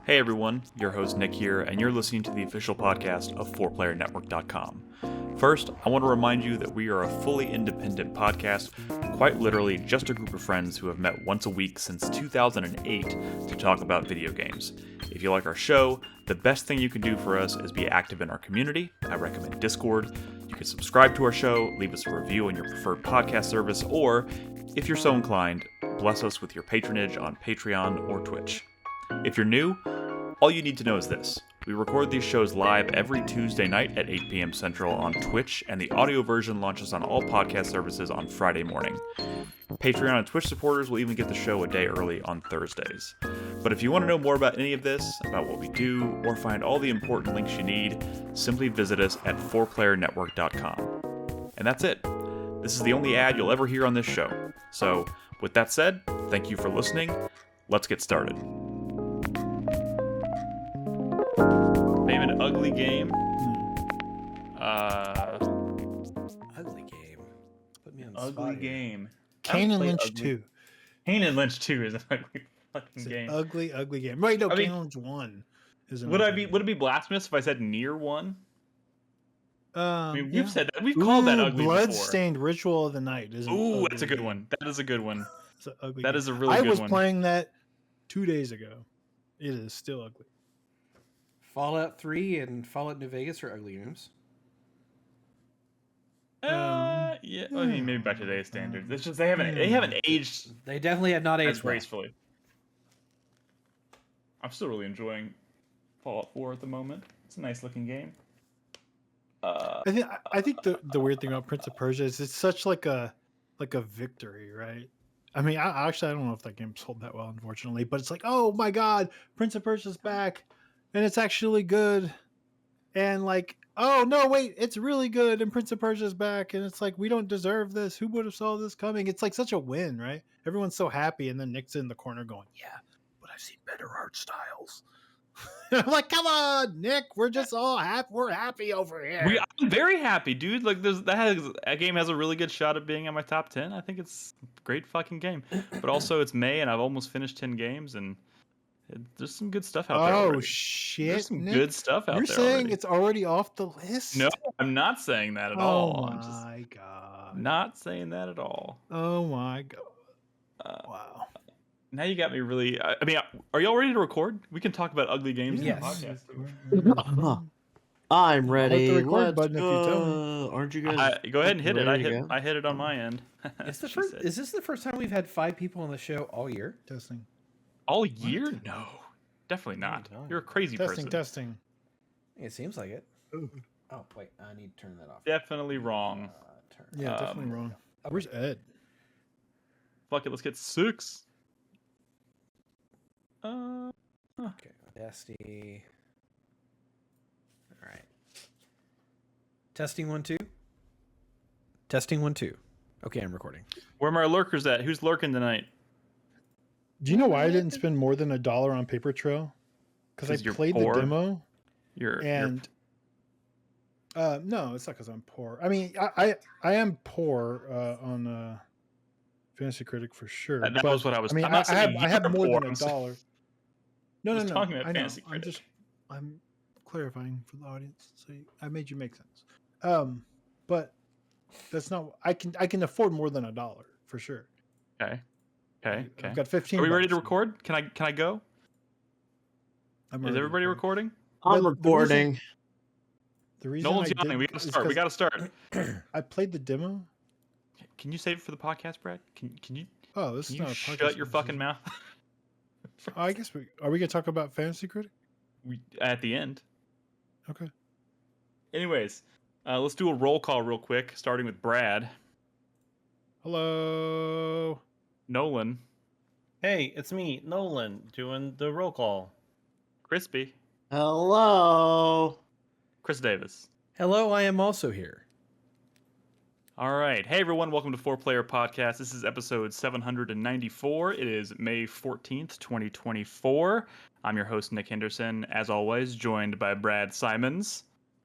Hey everyone, your host Nick here, and you're listening to the official podcast of 4PlayerNetwork.com. First, I want to remind you that we are a fully independent podcast, quite literally just a group of friends who have met once a week since 2008 to talk about video games. If you like our show, the best thing you can do for us is be active in our community. I recommend Discord. You can subscribe to our show, leave us a review on your preferred podcast service, or, if you're so inclined, bless us with your patronage on Patreon or Twitch. If you're new, all you need to know is this. We record these shows live every Tuesday night at 8 p.m. Central on Twitch, and the audio version launches on all podcast services on Friday morning. Patreon and Twitch supporters will even get the show a day early on Thursdays. But if you want to know more about any of this, about what we do, or find all the important links you need, simply visit us at 4playernetwork.com. And that's it. This is the only ad you'll ever hear on this show. So, with that said, thank you for listening. Let's get started. Name an ugly game. Ugly game. Put me on the Ugly spot here. game. Kane and Lynch 2. Kane and Lynch 2 is an ugly fucking It's game. an ugly game. Right, no, I mean, Kane and Lynch 1 is an Would ugly it be blasphemous if I said near one? game. I mean, Yeah. we've said that. We've called that ugly Bloodstained Ritual of the Night is an before. Ooh, ugly that's a good game. one. That is a good one. It's an ugly That game. is a really I good was one. playing that 2 days ago. It is still ugly. Fallout 3 and Fallout New Vegas are ugly games. Yeah. I mean, maybe by today's standards. It's just they haven't aged They definitely have not as aged well. gracefully. I'm still really enjoying Fallout 4 at the moment. It's a nice looking game. I think the weird thing about Prince of Persia is it's such like a victory, right? I mean, I don't know if that game sold that well, unfortunately, but it's like, oh my god, Prince of Persia's back, and it's actually good, and like, oh no, wait, it's really good, and Prince of Persia's back, and it's like, we don't deserve this. Who would have saw this coming? It's like such a win, right? Everyone's so happy, and then Nick's in the corner going, yeah, but I've seen better art styles. I'm like, come on, Nick, we're just all happy. We're happy over here. I'm very happy, dude. Like, that game has a really good shot at being in my top 10. I think it's a great fucking game. But also, it's May, and I've almost finished 10 games, and there's some good stuff out there. Oh already. shit! There's some Nick, good stuff out you're there. saying already. it's already off the list? No, I'm not saying that at Oh all. I'm just my god! not saying that at all. Oh my god! Wow. Now you got me really. I mean, are y'all ready to record? We can talk about ugly games Yes. in the podcast. I'm ready. Hit the record Let's button if you tell go. Aren't you guys? Go ahead and hit it. ready to go? I hit it on my end. Is She said. this the first time we've had 5 people on the show all year? Testing. All year? No, definitely not. no. You're a crazy person. Testing. It seems like it. Ooh. Oh wait, I need to turn that off. Definitely wrong. Turn. Yeah, definitely wrong. Where's Ed? Fuck it, let's get 6. Okay, Dusty. All right. Testing 1 2. Testing 1 2. Okay, I'm recording. Where are my lurkers at? Who's lurking tonight? Do you know why I didn't spend more than $1 on Paper Trail? Because 'Cause I you're played poor? the demo, You're and no, it's not because I'm poor. I mean, I am poor on Fantasy Critic for sure. that but, was what I was. I mean, I'm not saying I have you're more poor, than I'm saying- $1. No, just talking about I know. Fantasy Critic. I'm clarifying for the audience, so I made you make sense. But that's not. I can afford more than $1 for sure. Okay. I've got 15. Are we ready to bucks. record? Can I go? I'm Is already everybody recording? I'm But the reason- recording. The reason Nolan's I did yawning. We gotta is start. We 'cause gotta start. I played the demo. Can you save it for the podcast, Brad? Can you Oh, this can is you not a shut podcast your episode. fucking mouth? I guess are we gonna talk about Fantasy Critic? At the end. Okay. Anyways, let's do a roll call real quick, starting with Brad. Hello. Nolan. Hey, it's me, Nolan, doing the roll call. Crispy. Hello. Chris Davis. Hello, I am also here. All right. Hey, everyone. Welcome to 4Player Podcast. This is episode 794. It is May 14th, 2024. I'm your host, Nick Henderson, as always, joined by Brad Simons.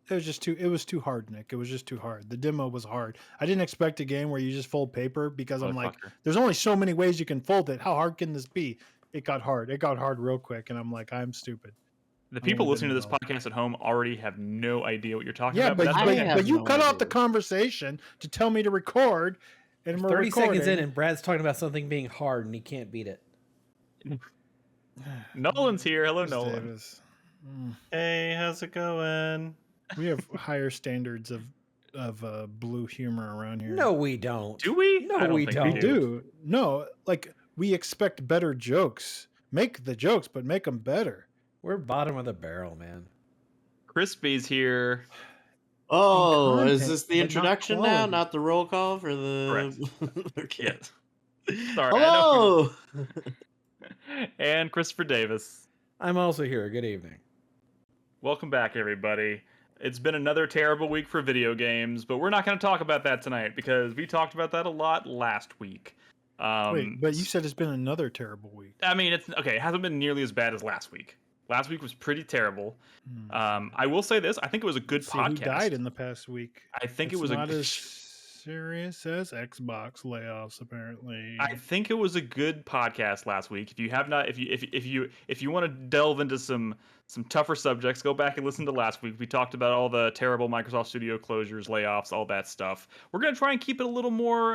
It was too hard, Nick. It was just too hard. The demo was hard. I didn't expect a game where you just fold paper because I'm like, Motherfucker. there's only so many ways you can fold it. How hard can this be? it got hard. It got hard real quick, and I'm like, I'm stupid. The I'm people gonna listening to this bend podcast at home already have no idea what you're talking Yeah, about. but that's I but, okay. have but you no cut off the idea. conversation to tell me to record, and we're 30 seconds in, recording. and Brad's talking about something being hard, and he can't beat it. Nolan's here. Hello, Chris Nolan. Davis. Hey, how's it going? We have higher standards of blue humor around here. No, we don't. Do we? No, I don't we think we don't. do. No, like we expect better jokes. Make the jokes, but make them better. We're bottom of the barrel, man. Crispy's here. Oh, content, is this the but not introduction now, quality. not the roll call for the? Okay. Yes. Sorry. I Hello. know. And Christopher Davis. I'm also here. Good evening. Welcome back, everybody. It's been another terrible week for video games, but we're not going to talk about that tonight because we talked about that a lot last week. Wait, but you said it's been another terrible week. I mean, it's okay. It hasn't been nearly as bad as last week. Last week was pretty terrible. I will say this: I think it was a good See podcast. who died in the past week? I think It's it was not as serious as Xbox layoffs, apparently. I think it was a good podcast last week. If you have not, if you want to delve into some tougher subjects, go back and listen to last week. We talked about all the terrible Microsoft Studio closures, layoffs, all that stuff. We're gonna try and keep it a little more,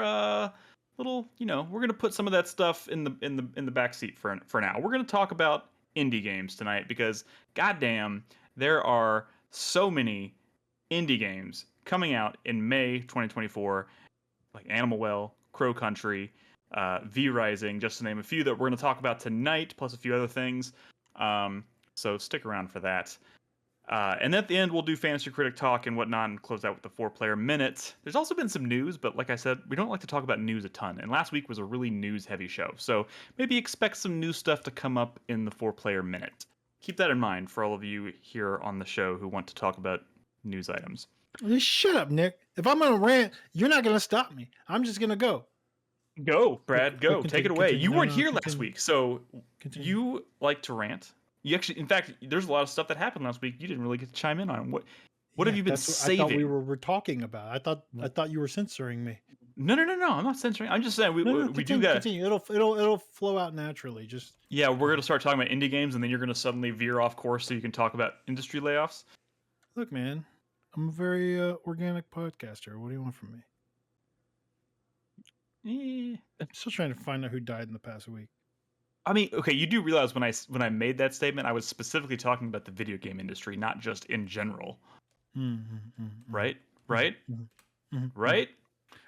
we're gonna put some of that stuff in the back seat for now. We're gonna talk about indie games tonight because goddamn, there are so many indie games coming out in May 2024, like Animal Well, Crow Country, V Rising, just to name a few that we're going to talk about tonight, plus a few other things. So stick around for that. And at the end, we'll do Fantasy Critic talk and whatnot and close out with the 4-player minute. There's also been some news, but like I said, we don't like to talk about news a ton. And last week was a really news-heavy show. So maybe expect some new stuff to come up in the 4-player minute. Keep that in mind for all of you here on the show who want to talk about news items. Just shut up, Nick. If I'm gonna rant, you're not gonna stop me. I'm just gonna go. Go, Brad, go. Continue, Take it away. continue. You No, weren't no, here last continue. week, so Continue. you like to rant. You actually, in fact, there's a lot of stuff that happened last week you didn't really get to chime in on. What have you been that's what saving? I thought we were talking about. I thought you were censoring me. No. I'm not censoring. I'm just saying we do continue, got. continue. It'll flow out naturally. Just Yeah, we're gonna start talking about indie games, and then you're gonna suddenly veer off course so you can talk about industry layoffs. look, man. I'm a very organic podcaster. What do you want from me? I'm still trying to find out who died in the past week. I mean, okay, you do realize when I made that statement, I was specifically talking about the video game industry, not just in general. Right? Right? Right?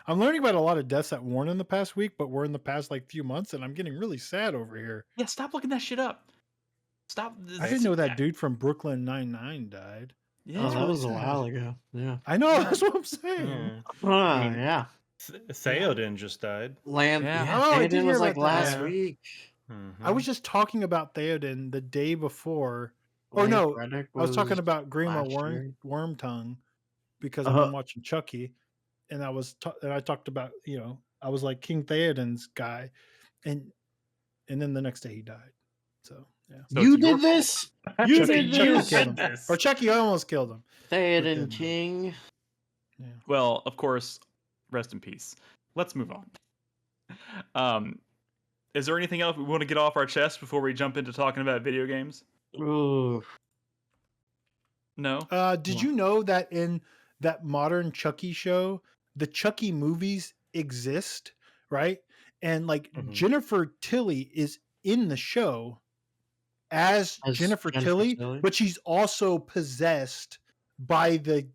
I'm learning about a lot of deaths that weren't in the past week, but were in the past like few months, and I'm getting really sad over here. Yeah, stop looking that shit up. Stop. I didn't know that dude from Brooklyn Nine-Nine died. Yeah, That was a while ago. Yeah. I know, that's what I'm saying. Yeah. Theoden just died. Land. Yeah. Yeah. Oh, I Theoden did hear was like about that. last week. I was just talking about Theoden the day before. Or Lance no, Reddick I was talking about Grima last year. Wormtongue because I've been watching Chucky, and and I talked about I was like King Theoden's guy, and then the next day he died. So yeah, So You it's your did this. fault. You Chucky- did Chucky this. killed him. or Chucky almost killed him. Theoden Freaking- King. Yeah. Well, of course, rest in peace. Let's move on. Is there anything else we want to get off our chest before we jump into talking about video games? Ooh. No. Did you know that in that modern Chucky show, the Chucky movies exist, right? And like Jennifer Tilly is in the show as Jennifer Tilly, but she's also possessed by the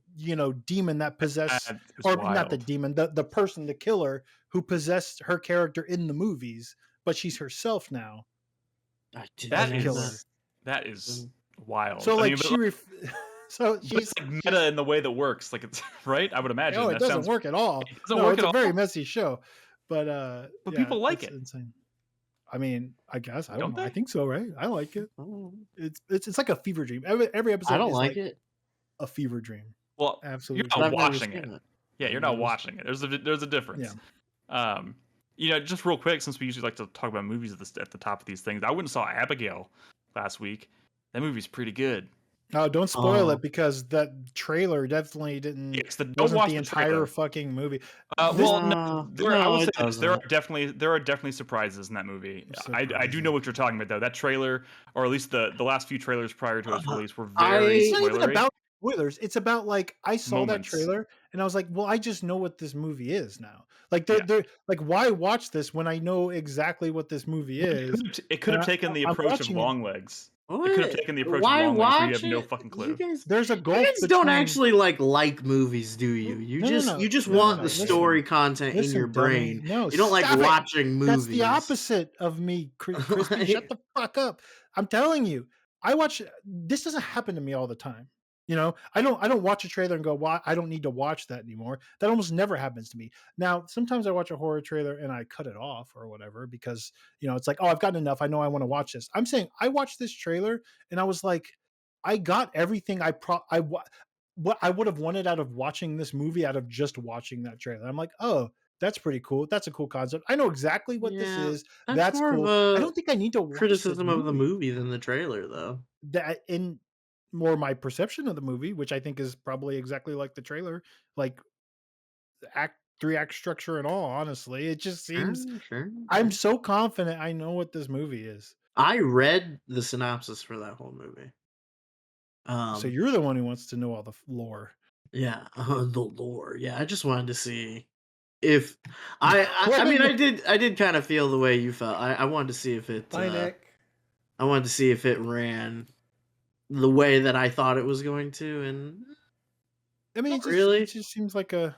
demon that possessed, That is or not the wild. demon, the person, the killer who possessed her character in the movies, but she's herself now. I did That not killer. know is that is wild. So I like mean, but, she, so but she's it's like meta in the way that works. Like it's right. I would imagine. no, it that doesn't sounds, work at all. It doesn't No, work it's at a very all. messy show, but But people like it's it. insane. I mean, I guess I Don't don't know. I they? think so, right? I like it. Oh, It's like a fever dream. Every episode I don't is like it. a fever dream. Well, Absolutely. You're not I've never watching seen it. Yeah, you're not Never watching it. There's a difference. Just real quick, since we usually like to talk about movies at the top of these things, I went and saw Abigail last week. That movie's pretty good. Oh, don't spoil Oh. it because that trailer definitely Yes, don't wasn't watch the the entire trailer. fucking movie. This Well, no, I No, will say it this: there are doesn't. definitely surprises in that movie. I do know what you're talking about though. That trailer, or at least the last few trailers prior to its release, were very it's not even spoilery. about spoilers. It's about like I saw that Moments. trailer and I was like, well, I just know what this movie is now. Like Yeah. they're like, why watch this when I know exactly what this movie is? It could have taken the I'm approach of watching it. Longlegs. What? It could have taken the approach Why of Longlegs where you watch have no it? fucking You clue. guys, There's a you gulf guys don't between. actually like movies, do you? You No, just no, you just no, want no, the listen. story content in Listen, your dummy. brain. No, You don't like stop it. watching movies. That's the opposite of me, Crispy. Like- Shut the fuck up. I'm telling you, I watch. This doesn't happen to me all the time. You know, I don't watch a trailer and go, "Why? I don't need to watch that anymore." That almost never happens to me. Now, sometimes I watch a horror trailer and I cut it off or whatever because it's like, "Oh, I've gotten enough. I know I want to watch this." I'm saying I watched this trailer and I was like, I got everything what I would have wanted out of watching this movie out of just watching that trailer. I'm like, "Oh, that's pretty cool. That's a cool concept. I know exactly what this yeah, is. that's That's more of cool. I a don't think I need to watch this criticism of the movie than the trailer, though. that in more my perception of the movie, which I think is probably exactly like the trailer, like act 3 act structure and all, honestly. It just seems Sure. I'm so confident I know what this movie is. I read the synopsis for that whole movie. So you're the one who wants to know all the lore. Yeah, the lore. Yeah, I just wanted to see if I mean, I did kind of feel the way you felt. I wanted to see if it Bye, Nick. I wanted to see if it ran the way that I thought it was going to, and I mean, not really. it just seems like a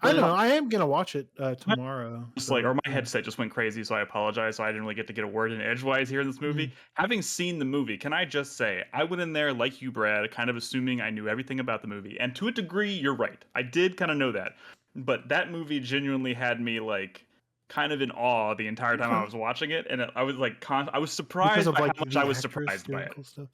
I don't know. I am gonna watch it tomorrow. Just So, or my yeah. headset just went crazy, so I apologize. So I didn't really get to get a word in edgewise here in this movie. Having seen the movie, can I just say I went in there like you, Brad, kind of assuming I knew everything about the movie, and to a degree, you're right. I did kind of know that, but that movie genuinely had me like kind of in awe the entire time I was watching it, and I was like, I was surprised because of by like how much the I was actress surprised by doing it. cool stuff.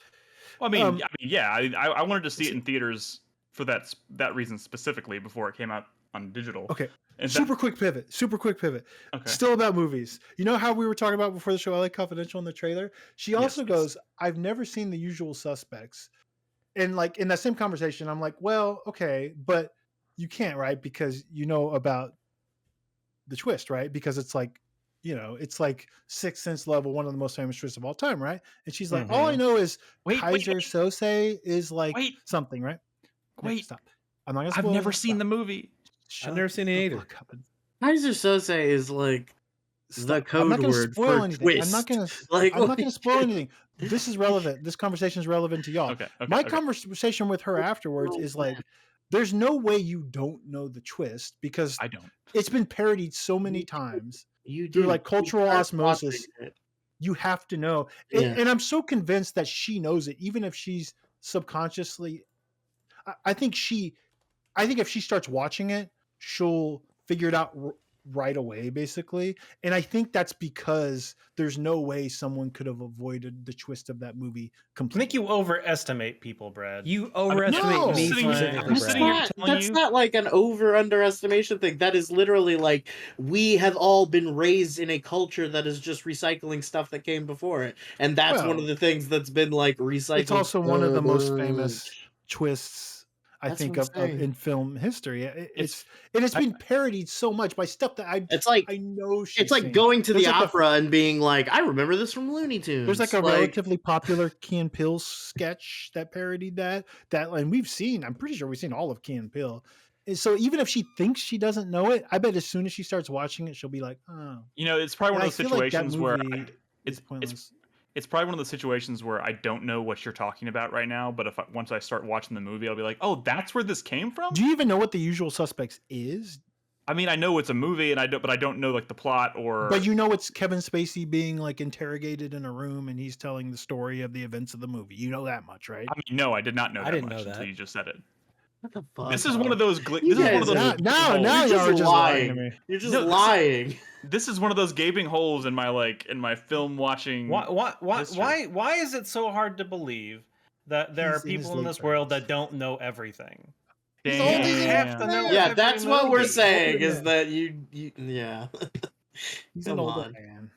Well, I wanted to see it in theaters for that reason specifically before it came out on digital. Okay. And Super quick pivot. Okay. Still about movies. You know how we were talking about before the show, LA Confidential in the trailer? She also goes, I've never seen The Usual Suspects. And like in that same conversation, I'm like, well, okay, but you can't, right? Because you know about the twist, right? Because it's like, it's like Sixth Sense level, one of the most famous twists of all time, right? And she's like, all I know is Kaiser Sose is like something, right? Wait, stop. I'm not gonna I've spoil never it. seen the movie. I've never seen it either. Kaiser Sose is like the I'm code not going to word spoil for anything. twist. I'm not going to. Like, I'm not going to spoil anything. This is relevant. This conversation is relevant to y'all. My conversation with her afterwards is like, there's no way you don't know the twist because I don't. It's been parodied so many times. You Through do like cultural start osmosis. watching it. You have to know, Yeah. and I'm so convinced that she knows it, even if she's subconsciously. I think if she starts watching it, she'll figure it out right away, basically. And I think that's because there's no way someone could have avoided the twist of that movie I completely. think you overestimate people, Brad. You overestimate me specifically, Brad. That's not like an underestimation thing. That is literally like we have all been raised in a culture that is just recycling stuff that came before it, and that's one of the things that's been like recycled. It's also one of the most famous twists. I think of in film history. It's been parodied so much by stuff that I know she's it's like seen. going to the opera and being like, I remember this from Looney Tunes. There's like a relatively popular Key and Peele sketch that parodied that, and we've seen. I'm pretty sure we've seen all of Key and Peele. And so even if she thinks she doesn't know it, I bet as soon as she starts watching it, she'll be like, oh. It's probably one of those situations where it's probably one of the situations where I don't know what you're talking about right now, but once I start watching the movie, I'll be like, "Oh, that's where this came from." Do you even know what The Usual Suspects is? I mean, I know it's a movie, but I don't know like the plot or. But you know, it's Kevin Spacey being like interrogated in a room, and he's telling the story of the events of the movie. You know that much, right? I mean, no, I did not know. I didn't much know that until you just said it. What the fuck? This is one of those. Now you're just lying to me. You're just lying. This is one of those gaping holes in my film watching. Why is it so hard to believe that there are people in this world that don't know everything? Yeah, that's what we're saying is that you yeah. He's an older man.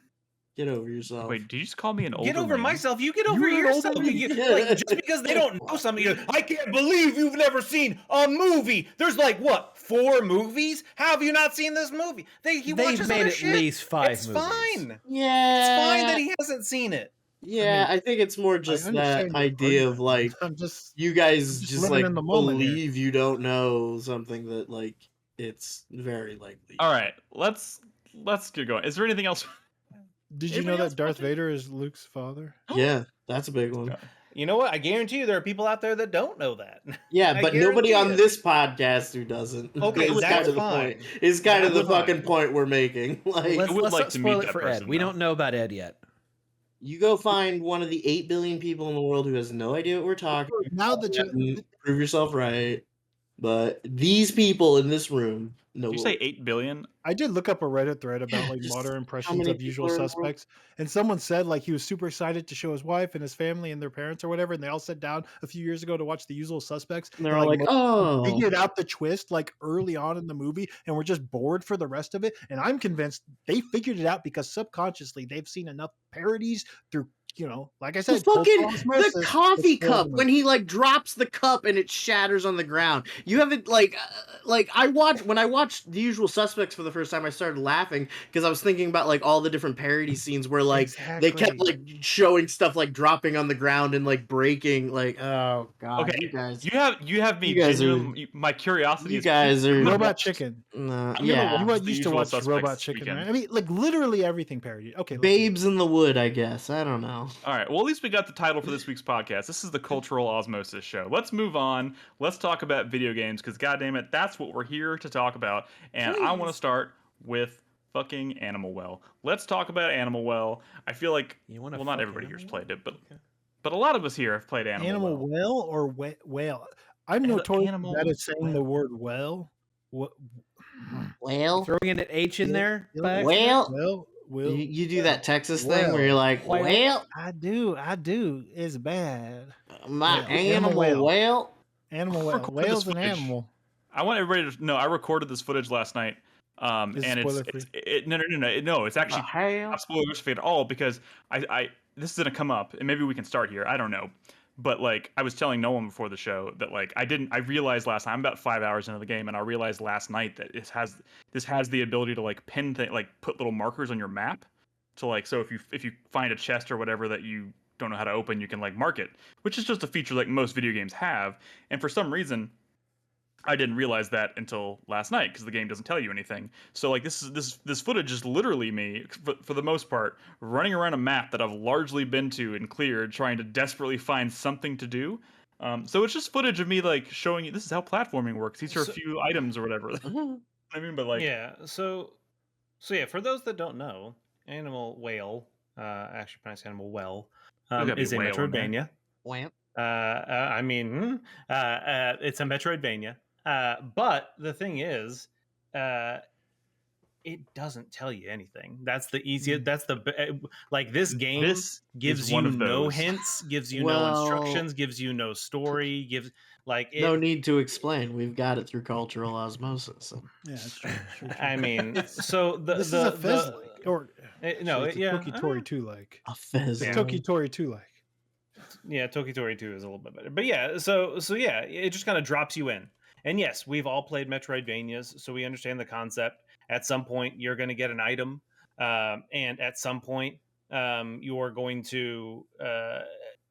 Get over yourself. Wait, did you just call me an older Get over man? myself. You get over You're an older yourself. man. Like, just because they don't know something, I can't believe you've never seen a movie. There's like what, 4 movies? How have you not seen this movie? He watches made other at shit. least 5 It's movies. fine. Yeah. It's fine that he hasn't seen it. Yeah, I think it's more I just understand that your idea of argument. like I'm just you guys just just living like in the moment here. believe you don't know something that like it's very likely. All right, let's get going. Is there anything else? Did you Anybody know else that Darth watching? Vader is Luke's father? Yeah, that's a big one. You know what? I guarantee you there are people out there that don't know that. Yeah, I but nobody guarantee on it. this podcast who doesn't. Okay, It's that's kind of the fine. point. It's kind of the That's fine. fucking point we're making. Like, Let's would not like to spoil meet it that for person, Ed. We though. don't know about Ed yet. you go find one of the 8 billion people in the world who has no idea what we're talking Now that about you and prove yourself right. But these people in this room know. Did you say 8 billion? I did look up a Reddit thread about like just modern how impressions many of people Usual are in the world? Suspects, and someone said like he was super excited to show his wife and his family and their parents or whatever, and they all sat down a few years ago to watch The Usual Suspects. And they're all like, most oh. figured out the twist like early on in the movie, and we're just bored for the rest of it. And I'm convinced they figured it out because subconsciously they've seen enough parodies through, like I The said, fucking cultural osmosis, the coffee it's built cup in when he like drops the cup and it shatters on the ground. You haven't like when I watched The Usual Suspects for the first time, I started laughing because I was thinking about like all the different parody scenes where like they kept Exactly. like showing stuff like dropping on the ground and like breaking. Like, oh god, Okay, you guys, you have me you guys are- genuine. My curiosity you is guys are Robot Chicken. nah, I'm gonna yeah, watch You The used to Usual watch Suspects Robot this Chicken, weekend. right? I mean, like literally everything parody. Okay, let's Babes in the Wood, I guess. I don't know. All right. Well, at least we got the title for this week's podcast. This is the Cultural Osmosis Show. Let's move on. Let's talk about video games because, goddamn it, that's what we're here to talk about. And I want to start with fucking Animal Well. Let's talk about Animal Well. I feel like, well, not everybody here's played it, but a lot of us here have played Animal Well. Animal well or whale? I'm notorious Animal bad at saying the word well. Well, Throwing an H in there. by accident? well, Will you do that Texas thing where you're like, Well. well, I do. It's bad. my Well, animal, animal well. Animal Recorded well. Whale's this an footage. animal. I want everybody to know I recorded this footage last night. Is it And spoiler-free? no, it's actually Hell. not spoilers free at all because I this is gonna come up and maybe we can start here. I don't know. But like I was telling no one before the show that like I realized last time I'm about 5 hours into the game and I realized last night that this has the ability to like like put little markers on your map to like so if you find a chest or whatever that you don't know how to open, you can like mark it, which is just a feature like most video games have. And for some reason I didn't realize that until last night because the game doesn't tell you anything. So like this footage is literally me for the most part running around a map that I've largely been to and cleared, trying to desperately find something to do. So it's just footage of me like showing you this is how platforming works. These are a few items or whatever. I mean, but like yeah. So yeah. For those that don't know, Animal Whale, actually pronounced Animal Well, is a whale in there. Metroidvania. Well. It's a Metroidvania. But the thing is, it doesn't tell you anything. That's the easiest. That's the like this game This gives is you one of no those. hints, gives you no Well- instructions, gives you no story, gives like it, No need to explain. We've got it through cultural osmosis. Yeah, that's true. I mean, so This is a Fez like, or no, it's a yeah, Toki Tori 2 like. A fez. Yeah. Toki Tori 2 like. Yeah, Tokitori 2 is a little bit better. But yeah, so yeah, it just kind of drops you in. And yes, we've all played Metroidvanias, so we understand the concept. At some point, you're going to get an item, and at some point, you're going to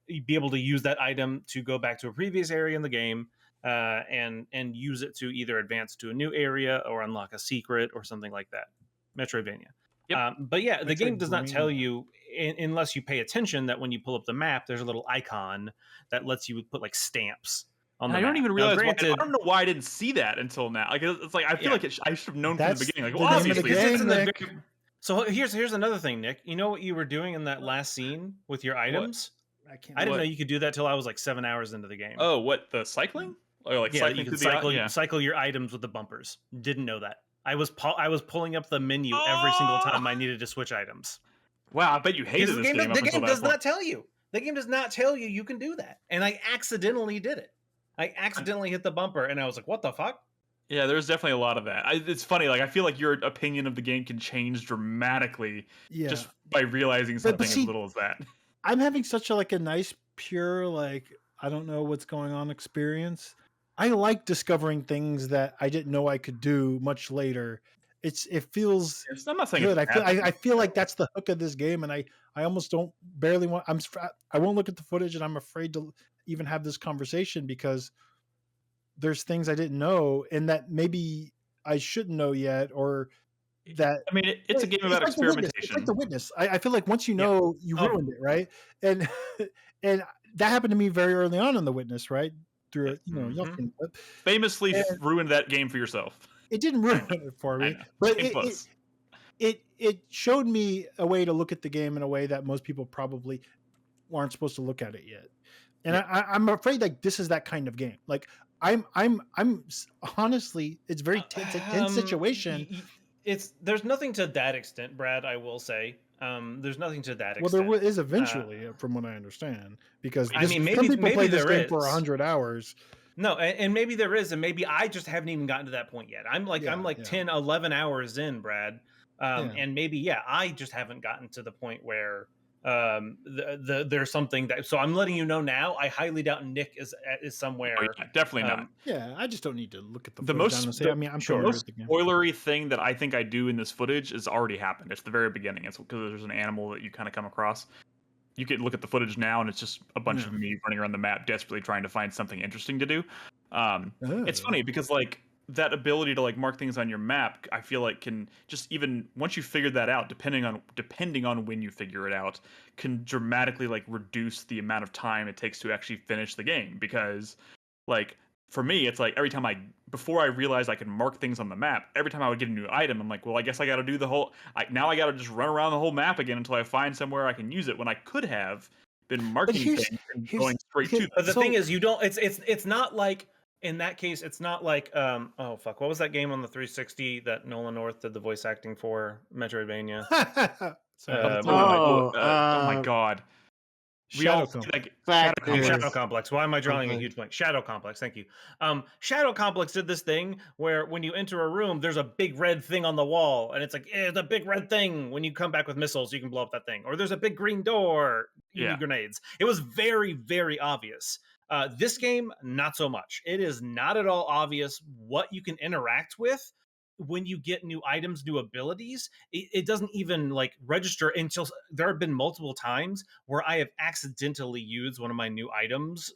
be able to use that item to go back to a previous area in the game, and use it to either advance to a new area or unlock a secret or something like that. Metroidvania. Yep. But yeah, the game does not tell Metroidvania. you unless you pay attention that when you pull up the map, there's a little icon that lets you put like stamps on the I map. don't even Now, realize. granted, I don't know why I didn't see that until now. Like it's like I feel Yeah. like I should have known from That's the beginning. Like, the well, name of the obviously, it's game, in the Nick. very- So here's another thing, Nick. You know what you were doing in that last scene with your items? I can't. I didn't What? know you could do that till I was like 7 hours into the game. Oh, what the cycling? Or like yeah, cycling you through can the cycle yeah. cycle your items with the bumpers. Didn't know that. I was pulling up the menu every single time I needed to switch items. Wow, I bet you hated Because this game. the up until game that does point. not tell you. The game does not tell you you can do that. And I accidentally did it. I accidentally hit the bumper and I was like, what the fuck? Yeah, there's definitely a lot of that. It's funny, like I feel like your opinion of the game can change dramatically Yeah, just by realizing but something as see, little as that. I'm having such a like a nice pure like I don't know what's going on experience. I like discovering things that I didn't know I could do much later. It feels I'm not saying it's good. a I feel bad thing. I feel like that's the hook of this game, and I almost don't barely want. I won't look at the footage, and I'm afraid to even have this conversation because there's things I didn't know, and that maybe I shouldn't know yet, or that I mean, it's a game it's about like the witness. It's like the experimentation. witness. I feel like once you Yeah. know, you Oh, ruined it, right? And and that happened to me very early on in the witness, right? Through Yeah. a y'all mhm. seen the clip. Famously And ruined that game for yourself. it didn't ruin it for I me, know. but Came close. it showed me a way to look at the game in a way that most people probably aren't supposed to look at it yet. And Yeah. I'm afraid like this is that kind of game. Like honestly, it's it's a tense situation. There's nothing to that extent, Brad. I will say, there's nothing to that Well, there extent. is Uh, eventually, from what I understand, because I mean, some maybe people maybe play this there game for is. 100 hours. No, and maybe there is, and maybe I just haven't even gotten to that point yet. I'm Yeah, like yeah, 10, 11 hours in, Brad. yeah. And maybe, yeah, I just haven't gotten to the point where there's something that, so I'm letting you know now. I highly doubt Nick is Oh, somewhere. yeah, definitely not. Yeah, I just don't need to look at the The footage, most honestly. the, I mean, I'm the Sure. familiar with most the game. spoilery thing that I think I do in this footage has already happened. It's the very beginning. It's because there's an animal that you kind of come across. You can look at the footage now, and it's just a bunch Yeah. of me running around the map, desperately trying to find something interesting to do. It's Oh. funny because like that ability to like mark things on your map, I feel like can just even once you figure that out, depending on when you figure it out, can dramatically like reduce the amount of time it takes to actually finish the game. Because like for me, it's like every time before I realized I could mark things on the map, every time I would get a new item, I'm like, well, I guess I got to do the whole. Now I got to just run around the whole map again until I find somewhere I can use it. When I could have been But marking things and here's going straight to okay, them. But the so thing is, you don't. It's not like, in that case, it's not like oh fuck, what was that game on the 360 that Nolan North did the voice acting for? Metroidvania. sorry, I'll tell you. Oh my god. We Shadow all see Complex. like Shadow Complex. Shadow Complex. Why am I drawing a huge blank? Shadow Complex. Thank you. Shadow Complex did this thing where when you enter a room, there's a big red thing on the wall, and it's like, the big red thing. When you come back with missiles, you can blow up that thing. Or there's a big green door. You Yeah. need grenades. It was very, very obvious. This game, not so much. It is not at all obvious what you can interact with when you get new items, new abilities. It doesn't even like register until there have been multiple times where I have accidentally used one of my new items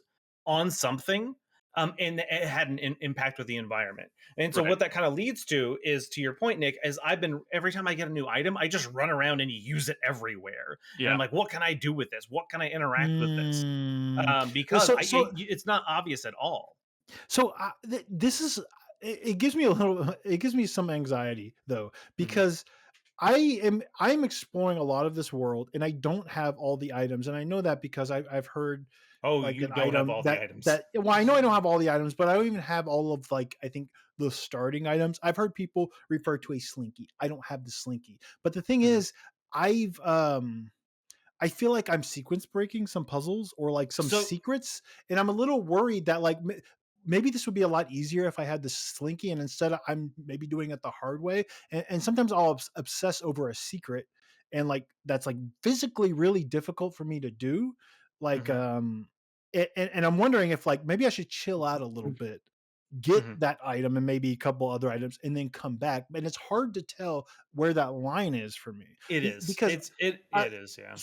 on something, and it had an impact with the environment. And so Right. what that kind of leads to is, to your point, Nick, is I've been, every time I get a new item, I just run around and use it everywhere. And I'm Yeah. like, what can I do with this? What can I interact with this? Mm, Because so so it's not obvious at all. so this is it gives me a little it gives me some anxiety though Mhm. because I'm exploring a lot of this world and I don't have all the items and I know that because I've heard Oh, like you an don't have item all the items. that well I know I don't have all the items but I don't even have all of like I think the starting items. I've heard people refer to a slinky. I don't have the slinky. But the thing Mhm. is I've I feel like I'm sequence breaking some puzzles or like some So secrets, and I'm a little worried that like maybe this would be a lot easier if I had the slinky, and instead I'm maybe doing it the hard way. And sometimes I'll obsess over a secret, and like that's like physically really difficult for me to do. Like mhm, and I'm wondering if like maybe I should chill out a little bit, get mhm. that item and maybe a couple other items, and then come back. And it's hard to tell where that line is for me It is. because I, It is. Yeah.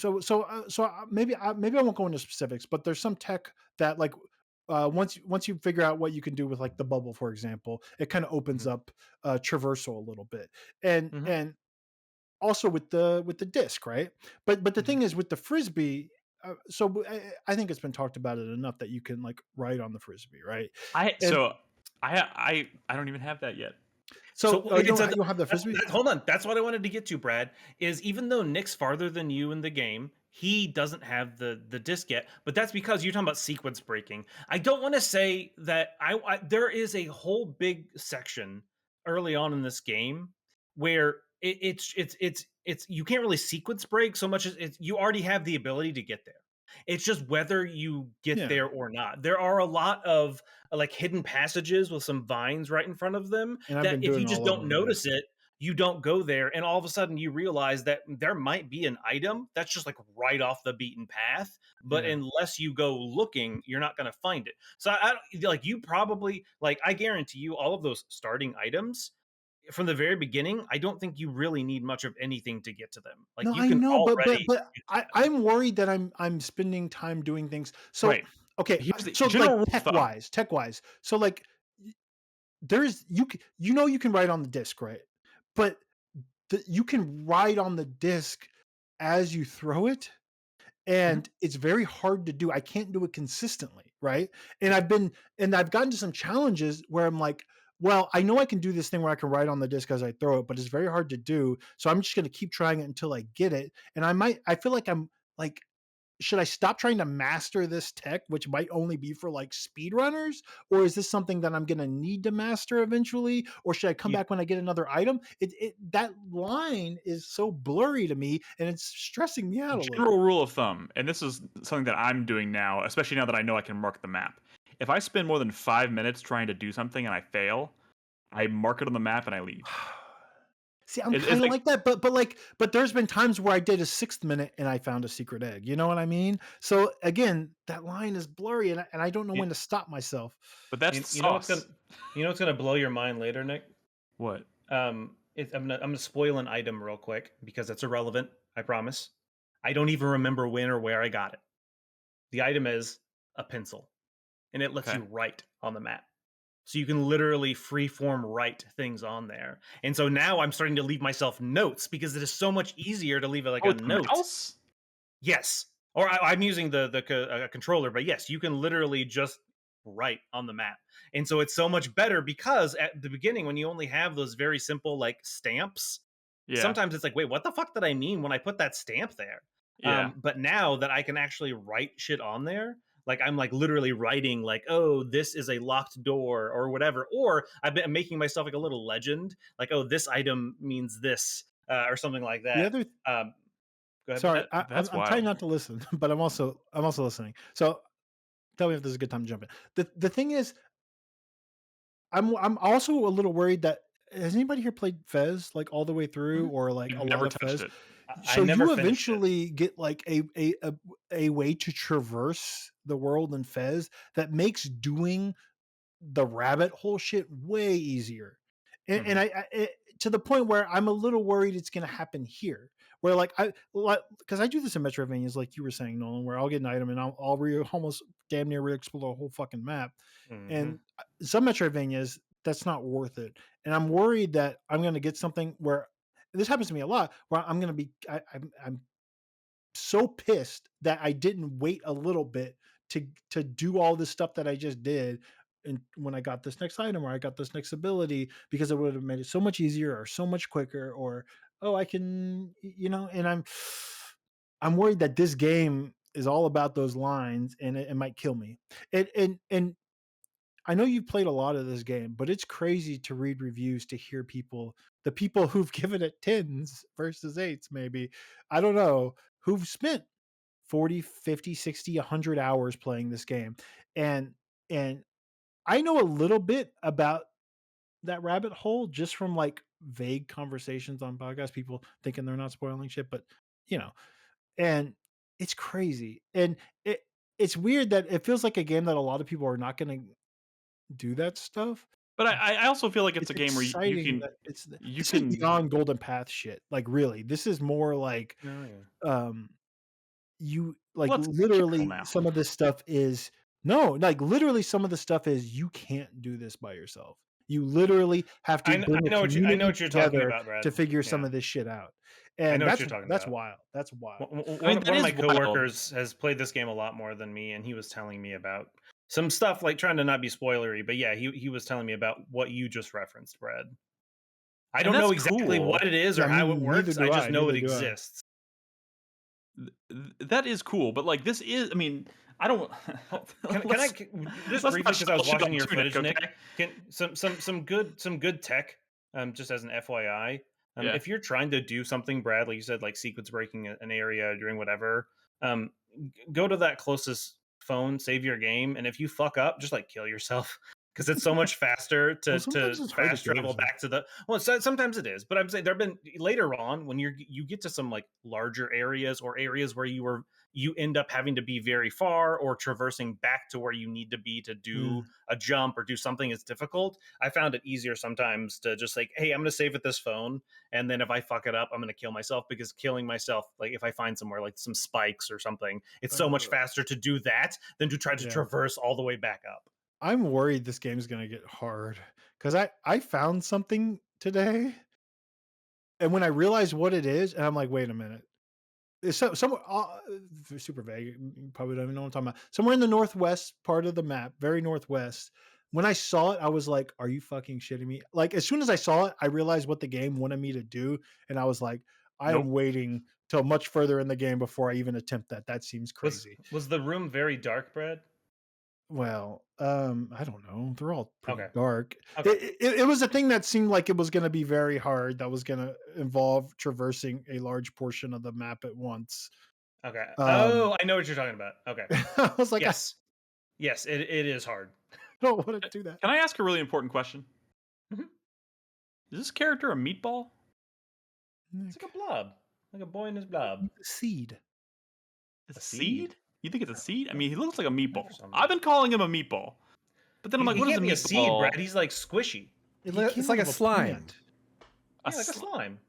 maybe I won't go into specifics, but there's some tech that like once you figure out what you can do with like the bubble, for example, it kind of opens Mhm, up traversal a little bit, and mhm, and also with the disc, right? But the mhm. thing is with the frisbee. I think it's been talked about it enough that you can like ride on the frisbee, right? I And so I don't even have that yet. so So you it's a, don't have the frisbee. hold on. That's what I wanted to get to, Brad. Is even though Nick's farther than you in the game, he doesn't have the disc yet. But that's because you're talking about sequence breaking. I don't want to say that there is a whole big section early on in this game where it's you can't really sequence break so much as you already have the ability to get there. It's just whether you get Yeah. there or not. There are a lot of like hidden passages with some vines right in front of them And I've that been if you doing just all of don't them. notice it, you don't go there, and all of a sudden you realize that there might be an item that's just like right off the beaten path, but Yeah. unless you go looking, you're not going to find it. So I like, you probably, like, I guarantee you all of those starting items from the very beginning, I don't think you really need much of anything to get to them. Like, No, you I can know, but already get to them. I'm worried that I'm spending time doing things. So Right. okay, Here's the so like general rule of thumb. tech wise. So like there's you can write on the disk, right? But you can write on the disk as you throw it, and it's very hard to do. I can't do it consistently, right? And I've gotten to some challenges where I'm like, well, I know I can do this thing where I can write on the disk as I throw it, but it's very hard to do. So I'm just going to keep trying it until I get it. And I feel like I'm like, should I stop trying to master this tech, which might only be for like speedrunners? Or is this something that I'm going to need to master eventually? Or should I come You back when I get another item? That line is so blurry to me, and it's stressing me out a little. General rule of thumb, and this is something that I'm doing now, especially now that I know I can mark the map. If I spend more than 5 minutes trying to do something and I fail, I mark it on the map and I leave. See, I'm It's kind of like, like that, but there's been times where I did a 6th minute and I found a secret egg. You know what I mean? So again, that line is blurry, and I don't know you when to stop myself. but that's you the you know what's gonna sauce. blow your mind later, Nick? What? I'm gonna spoil an item real quick because it's irrelevant. I promise. I don't even remember when or where I got it. The item is a pencil, and it lets Okay. you write on the map. So you can literally freeform write things on there. And so now I'm starting to leave myself notes because it is so much easier to leave it like Oh, a it's a note. mouse? Yes. Or I'm using the controller, but yes, you can literally just write on the map. And so it's so much better because at the beginning, when you only have those very simple like stamps, Yeah. sometimes it's like, wait, what the fuck did I mean when I put that stamp there? Yeah. But now that I can actually write shit on there, like I'm like literally writing like, oh, this is a locked door or whatever. Or I'm making myself like a little legend, like, oh, this item means this, or something like The that. other Go ahead. Sorry, That's I'm trying wild. not to listen, but I'm also listening. So tell me if this is a good time to jump in. The thing is, I'm also a little worried that has anybody here played Fez like all the way through, or like a I've lot never of touched Fez? it. I So never you finished it. eventually get like a way to traverse the world in Fez that makes doing the rabbit hole shit way easier. And to the point where I'm a little worried it's going to happen here, where like because I do this in Metroidvanias, like you were saying, Nolan, where I'll get an item and I'll almost damn near re-explore the whole fucking map. And some Metroidvanias, that's not worth it. And I'm worried that I'm going to get something where this happens to me a lot, where I'm going to be, I'm so pissed that I didn't wait a little bit to do all this stuff that I just did. And when I got this next item or I got this next ability, because it would have made it so much easier or so much quicker, or oh, I can, and I'm worried that this game is all about those lines, and it might kill me. And I know you've played a lot of this game, but it's crazy to read reviews to hear the people who've given it 10s versus 8s, maybe, I don't know, who've spent 40, 50, 60, 100 hours playing this game. And I know a little bit about that rabbit hole just from like vague conversations on podcasts, people thinking they're not spoiling shit, but you know, and it's crazy. And it's weird that it feels like a game that a lot of people are not going to do that stuff. But I also feel like it's a It's game where you exciting can that you this is can beyond Golden Path shit. Like really, this is more like Oh, yeah. you like Well, it's careful literally now. some of this stuff is no, like literally some of the stuff is you can't do this by yourself. You literally have to I bring a know community what you're talking together about, Brad. to figure some Yeah. of this shit out. I And know what you're talking that's about. wild. That's wild. I mean, One that of is my wild. coworkers has played this game a lot more than me, and he was telling me about some stuff, like trying to not be spoilery, but yeah, he was telling me about what you just referenced, Brad. I And don't know that's exactly cool. what it is Yeah, or I how it mean, neither works. I do just I. know it Neither do I. exists. That is cool, but like this is, I mean, I don't. Can I just let's briefly, not because I was shit watching on your Tunic, footage, Nick? okay? Can some good tech, just as an FYI. Yeah. If you're trying to do something, Brad, like you said, like sequence breaking an area, doing whatever, Go to that closest phone, save your game, and if you fuck up, just like kill yourself. Because it's so much faster to sometimes it's hard to fast kill travel yourself. back to the sometimes it is, but I'm saying there've been later on when you get to some like larger areas or areas where you end up having to be very far or traversing back to where you need to be to do a jump or do something that's difficult. I found it easier sometimes to just like, hey, I'm gonna save at this phone, and then if I fuck it up, I'm gonna kill myself, because killing myself, like if I find somewhere like some spikes or something, it's so much faster to do that than to try to traverse all the way back up. I'm worried this game's gonna get hard because I found something today, and when I realized what it is, and I'm like, wait a minute, it's somewhere super vague. You probably don't even know what I'm talking about. Somewhere in the northwest part of the map, very northwest. When I saw it, I was like, "Are you fucking shitting me?" Like as soon as I saw it, I realized what the game wanted me to do, and I was like, "I am waiting till much further in the game before I even attempt that." That seems crazy. Was the room very dark, Brad? Well, I don't know. They're all pretty dark. Okay. It was a thing that seemed like it was going to be very hard. That was going to involve traversing a large portion of the map at once. Okay. I know what you're talking about. Okay. I was like, yes, yes, it is hard. I don't want to do that. Can I ask a really important question? Mm-hmm. Is this character a meatball? It's like a blob, like a boy in his blob. A seed. A seed? You think it's a seed? I mean, he looks like a meatball. I've been calling him a meatball, but then I'm like, what is a meatball? A seed, Brad? He's like squishy. It's like a slime. Like a slime.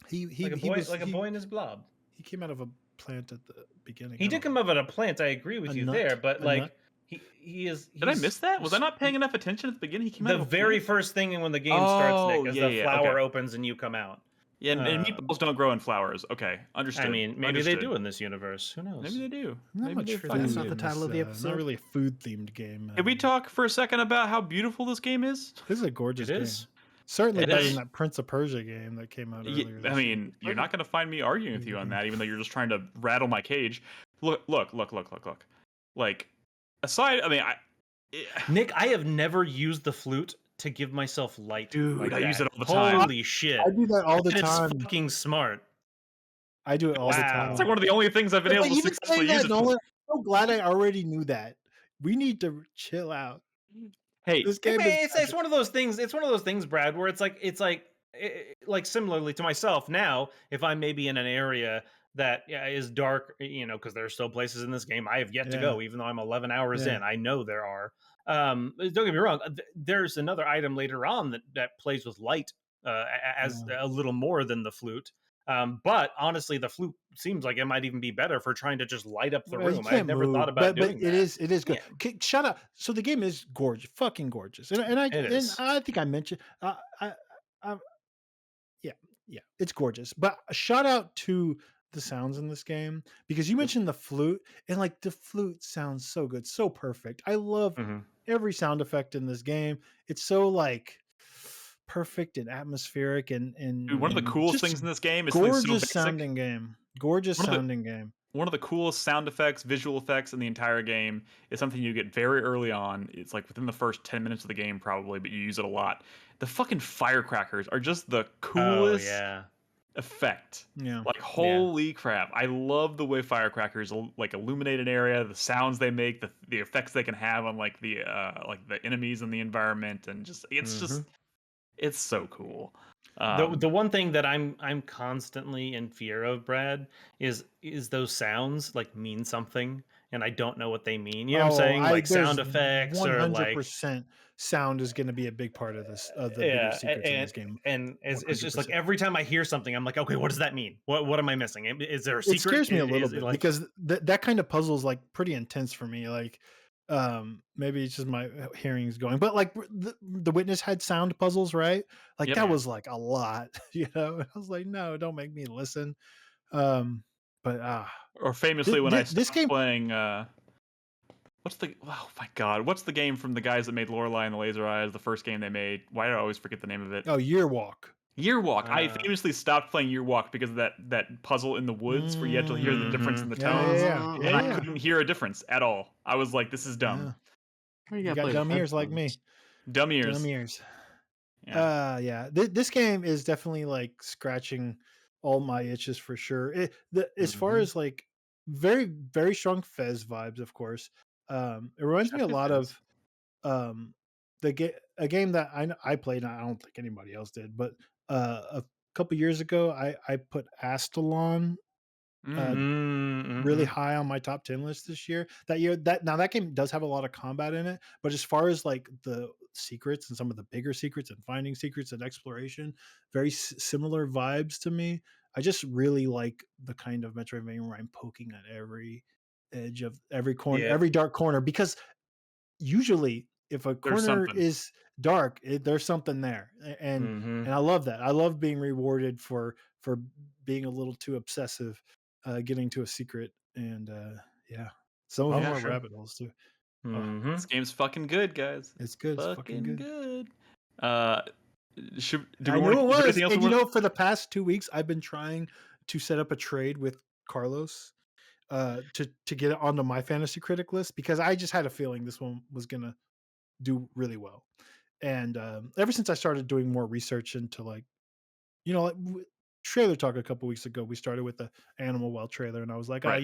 He was like a boy in his blob. He came out of a plant at the beginning. He did come out of a plant. I agree with you there, but like he is. Did I miss that? Was I not paying enough attention at the beginning? He came out of the very first thing when the game starts, Nick, is the flower opens and you come out. Yeah, and meatballs don't grow in flowers. Okay, understood. I mean, maybe they do in this universe. Who knows? Maybe they do. Maybe that's not the title of the episode. Not really a food-themed game. Can we talk for a second about how beautiful this game is? This is a gorgeous game. Certainly better than that Prince of Persia game that came out earlier. I mean, you're not going to find me arguing with you on that, even though you're just trying to rattle my cage. Look. Like, aside, I mean, Nick, I have never used the flute to give myself light. Dude, like I that. use it all the time. Holy shit. I do that all the time. It's fucking smart. I do it all the time. It's like one of the only things I've been able to successfully use it for. I'm so glad I already knew that. We need to chill out. Hey, this game it's one of those things. It's one of those things, Brad, where it's like similarly to myself now, if I'm maybe in an area that is dark, because there are still places in this game I have yet to go, even though I'm 11 hours in. I know there are. Don't get me wrong. There's another item later on that plays with light as a little more than the flute. But honestly, the flute seems like it might even be better for trying to just light up the room. I've never thought about doing that. It is good. Yeah. Shut up. So the game is gorgeous, fucking gorgeous, and I think I mentioned, yeah, it's gorgeous. But a shout out to the sounds in this game, because you mentioned the flute, and like the flute sounds so good, so perfect. I love every sound effect in this game. It's so like perfect and atmospheric and dude, one of the coolest things in this game is gorgeous sounding game. Gorgeous sounding game. One of the coolest sound effects, visual effects in the entire game is something you get very early on. It's like within the first 10 minutes of the game probably, but you use it a lot. The fucking firecrackers are just the coolest effect. Yeah. Like holy crap. I love the way firecrackers like illuminate an area, the sounds they make, the effects they can have on like the enemies in the environment, and just it's so cool. The one thing that I'm constantly in fear of, Brad, is those sounds like mean something, and I don't know what they mean. You know what I'm saying? Like sound effects 100% or like 100% sound is going to be a big part of this. Of the bigger secrets in this game. And it's just like every time I hear something, I'm like, okay, what does that mean? What am I missing? Is there a secret? It scares me a little bit because that kind of puzzle is like pretty intense for me. Like. Maybe it's just my hearing's going, but like the Witness had sound puzzles, right? Like that was like a lot, I was like, no, don't make me listen. But or famously when I this game playing what's the game from the guys that made Lorelei and the Laser Eyes, the first game they made? Why do I always forget the name of it? Oh, Year Walk. I famously stopped playing Year Walk because of that puzzle in the woods where you had to hear the difference in the tones. And I couldn't hear a difference at all. I was like, this is dumb. Yeah. You got dumb ears like me. Dumb ears. Yeah. This game is definitely like scratching all my itches for sure. As far Mhm. as like very very strong Fez vibes, of course. It reminds me a Chef lot Fez. of a game that I played. And I don't think anybody else did, but a couple years ago, I put Astalon uh, really Mm-hmm. high on my top 10 list this year. That year, that game does have a lot of combat in it, but as far as like the secrets and some of the bigger secrets and finding secrets and exploration, very similar vibes to me. I just really like the kind of Metroidvania where I'm poking at every edge of every corner, Yeah. every dark corner, because usually if a There's corner something. is dark, there's something there. Mm-hmm. And I love that. I love being rewarded for being a little too obsessive, getting to a secret. And yeah, some of Oh, them Yeah. for are sure. rabbit holes too. Oh, Mm-hmm. This game's fucking good, guys. it's good. It's fucking Fucking good. good. Do we I want knew to? it Is there was. anything else we And you want? know, for the past 2 weeks, I've been trying to set up a trade with Carlos to get it onto my fantasy critic list, because I just had a feeling this one was gonna do really well. And ever since I started doing more research into like, like trailer talk a couple weeks ago, we started with the Animal Well trailer, and I was like, Right.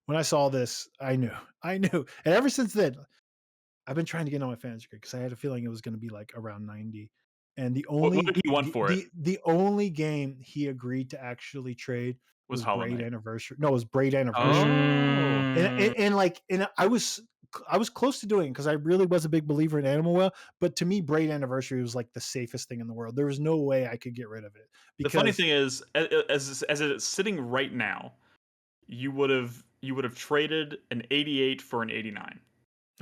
when I saw this, I knew, and ever since then, I've been trying to get on my fantasy critic because I had a feeling it was going to be like around 90. And What did he want for it? the only game he agreed to actually trade Was was Hollow Braid Knight. Anniversary. No, it was Braid Anniversary. Oh. And I was close to doing it because I really was a big believer in Animal Well, but to me, Braid Anniversary was like the safest thing in the world. There was no way I could get rid of it The funny because thing is, as it's sitting right now, you would have traded an 88 for an 89.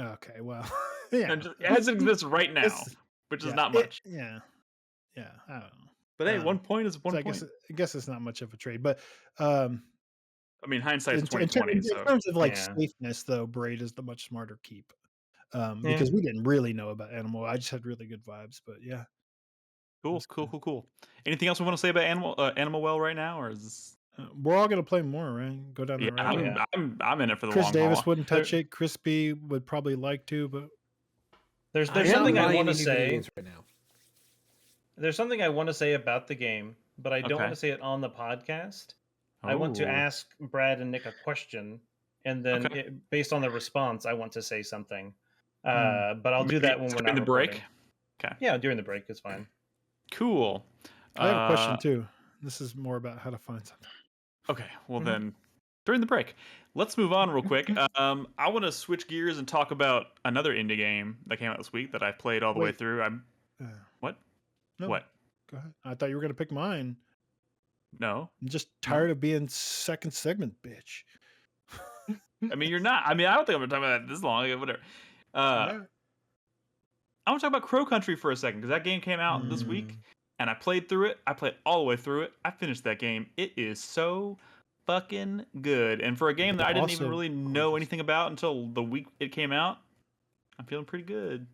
okay, well, yeah, And just, as it exists right now, it's- which is yeah, not much. yeah, I don't know. But hey, 1 point is 1 So point. I guess it's not much of a trade, but um, I mean, hindsight's in 2020. So terms of like Yeah. safeness, though, Braid is the much smarter keep. Yeah. Because we didn't really know about Animal. I just had really good vibes, but yeah, cool, that's cool, good. cool, cool. Anything else we want to say about Animal Well right now, or is this? We're all gonna play more, right? Go down Yeah, the rabbit hole. yeah. I'm in it for the Chris long Davis haul. wouldn't touch it. Crispy would probably like to, but There's I'm something not I buying want to any new video say. games right now. There's something I want to say about the game, but I don't Okay. want to say it on the podcast. I want to Oh. ask Brad and Nick a question, and then Okay. based on the response, I want to say something. Hmm. But I'll do Maybe that when we're during not the break. recording. Okay. Yeah, during the break, it's fine. Cool. I have a question too. This is more about how to find something. Okay, well Mhm. then, during the break, let's move on real quick. I want to switch gears and talk about another indie game that came out this week that I played all the way Wait. through. Uh, What? no, What? Go ahead. I thought you were gonna pick mine. No. I'm just tired of being second segment, bitch. I mean, you're not. I mean, I don't think I'm gonna talk about that this long. Whatever. Alright. I want to talk about Crow Country for a second because that game came out this week, and I played through it. I played all the way through it. I finished that game. It is so fucking good. And for a game that I didn't even Also really know gorgeous. anything about until the week it came out, I'm feeling pretty good.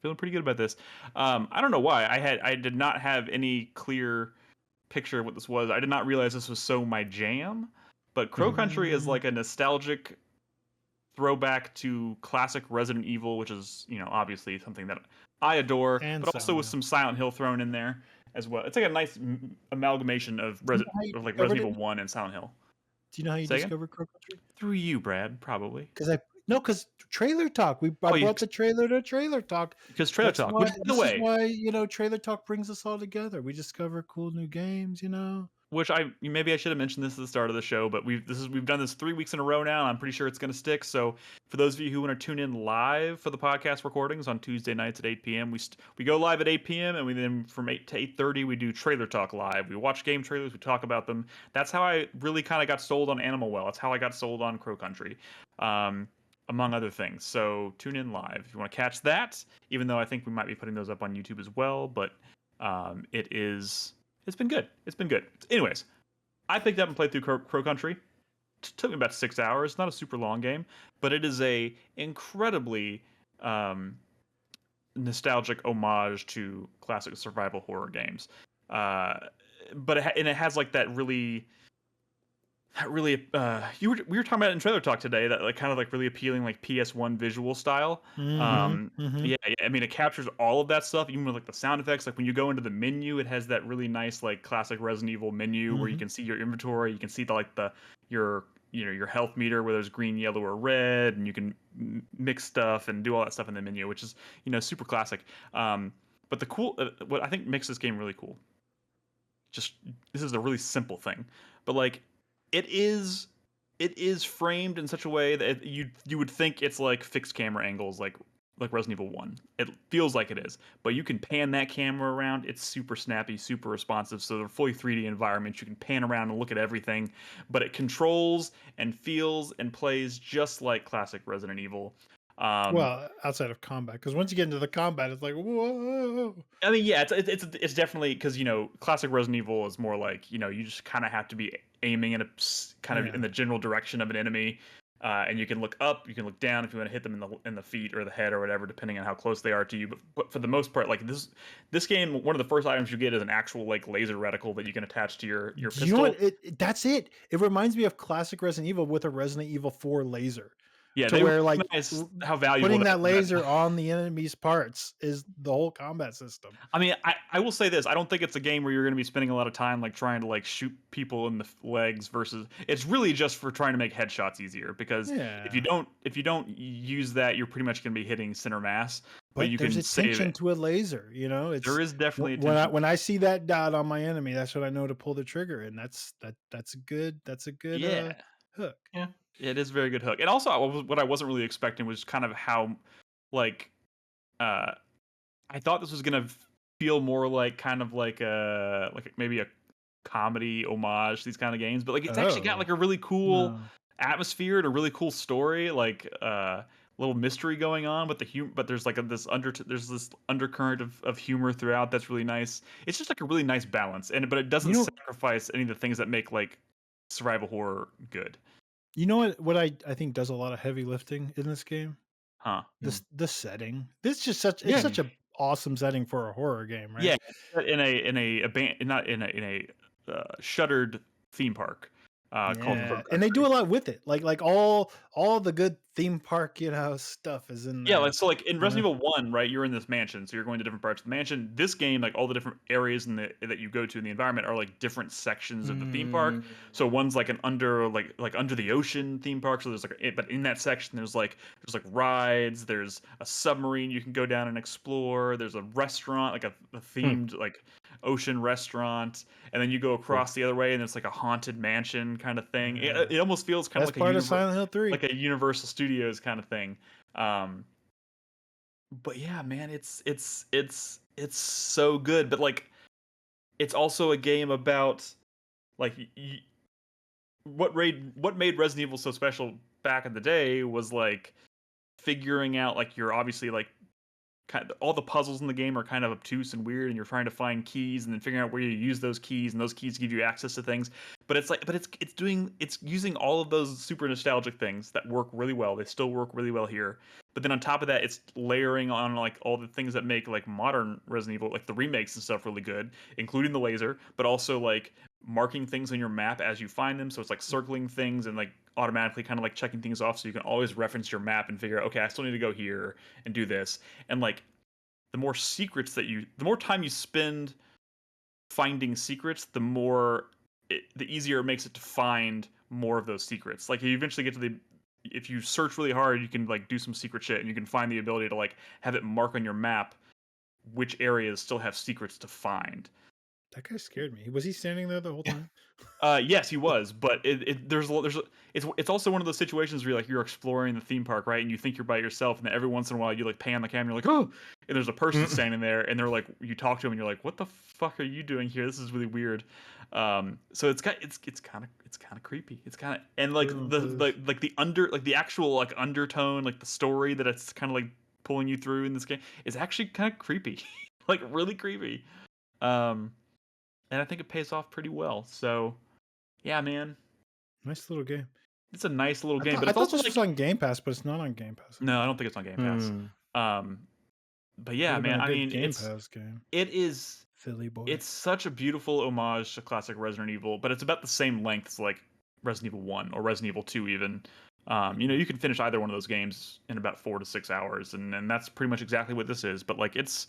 Feeling pretty good about this. I don't know why. I did not have any clear picture of what this was. I did not realize this was so my jam. But Crow Country is like a nostalgic throwback to classic Resident Evil, which is, obviously something that I adore, And but also Silent with Hill. some Silent Hill thrown in there as well. It's like a nice amalgamation of how you like discovered Resident it? Evil 1 and Silent Hill. Do you know how you Say again? discovered Crow Country? Through you, Brad, probably. Because Trailer Talk. I Oh, brought the trailer to Trailer Talk. Because Trailer That's Talk. why, Which, by the this way, is why Trailer Talk brings us all together. We discover cool new games. which maybe I should have mentioned this at the start of the show, but we've done this 3 weeks in a row now, and I'm pretty sure it's going to stick. So for those of you who want to tune in live for the podcast recordings on Tuesday nights at 8 p.m., we go live at 8 p.m. and we then from 8 to 8:30 we do Trailer Talk live. We watch game trailers, we talk about them. That's how I really kind of got sold on Animal Well. That's how I got sold on Crow Country, among other things. So tune in live if you want to catch that. Even though I think we might be putting those up on YouTube as well, but it's been good. It's been good. Anyways, I picked up and played through Crow Country. It took me about 6 hours. Not a super long game, but it is a incredibly nostalgic homage to classic survival horror games. But it has like that really that really we were talking about it in trailer talk today, that like kind of like really appealing like PS1 visual style. Yeah, I mean it captures all of that stuff, even with like the sound effects. Like when you go into the menu, it has that really nice like classic Resident Evil menu where you can see your inventory, you can see your your health meter where there's green, yellow, or red, and you can mix stuff and do all that stuff in the menu, which is super classic. But what I think makes this game really cool, just this is a really simple thing, but like it is framed in such a way that you would think it's like fixed camera angles, like Resident Evil 1. It feels like it is, but you can pan that camera around. It's super snappy, super responsive. So they're fully 3D environments. You can pan around and look at everything, but it controls and feels and plays just like classic Resident Evil. Well, outside of combat, because once you get into the combat, it's like whoa. I mean, yeah, it's definitely because classic Resident Evil is more like you just kind of have to be aiming in a kind of in the general direction of an enemy, and you can look up, you can look down if you want to hit them in the feet or the head or whatever, depending on how close they are to you. But for the most part, like this game, one of the first items you get is an actual like laser reticle that you can attach to your pistol. You know what? That's it. It reminds me of classic Resident Evil with a Resident Evil 4 laser. Yeah, to where like how valuable putting that laser on the enemy's parts is the whole combat system. I mean, I will say this: I don't think it's a game where you're going to be spending a lot of time like trying to like shoot people in the legs. Versus, it's really just for trying to make headshots easier. Because if you don't use that, you're pretty much going to be hitting center mass. But you there's can save attention it. to a laser. There is definitely attention. When I see that dot on my enemy, that's when I know to pull the trigger, and that's a good hook. Yeah. It is a very good hook. And also what I wasn't really expecting was kind of how like I thought this was gonna feel more like kind of like maybe a comedy homage to these kind of games, but like it's actually got like a really cool atmosphere and a really cool story, like little mystery going on, but but there's like this undercurrent of humor throughout that's really nice. It's just like a really nice balance, but it doesn't sacrifice any of the things that make like survival horror good. You know what I think does a lot of heavy lifting in this game? Huh. The setting. This is just such a awesome setting for a horror game, right? Yeah, in a shuttered theme park called and they do a lot with it. Like all the good theme park stuff is in there. Yeah, like in Resident Evil 1, right? You're in this mansion, so you're going to different parts of the mansion. This game, like all the different areas that you go to in the environment are like different sections of the theme park. So one's like an under the ocean theme park. So there's but in that section there's rides. There's a submarine you can go down and explore. There's a restaurant, like a themed like ocean restaurant, and then you go across the other way and it's like a haunted mansion kind of thing. It almost feels kind of like part of Silent Hill 3, like a Universal Studios kind of thing. But yeah, man, it's so good. But like, it's also a game about like what made Resident Evil so special back in the day was like figuring out like you're obviously like kind of, all the puzzles in the game are kind of obtuse and weird, and you're trying to find keys and then figuring out where you use those keys, and those keys give you access to things. But it's using all of those super nostalgic things that work really well. They still work really well here. But then on top of that, it's layering on like all the things that make like modern Resident Evil, like the remakes and stuff, really good, including the laser, but also like marking things on your map as you find them. So it's like circling things and like automatically kind of like checking things off, so you can always reference your map and figure out, okay, I still need to go here and do this. And like the more time you spend finding secrets, the easier it makes it to find more of those secrets. Like you eventually get to if you search really hard, you can like do some secret shit, and you can find the ability to like have it mark on your map which areas still have secrets to find. That guy scared me. Was he standing there the whole time? Yes, he was. But it's also one of those situations where you're exploring the theme park, right? And you think you're by yourself, and then every once in a while you like pan the camera, you're like, oh, and there's a person standing there, and they're like, you talk to him, and you're like, what the fuck are you doing here? This is really weird. So it's kind of creepy. It's kind of, and like the actual like undertone, like the story that it's kind of like pulling you through in this game is actually kind of creepy, like really creepy. And I think it pays off pretty well. So, yeah, man. Nice little game. It's a nice little game. But I it's thought also this was on Game Pass, but it's not on Game Pass. No, I don't think it's on Game Pass. But yeah, man. I mean, Pass game. It is Philly boy. It's such a beautiful homage to classic Resident Evil, but it's about the same length as like Resident Evil 1 or Resident Evil 2 even. You can finish either one of those games in about 4 to 6 hours, and that's pretty much exactly what this is. But like it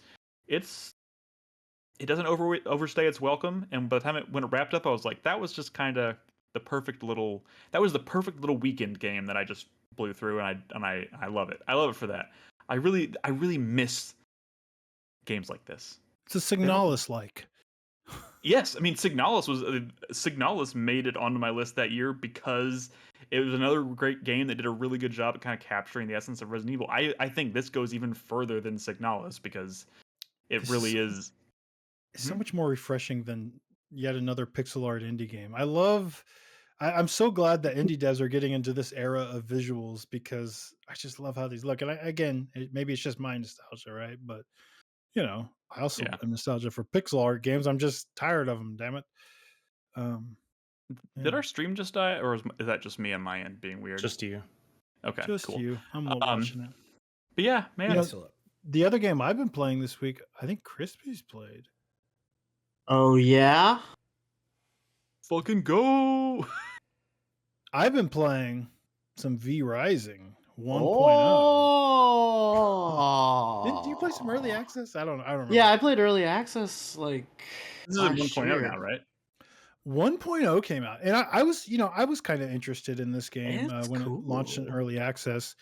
doesn't overstay its welcome. And by the time when it wrapped up, I was like, that was just kind of the perfect little weekend game that I just blew through, and I love it. I love it for that. I really miss games like this. It's a Signalis like. Yes, I mean Signalis made it onto my list that year because it was another great game that did a really good job at kind of capturing the essence of Resident Evil. I think this goes even further than Signalis because it really is. It's so much more refreshing than yet another pixel art indie game. I'm so glad that indie devs are getting into this era of visuals because I just love how these look. And maybe it's just my nostalgia, right? But I also am nostalgia for pixel art games. I'm just tired of them. Damn it. Did our stream just die, or is that just me on my end being weird? Just you. Okay, just cool. you. I'm watching it. But yeah, man. The other game I've been playing this week, I think Crispy's played. Oh yeah. Fucking go. I've been playing some V Rising 1.0. Oh. Didn't you play some early access? I don't remember. Yeah, I played early access like this is 1.0 now, right? 1.0 came out, and I was kind of interested in this game when it launched in early access.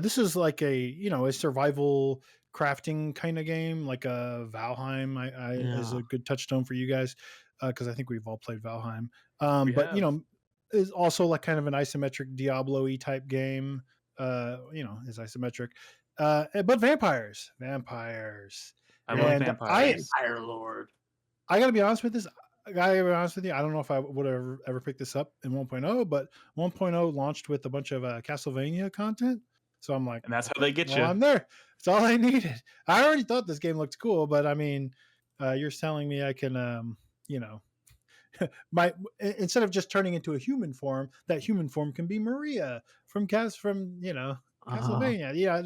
This is like a survival crafting kind of game, like a Valheim. Is a good touchstone for you guys because I think we've all played Valheim. But is also like kind of an isometric Diablo-y type game. Is isometric, but vampires. I love vampires. Vampire Lord. I gotta be honest with this. I gotta be honest with you. I don't know if I would have ever picked this up in 1.0, but 1.0 launched with a bunch of Castlevania content. So I'm like, and that's how they get you. I'm there. That's all I needed. I already thought this game looked cool, but I mean, you're telling me I can, instead of just turning into a human form, that human form can be Maria from Castlevania. Yeah,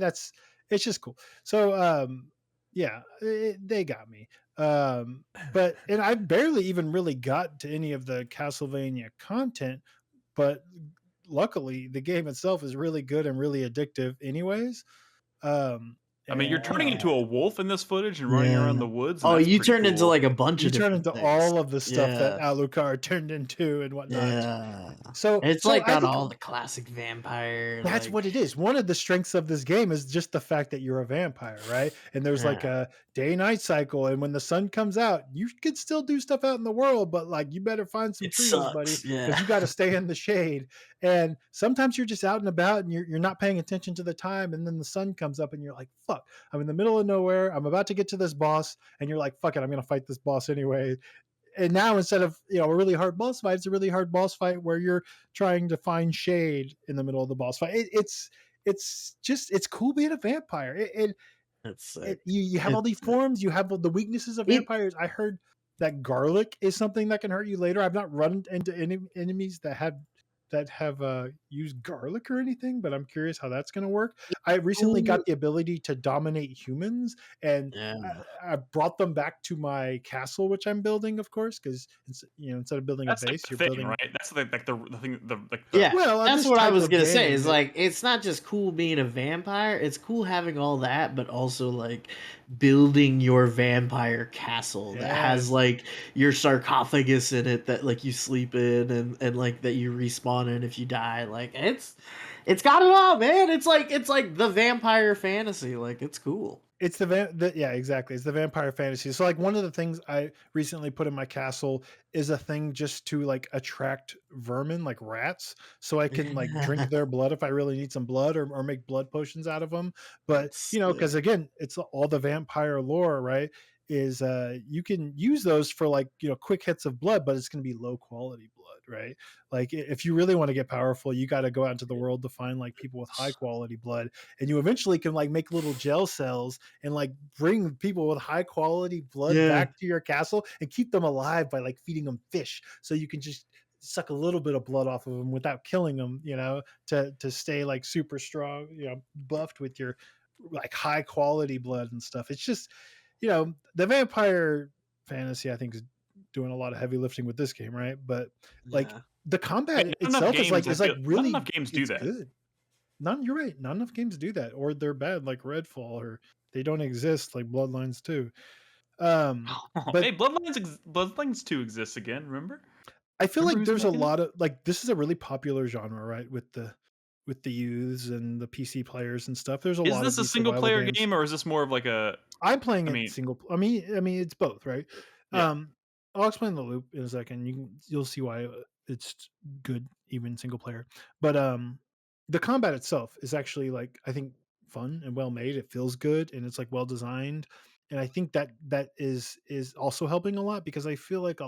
it's just cool. So they got me. But I barely even really got to any of the Castlevania content, but luckily the game itself is really good and really addictive anyways. I mean, you're turning into a wolf in this footage and running around the woods. Oh, you turned into like a bunch of different things. All of the stuff that Alucard turned into and whatnot. Yeah. So it's like got all the classic vampire. That's what it is. One of the strengths of this game is just the fact that you're a vampire, right? And there's like a day-night cycle, and when the sun comes out, you can still do stuff out in the world, but like you better find some trees, buddy, because you got to stay in the shade. And sometimes you're just out and about, and you're not paying attention to the time, and then the sun comes up, and you're like, "Fuck! I'm in the middle of nowhere. I'm about to get to this boss," and you're like, "Fuck it! I'm gonna fight this boss anyway." And now instead of a really hard boss fight, it's a really hard boss fight where you're trying to find shade in the middle of the boss fight. It's cool being a vampire. You have all these forms. You have the weaknesses of vampires. I heard that garlic is something that can hurt you later. I've not run into any enemies that have used garlic or anything, but I'm curious how that's going to work. I recently got the ability to dominate humans, and I brought them back to my castle, which I'm building, of course, because instead of building a base, you're building, right? That's the thing. Well, that's what I was gonna say. Is like it's not just cool being a vampire; it's cool having all that, but also like building your vampire castle that has like your sarcophagus in it that like you sleep in, and like that you respawn in if you die. Like it's got it all, man. It's like the vampire fantasy. Like it's cool. It's exactly. It's the vampire fantasy. So like one of the things I recently put in my castle is a thing just to like attract vermin, like rats, so I can like drink their blood if I really need some blood, or make blood potions out of them. But because again, it's all the vampire lore, right? Is you can use those for like quick hits of blood, but it's going to be low quality blood, right? Like if you really want to get powerful, you got to go out into the world to find like people with high quality blood, and you eventually can like make little gel cells and like bring people with high quality blood back to your castle and keep them alive by like feeding them fish, so you can just suck a little bit of blood off of them without killing them, to stay like super strong, buffed with your like high quality blood and stuff. It's just the vampire fantasy, I think, is doing a lot of heavy lifting with this game, right? But like Yeah. the Hey, combat not enough itself is games. I feel not really enough games do it's that. good. You're right. Not enough games do that, or they're bad, like Redfall, or they don't exist, like Bloodlines 2. But Hey, Bloodlines 2 exists again. Remember? I feel Remember like who's there's a making it? lot of like this is a really popular genre, right? With the youths and the PC players and stuff. There's a Is lot of this a these single survival player games. game or is this more of like a? I'm playing I it mean, single. I mean, it's both, right? yeah, I'll explain the loop in a second. You'll see why it's good, even single player. But the combat itself is actually like I think fun and well made. It feels good and it's like well designed. And I think that is also helping a lot because I feel like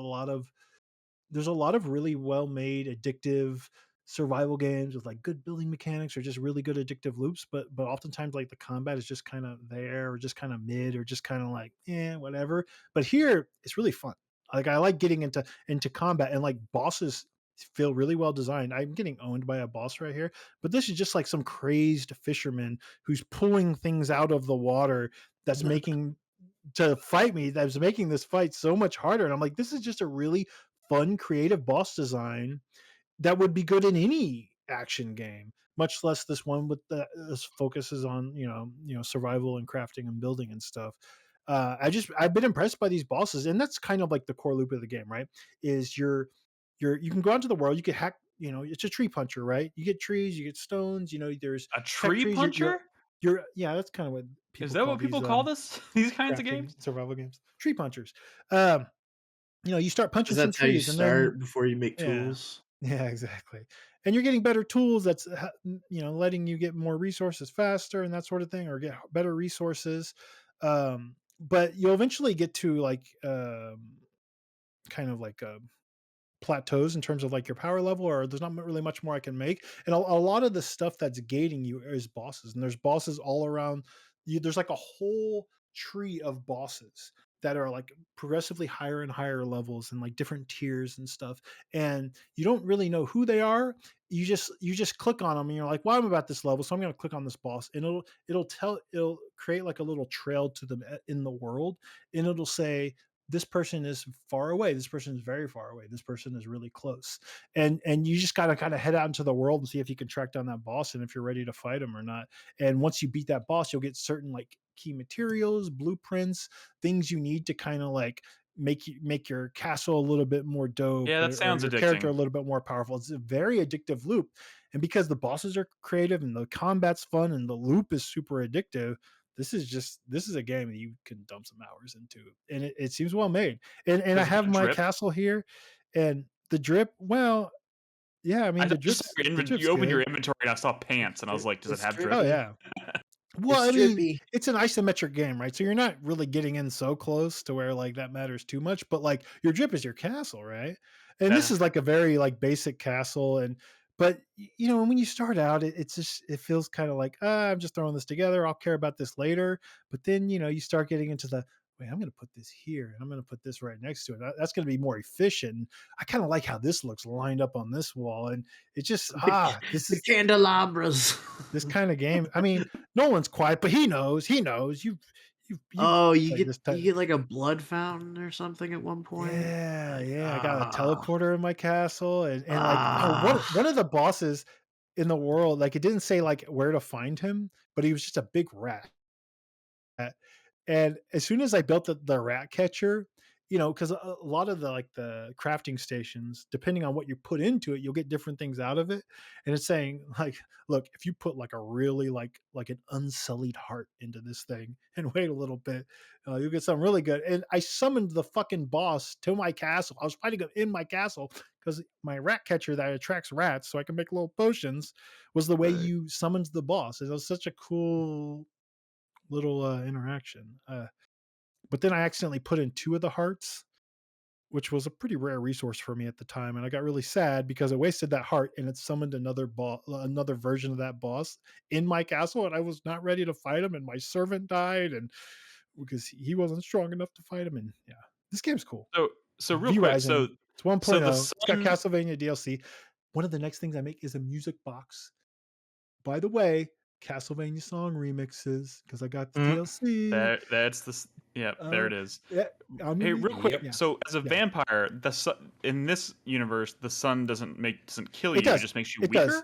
there's a lot of really well made addictive survival games with like good building mechanics or just really good addictive loops, but oftentimes like the combat is just kind of there or just kind of mid or just kind of like whatever. But here it's really fun. Like I like getting into combat, and like bosses feel really well designed. I'm getting owned by a boss right here, but this is just like some crazed fisherman who's pulling things out of the water that's making to fight me, that's making this fight so much harder. And I'm like, this is just a really fun, creative boss design that would be good in any action game, much less this one with the this focuses on survival and crafting and building and stuff. I've been impressed by these bosses, and that's kind of like the core loop of the game, right? Is you can go out into the world, you can hack. It's a tree puncher, right? You get trees, you get stones. There's a tech tree trees. puncher? You're yeah, that's kind of what Is people that call what people these call this? These kinds of crafting games? survival games. Tree punchers. Um, you start punching Because some that's how you trees, and then start before you make yeah, tools. yeah, exactly. And you're getting better tools. That's letting you get more resources faster and that sort of thing, or get better resources. But you'll eventually get to like kind of like plateaus in terms of like your power level, or there's not really much more I can make. And a lot of the stuff that's gating you is bosses, and there's bosses all around you. There's like a whole tree of bosses that are like progressively higher and higher levels and like different tiers and stuff, and you don't really know who they are. You just click on them and you're like, well, I'm about this level, so I'm going to click on this boss, and it'll create like a little trail to them in the world, and it'll say this person is far away, this person is very far away, this person is really close. And you just got to kind of head out into the world and see if you can track down that boss and if you're ready to fight him or not. And once you beat that boss, you'll get certain like key materials, blueprints, things you need to kind of like make your castle a little bit more dope, Yeah, that or sounds your character a addicting. little bit more powerful. It's a very addictive loop, and because the bosses are creative and the combat's fun and the loop is super addictive, this is a game that you can dump some hours into, and it seems well made. And I Does it have have my drip? castle here, and the drip. Well, yeah, I I mean just saw the you drip's opened your good. inventory and I saw pants and I was like, does it It's have drip? Oh drippy. yeah. Well, It's I mean, drippy. it's an isometric game, right? So you're not really getting in so close to where like that matters too much, but like your drip is your castle, right? And That this is is like a very like basic castle, and but when you start out, it's just it feels kind of like I'm just throwing this together. I'll care about this later, but then you start getting into the wait. I'm going to put this here, and I'm going to put this right next to it. That's going to be more efficient. I kind of like how this looks lined up on this wall, and it just this The is candelabras. this kind of game. I mean, Nolan's quiet, but he knows. He knows. You Oh, you played get this you type. get like a blood fountain or something at one point. Yeah, Like yeah. I got a teleporter in my castle, and like one ah. of the bosses in the world, like it didn't say like where to find him, but he was just a big rat. And as soon as I built the rat catcher, because a lot of the like the crafting stations, depending on what you put into it, you'll get different things out of it. And it's saying like, look, if you put like a really like an unsullied heart into this thing and wait a little bit, you'll get something really good. And I summoned the fucking boss to my castle. I was fighting him in my castle because my rat catcher that attracts rats, so I can make little potions, was the way Right. you summoned the boss. It was such a cool little interaction. But then I accidentally put in two of the hearts, which was a pretty rare resource for me at the time, and I got really sad because I wasted that heart and it summoned another version of that boss in my castle, and I was not ready to fight him, and my servant died, and because he wasn't strong enough to fight him, and yeah, this game's cool. So real V quick, Rising, it's so the 1.0. It's got sun. Castlevania DLC. One of the next things I make is a music box. By the way, Castlevania song remixes because I got the Mm, DLC. that's the Yeah, there it is. Yeah, Hey, real quick. Yeah. So, as a Yeah. vampire, in this universe, the sun doesn't kill you. It does. It just makes you It weaker. does.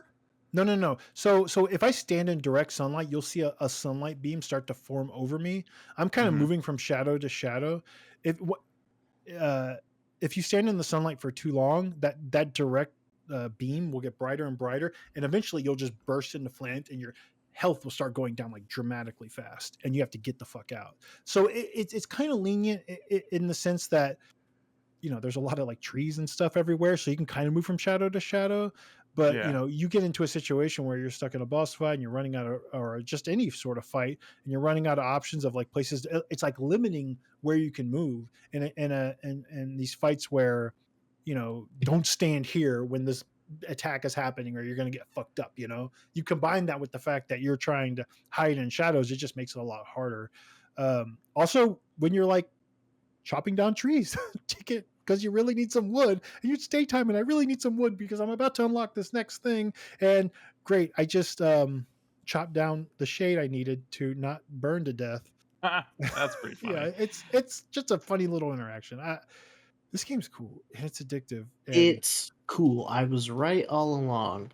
No. So if I stand in direct sunlight, you'll see a sunlight beam start to form over me. I'm kind of moving from shadow to shadow. If you stand in the sunlight for too long, that direct beam will get brighter and brighter, and eventually you'll just burst into flames, and your health will start going down like dramatically fast, and you have to get the fuck out. So it's kind of lenient in the sense that there's a lot of like trees and stuff everywhere, so you can kind of move from shadow to shadow. But Yeah. you get into a situation where you're stuck in a boss fight and you're running out of, or just any sort of fight, and you're running out of options of like places. It's like limiting where you can move, and these fights where don't stand here when this attack is happening, or you're going to get fucked up. You combine that with the fact that you're trying to hide in shadows, it just makes it a lot harder. Also, when you're like chopping down trees because you really need some wood, and it's daytime and I really need some wood because I'm about to unlock this next thing, and great, I just chopped down the shade I needed to not burn to death. That's pretty funny. Yeah, it's just a funny little interaction. This game's cool and it's addictive. And It's cool. I was right all along.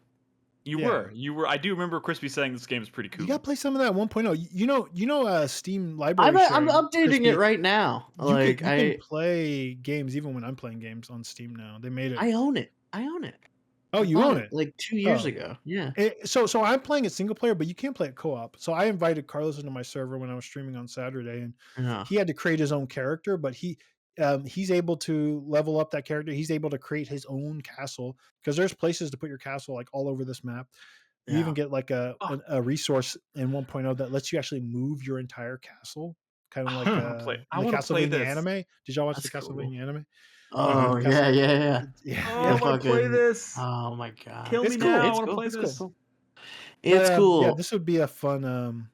You were. I do remember Crispy saying this game is pretty cool. you gotta play some of that 1.0. Steam library. I'm updating Crispy, it right now. You can play games even when I'm playing games on Steam now. They made it. I own it. Oh, you own it? Like 2 years ago. Yeah. So I'm playing it single player, but you can't play it co-op. So I invited Carlos into my server when I was streaming on Saturday, and he had to create his own character, but he's able to level up that character. He's able to create his own castle, because there's places to put your castle like all over this map. You even get like a resource in 1.0 that lets you actually move your entire castle, kind of like the Castlevania anime. Did y'all watch the Castlevania anime? Oh, yeah. I want to play this. Oh my god. Kill me now. I want to play this. It's cool. Yeah, this would be a fun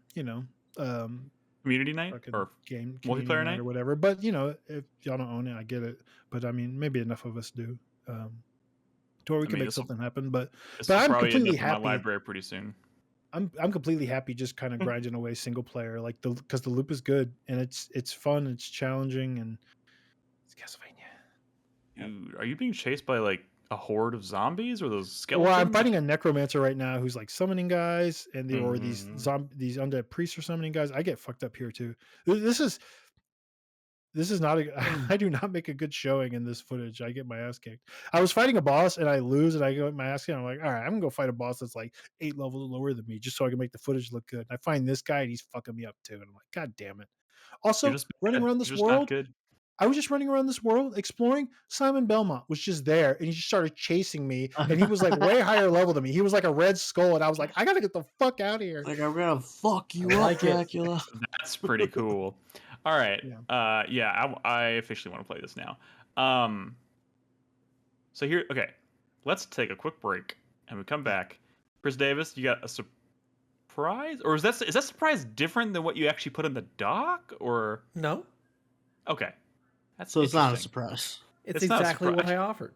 community night or game multiplayer night or whatever. But if y'all don't own it, I get it. But I mean, maybe enough of us do. To where we can make something happen. But I'm completely happy. In my library pretty soon. I'm completely happy just kind of grinding away single player, like because the loop is good and it's fun, it's challenging, and it's Castlevania. Dude, are you being chased by like a horde of zombies or those skeletons? Well, I'm fighting a necromancer right now who's like summoning guys, and or these undead priests are summoning guys. I get fucked up here too. This is not I do not make a good showing in this footage. I get my ass kicked. I was fighting a boss and I lose, and I go my ass kicked. I'm like, all right, I'm gonna go fight a boss that's like 8 levels lower than me, just so I can make the footage look good. And I find this guy and he's fucking me up too. And I'm like, God damn it. Also, running around this world. I was just running around this world exploring. Simon Belmont was just there, and he just started chasing me, and he was like way higher level than me. He was like a red skull, and I was like, I gotta get the fuck out of here. Like, I'm gonna fuck you up, Dracula. That's pretty cool. All right. I officially want to play this now. So here, okay, let's take a quick break, and we come back. Chris Davis, you got a surprise, or is that surprise different than what you actually put in the doc, or no? Okay. So it's not a surprise. It's exactly what I offered.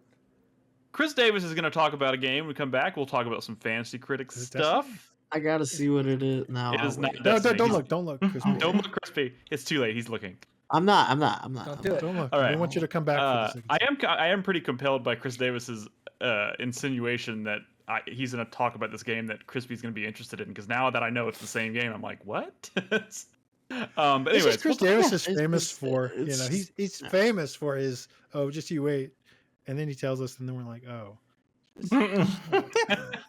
Chris Davis is going to talk about a game. When we come back, we'll talk about some Fantasy Critic stuff. Destiny? I gotta see what it is now. It is not Destiny. Don't look, Crispy. Don't look, Crispy. It's too late. He's looking. I'm not. Don't do it. Don't look. All right. I want you to come back for this. I am pretty compelled by Chris Davis's insinuation that he's going to talk about this game that Crispy's going to be interested in, because now that I know it's the same game, I'm like, what? But anyways, Chris Davis is famous for, he's famous for his, just you wait, and then he tells us, and then we're like, oh. All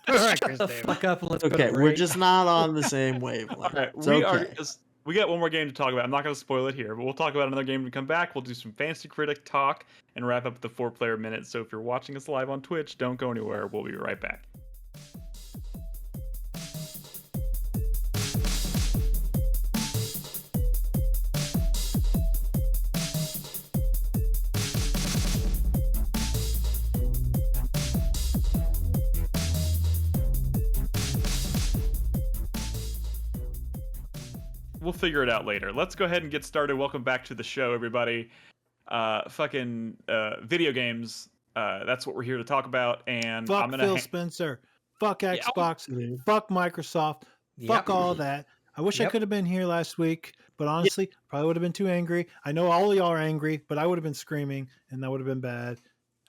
right, Chris Davis. Fuck up and let's okay, we're just not on the same wavelength. Right, we got one more game to talk about. I'm not going to spoil it here, but we'll talk about another game when we come back. We'll do some Fantasy Critic talk and wrap up the 4-player minute. So if you're watching us live on Twitch, don't go anywhere. We'll be right back. We'll figure it out later. Let's go ahead and get started. Welcome back to the show, everybody. Video games. That's what we're here to talk about. And fuck Phil Spencer. Fuck Xbox. Fuck Microsoft. Fuck all that. I wish I Yep. could have been here last week, but honestly, probably would have been too angry. I know all of y'all are angry, but I would have been screaming, and that would have been bad.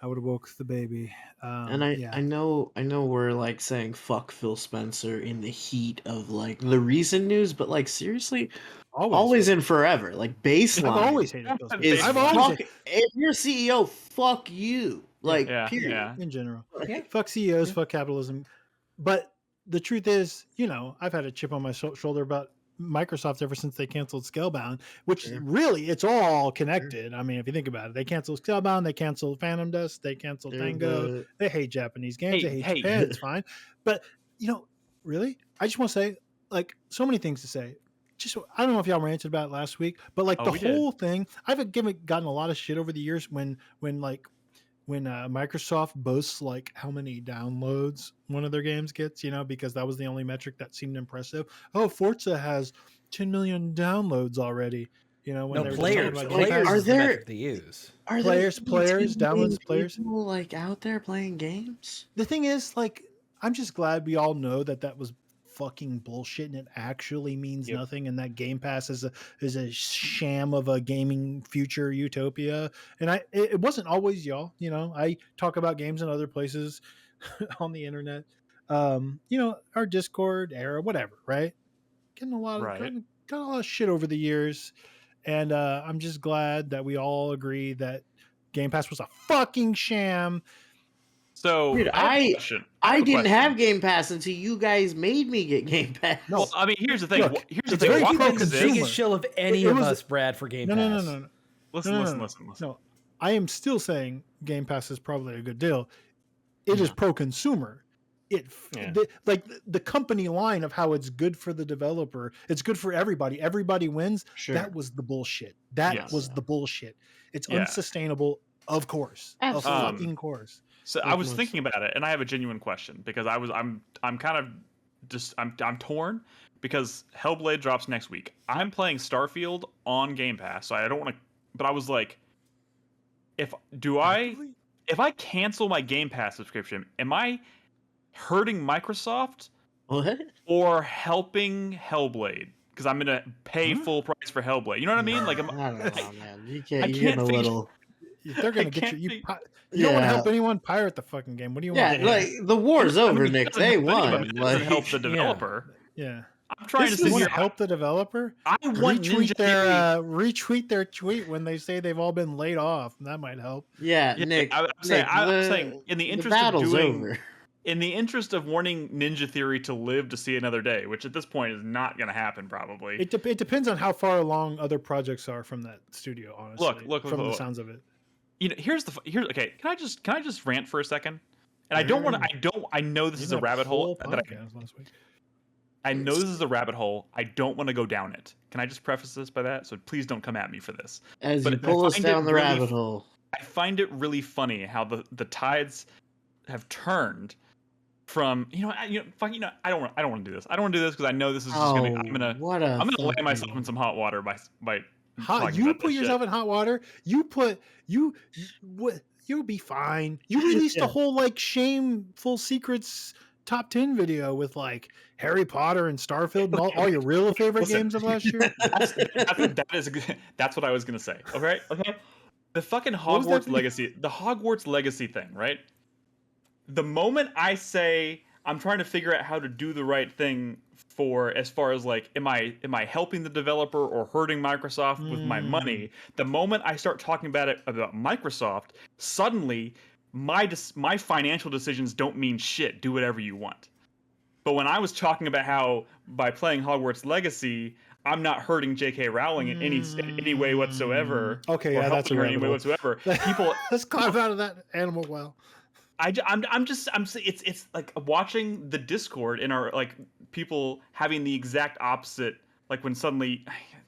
I would have woke the baby. And I know we're like saying fuck Phil Spencer in the heat of like the recent news, but like seriously, always and forever. Like baseline. I've always hated Phil Spencer. is I've always fuck, if you're CEO, fuck you. Like period. Yeah. in general. Yeah. Fuck CEOs, fuck capitalism. But the truth is, I've had a chip on my shoulder about Microsoft ever since they canceled Scalebound, which really it's all connected. I mean, if you think about it, they canceled Scalebound, they canceled Phantom Dust, they canceled Tango. They hate Japanese games, they hate Japan. It's fine. But really, I just want to say, like, so many things to say. Just I don't know if y'all ranted about it last week, but like the whole thing, I've gotten a lot of shit over the years when Microsoft boasts like how many downloads one of their games gets, because that was the only metric that seemed impressive. Oh, Forza has 10 million downloads already. When No, they were players. talking about Players Game Pass. is the metric they use. Are Players, downloads, players. People like out there playing games? The thing is, like, I'm just glad we all know that was fucking bullshit and it actually means nothing, and that Game Pass is a sham of a gaming future utopia. And it wasn't always y'all. I talk about games in other places on the internet. Our Discord era, whatever, right? Getting a lot of got a lot of shit over the years, and I'm just glad that we all agree that Game Pass was a fucking sham. So dude, I didn't have Game Pass until you guys made me get Game Pass. No, I mean, here's the thing. Look, here's the thing. very You've been the pro-consumer. biggest shill of any of us, Brad, for Game Pass. No. Listen. No, I am still saying Game Pass is probably a good deal. It is pro-consumer. The company line of how it's good for the developer, it's good for everybody. Everybody wins. Sure. That was the bullshit. That was the bullshit. It's unsustainable, of course. Absolutely. Of fucking course. So I was thinking about it, and I have a genuine question because I'm kind of just I'm torn because Hellblade drops next week. I'm playing Starfield on Game Pass, so I don't want to. But I was like, if I cancel my Game Pass subscription, am I hurting Microsoft What? or helping Hellblade? Because I'm gonna pay full price for Hellblade. You know what I mean? Like, I don't know, man. You I can't. You're can't getting a finish- little. If they're gonna get can't you. think- You don't want to Yeah. help anyone pirate the fucking game. What do you Yeah, want? like the war's over, Nick. They won. It doesn't Like, help the developer. Yeah. I'm trying to sit You here. want to help the developer? I want Retweet Ninja retweet their tweet when they say they've all been laid off. That might help. yeah, Yeah, Nick. I'm saying, Nick, I'm the- saying in the interest of battle's doing, over. in the interest of wanting Ninja Theory to live to see another day, which at this point is not going to happen probably. It depends on how far along other projects are from that studio. Honestly, Look, from the sounds of it. Here's okay. Can I just rant for a second? And I don't want to. I know this is a rabbit hole. I know this is a rabbit hole. I don't want to go down it. Can I just preface this by that? So please don't come at me for this. As But you I pull us find it down the really rabbit hole. I find it really funny how the tides have turned from I don't want to do this. I don't want to do this because I know this is just gonna I'm gonna land myself in some hot water by You put yourself in hot water. You'll be fine. You released a whole like shameful secrets top 10 video with like Harry Potter and Starfield and all your real favorite games of last year. That's what I was gonna say. Okay. The fucking was that Hogwarts Legacy thing, right? The moment I say I'm trying to figure out how to do the right thing for as far as like am I helping the developer or hurting Microsoft with my money, the moment I start talking about Microsoft, suddenly my financial decisions don't mean shit. Do whatever you want. But when I was talking about how by playing Hogwarts Legacy, I'm not hurting J.K. Rowling in any way whatsoever. Okay, or yeah, that's a helping her in any way rabbit hole. whatsoever. People, Let's climb out of that animal well. it's like watching the Discord in our like people having the exact opposite. Like when suddenly,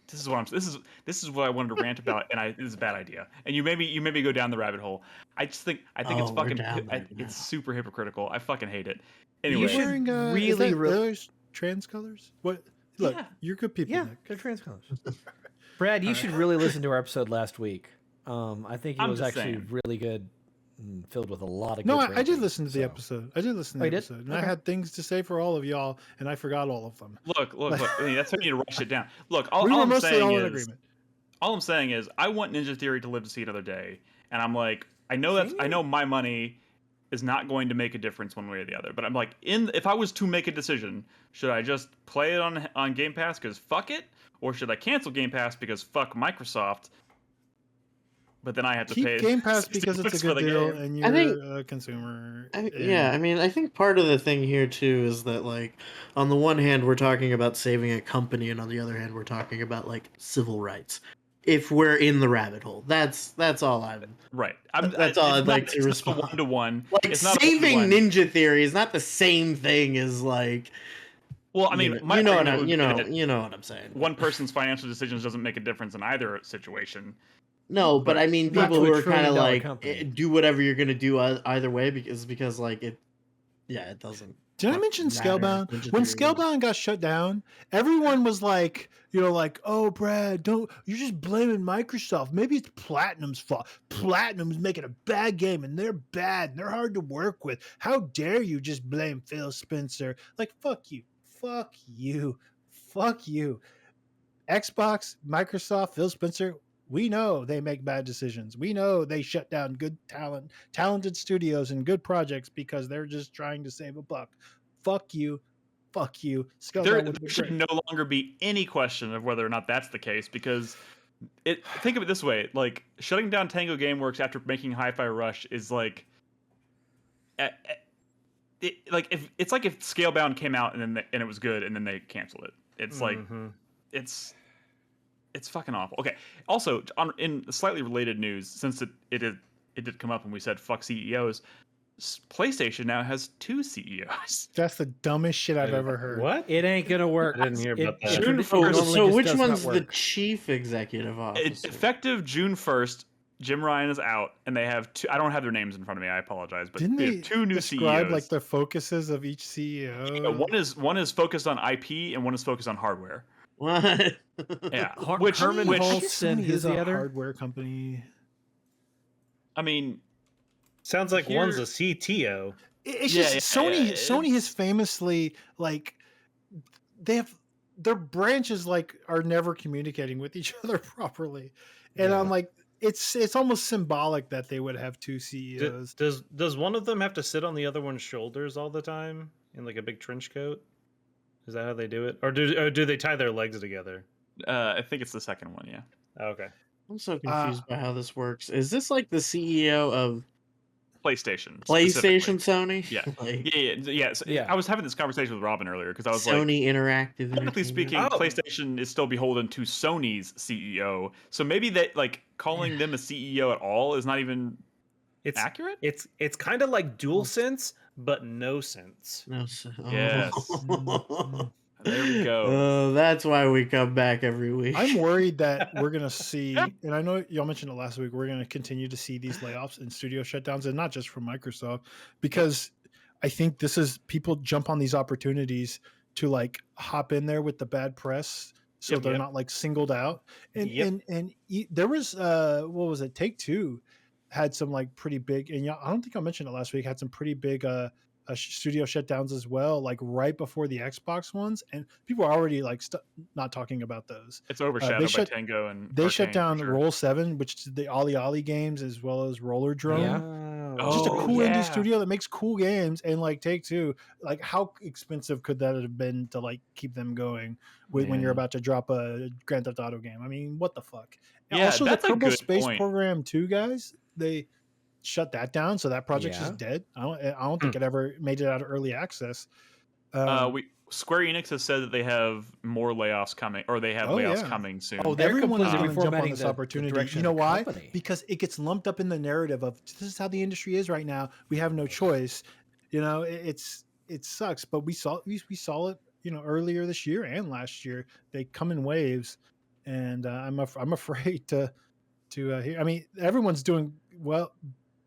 this is what I wanted to rant about, and this is a bad idea. And you maybe go down the rabbit hole. I think it's fucking it's super hypocritical. I fucking hate it. Anyway, You should Wearing, really those trans colors? What? Look, Yeah. you're good people. Yeah, Nick. they're trans colors. Brad, you should really listen to our episode last week. I think it I'm was just actually saying. really good. filled with a lot of. No, good I did drinking, listen to the so. episode. I did listen to Oh, the you did? episode, and I Okay. had things to say for all of y'all, and I forgot all of them. Look. I mean, that's how you need to rush it down. Look, We all were I'm mostly saying all in is, agreement. all I'm saying is, I want Ninja Theory to live to see another day, and I'm like, I know my money is not going to make a difference one way or the other, but I'm like, if I was to make a decision, should I just play it on Game Pass because fuck it, or should I cancel Game Pass because fuck Microsoft? But then I have to Keep pay Game Pass 60 because it's a bucks for good the deal, game. and I think- you're a consumer. Yeah, I mean, I think part of the thing here too is that, like, on the one hand, we're talking about saving a company, and on the other hand, we're talking about like civil rights. If we're in the rabbit hole, that's all I'm. Right. That's all I'd like to respond. It's not a 1-to-1. Like, It's not saving a 1-to-1. Ninja Theory is not the same thing as like. Well, I mean, my you know what argument would be that you know what I'm saying. one person's financial decisions doesn't make a difference in either situation. No, but I mean, Not people to a who are kind of trillion-dollar like company. do whatever you're gonna do either way because like it. Yeah, it doesn't. Did I mention matter. Scalebound? Ninja When Theory is- Scalebound got shut down, everyone was like, oh, Brad, you're just blaming Microsoft. Maybe it's Platinum's fault. Platinum's making a bad game, and they're bad, and they're hard to work with. How dare you just blame Phil Spencer? Like, fuck you. Fuck you. Fuck you. Xbox, Microsoft, Phil Spencer, we know they make bad decisions. We know they shut down good talented studios and good projects because they're just trying to save a buck. Fuck you. Fuck you. There should no longer be any question of whether or not that's the case, because think of it this way, like, shutting down Tango Gameworks after making Hi-Fi Rush is like, it's like if Scalebound came out and it was good and then they canceled it. It's like it's fucking awful. Okay. Also, in slightly related news, since it did come up and we said fuck CEOs, PlayStation now has 2 CEOs. That's the dumbest shit I've ever heard. What? It ain't gonna work. I didn't hear about that. June So which one's the chief executive officer? Effective June 1st, Jim Ryan is out, and they have 2. I don't have their names in front of me. I apologize, but Didn't they they have 2 new describe CEOs. like the focuses of each CEO? Yeah, one is focused on IP, and one is focused on hardware. What? Yeah, Herman Holtz and Sony who's is the a other? hardware company. I mean, Sounds like Here- one's a CTO. It's Yeah, just yeah, Sony. yeah, Sony has famously like they have their branches like are never communicating with each other properly, and I'm like, it's almost symbolic that they would have 2 CEOs. Does one of them have to sit on the other one's shoulders all the time in like a big trench coat? Is that how they do it, or do they tie their legs together? I think it's the second one. Yeah. Okay. I'm so confused by how this works. Is this like the CEO of PlayStation. PlayStation specifically. Sony? Yeah. Like Yeah. So Yeah. I was having this conversation with Robin earlier because I was like, Sony Interactive. technically Entertainment? speaking, Oh. PlayStation is still beholden to Sony's CEO. So maybe that, like, calling them a CEO at all is not even It's accurate. it's kind of like DualSense, but no sense. No, Yes. There we go. Oh, that's why we come back every week. I'm worried that we're gonna see, and I know y'all mentioned it last week. We're gonna continue to see these layoffs and studio shutdowns, and not just from Microsoft, because I think this is people jump on these opportunities to like hop in there with the bad press, so Yep, they're yep. not like singled out. And Yep. there was what was it? Take-Two had some like pretty big, and y'all, I don't think I mentioned it last week. Had some pretty big studio shutdowns as well, like right before the Xbox ones, and people are already like not talking about those. It's overshadowed by shut- Tango and They shut Arcane, down for sure. Roll 7, which is the Ollie Ollie games, as well as Roller Drone. Yeah. Just a Oh, cool yeah. indie studio that makes cool games, and like Take-Two, like how expensive could that have been to like keep them going when you're Yeah. about to drop a Grand Theft Auto game? I mean, what the fuck? And Yeah, also, the that's a Kerbal good Space point. Program 2 guys, they shut that down, so that project's Yeah. just dead. I don't think it ever made it out of early access. Square Enix has said that they have more layoffs coming, or they have Oh, layoffs yeah. coming soon. Oh, they're Everyone is completely going to jump on reformatting this the opportunity. direction You know of the why? company. Because it gets lumped up in the narrative of this is how the industry is right now. We have no choice. You know, it sucks, but we saw it. You know, earlier this year and last year, they come in waves, and I'm afraid to hear. I mean, everyone's doing well.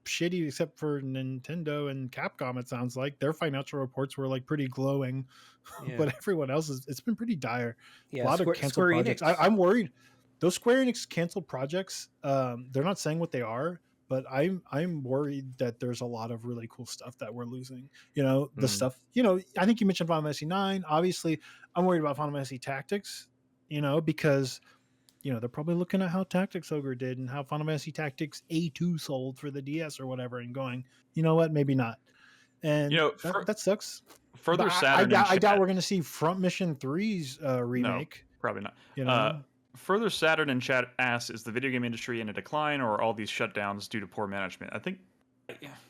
Shitty except for Nintendo and Capcom. It sounds like their financial reports were like pretty glowing, Yeah. but everyone else it's been pretty dire. Yeah, A lot of canceled projects. I'm worried. Those Square Enix canceled projects. They're not saying what they are, but I'm worried that there's a lot of really cool stuff that we're losing. You know, the stuff. You know, I think you mentioned Final Fantasy 9. Obviously, I'm worried about Final Fantasy Tactics. You know, because they're probably looking at how Tactics Ogre did and how Final Fantasy Tactics A2 sold for the DS or whatever, and going, you know what, maybe not. And that sucks. Further But Saturn I doubt we're going to see Front Mission 3's remake. No, probably not. You know, Further Saturn in chat asks, is the video game industry in a decline, or are all these shutdowns due to poor management? I think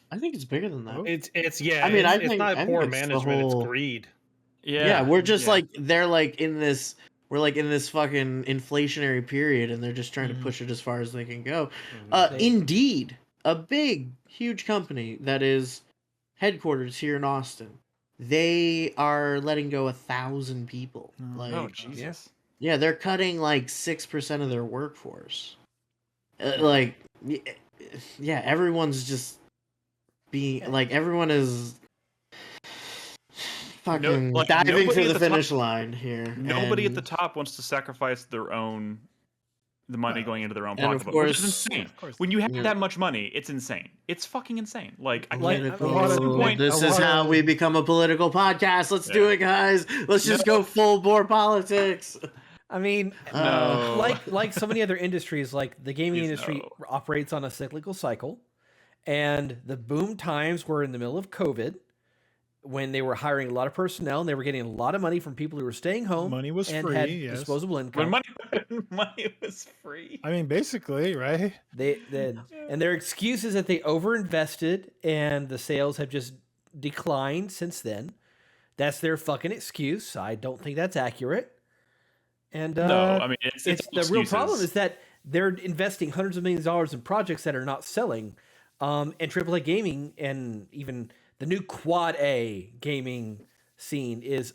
it's bigger than that. It's I mean, I it's think not I poor think it's the management, whole- it's greed. Yeah, we're just like they're like in this. We're like in this fucking inflationary period, and they're just trying to push it as far as they can go. Indeed, a big, huge company that is headquarters here in Austin, they are letting go 1,000 people. Oh Jesus! Yeah, they're cutting like 6% of their workforce. Like, yeah, everyone's just being like everyone is fucking diving to the finish line here. Nobody at the top wants to sacrifice the money going into their own pocketbook, which is insane. When you have that much money, it's insane. It's fucking insane. Like, this is how we become a political podcast. Let's do it, guys. Let's just go full bore politics. I mean, like so many other industries, like the gaming industry operates on a cyclical cycle, and the boom times were in the middle of COVID, when they were hiring a lot of personnel and they were getting a lot of money from people who were staying home. Money was and free, had yes. disposable income. When money was free. I mean, basically, right? And their excuse is that they overinvested and the sales have just declined since then. That's their fucking excuse. I don't think that's accurate. And no, I mean, it's the real problem is that they're investing hundreds of millions of dollars in projects that are not selling. And AAA gaming and even the new Quad A gaming scene it's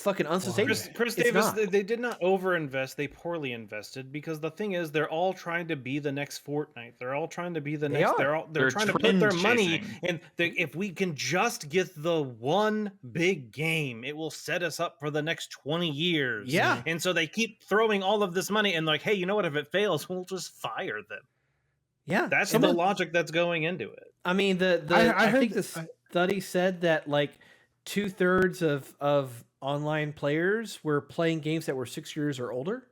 fucking unsustainable. Chris Davis, they did not overinvest; they poorly invested, because the thing is, they're all trying to be the next Fortnite. They're all trying to be the next. They're trying to put their money in. If we can just get the one big game, it will set us up for the next 20 years. Yeah, and so they keep throwing all of this money, and like, hey, you know what? If it fails, we'll just fire them. Yeah, that's the logic that's going into it. I mean, I think the study said that like 2/3 of online players were playing games that were 6 years or older.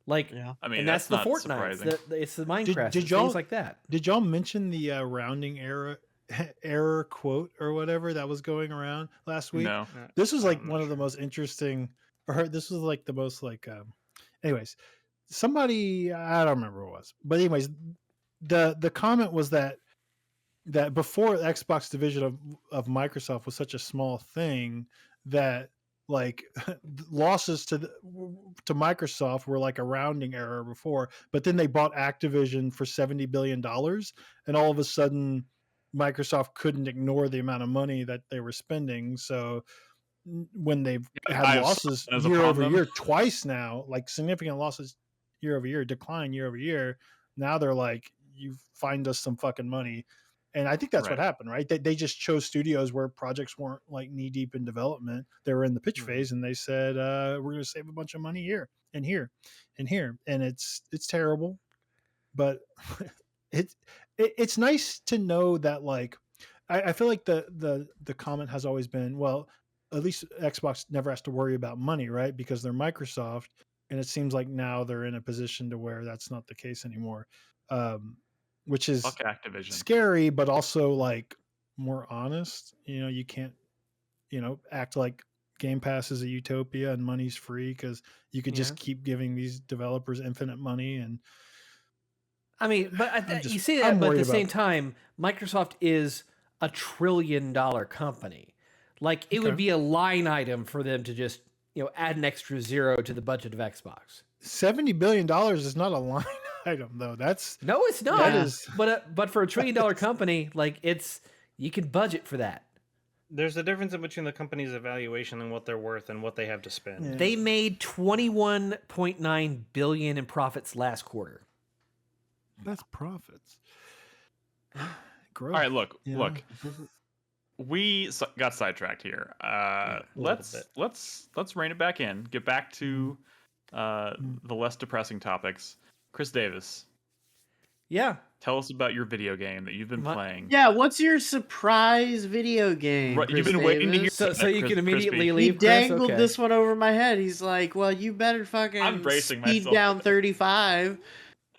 Like, I mean, and that's the Fortnite. It's the Minecraft. Things like that. Did y'all mention the rounding error quote or whatever that was going around last week? No. This was like one of the most interesting, or this was like the most like, anyways, somebody, I don't remember who it was, but anyways, the comment was that before the Xbox division of Microsoft was such a small thing that like losses to Microsoft were like a rounding error before, but then they bought Activision for $70 billion, and all of a sudden Microsoft couldn't ignore the amount of money that they were spending. So when they've had losses year over year twice now, like significant losses year over year, decline year over year, now they're like, you find us some fucking money. And I think that's what happened, right? They just chose studios where projects weren't like knee deep in development. They were in the pitch phase, and they said, we're going to save a bunch of money here and here and here. And it's terrible, but it's nice to know that, like, I feel like the comment has always been, well, at least Xbox never has to worry about money, right? Because they're Microsoft. And it seems like now they're in a position to where that's not the case anymore. Which is scary, but also like more honest. You know, you can't, act like Game Pass is a utopia and money's free, because you could just keep giving these developers infinite money. And I mean, but you say that, but at the same time, Microsoft is a $1 trillion company. Like, it would be a line item for them to just, add an extra zero to the budget of Xbox. $70 billion is not a line item, though. No, it's not. That is... But for a $1 trillion company, like, you can budget for that. There's a difference in between the company's evaluation and what they're worth and what they have to spend. Yeah. They made $21.9 billion in profits last quarter. That's profits. All right, look. We got sidetracked here. Let's rein it back in. Get back to the less depressing topics. Chris Davis. Yeah. Tell us about your video game that you've been playing. Yeah, what's your surprise video game? Right, you've Chris been waiting to hear. Davis? So you can immediately Crispy. leave. He dangled Chris? Okay. this one over my head. He's like, "Well, you better fucking I'm bracing speed myself. down 35,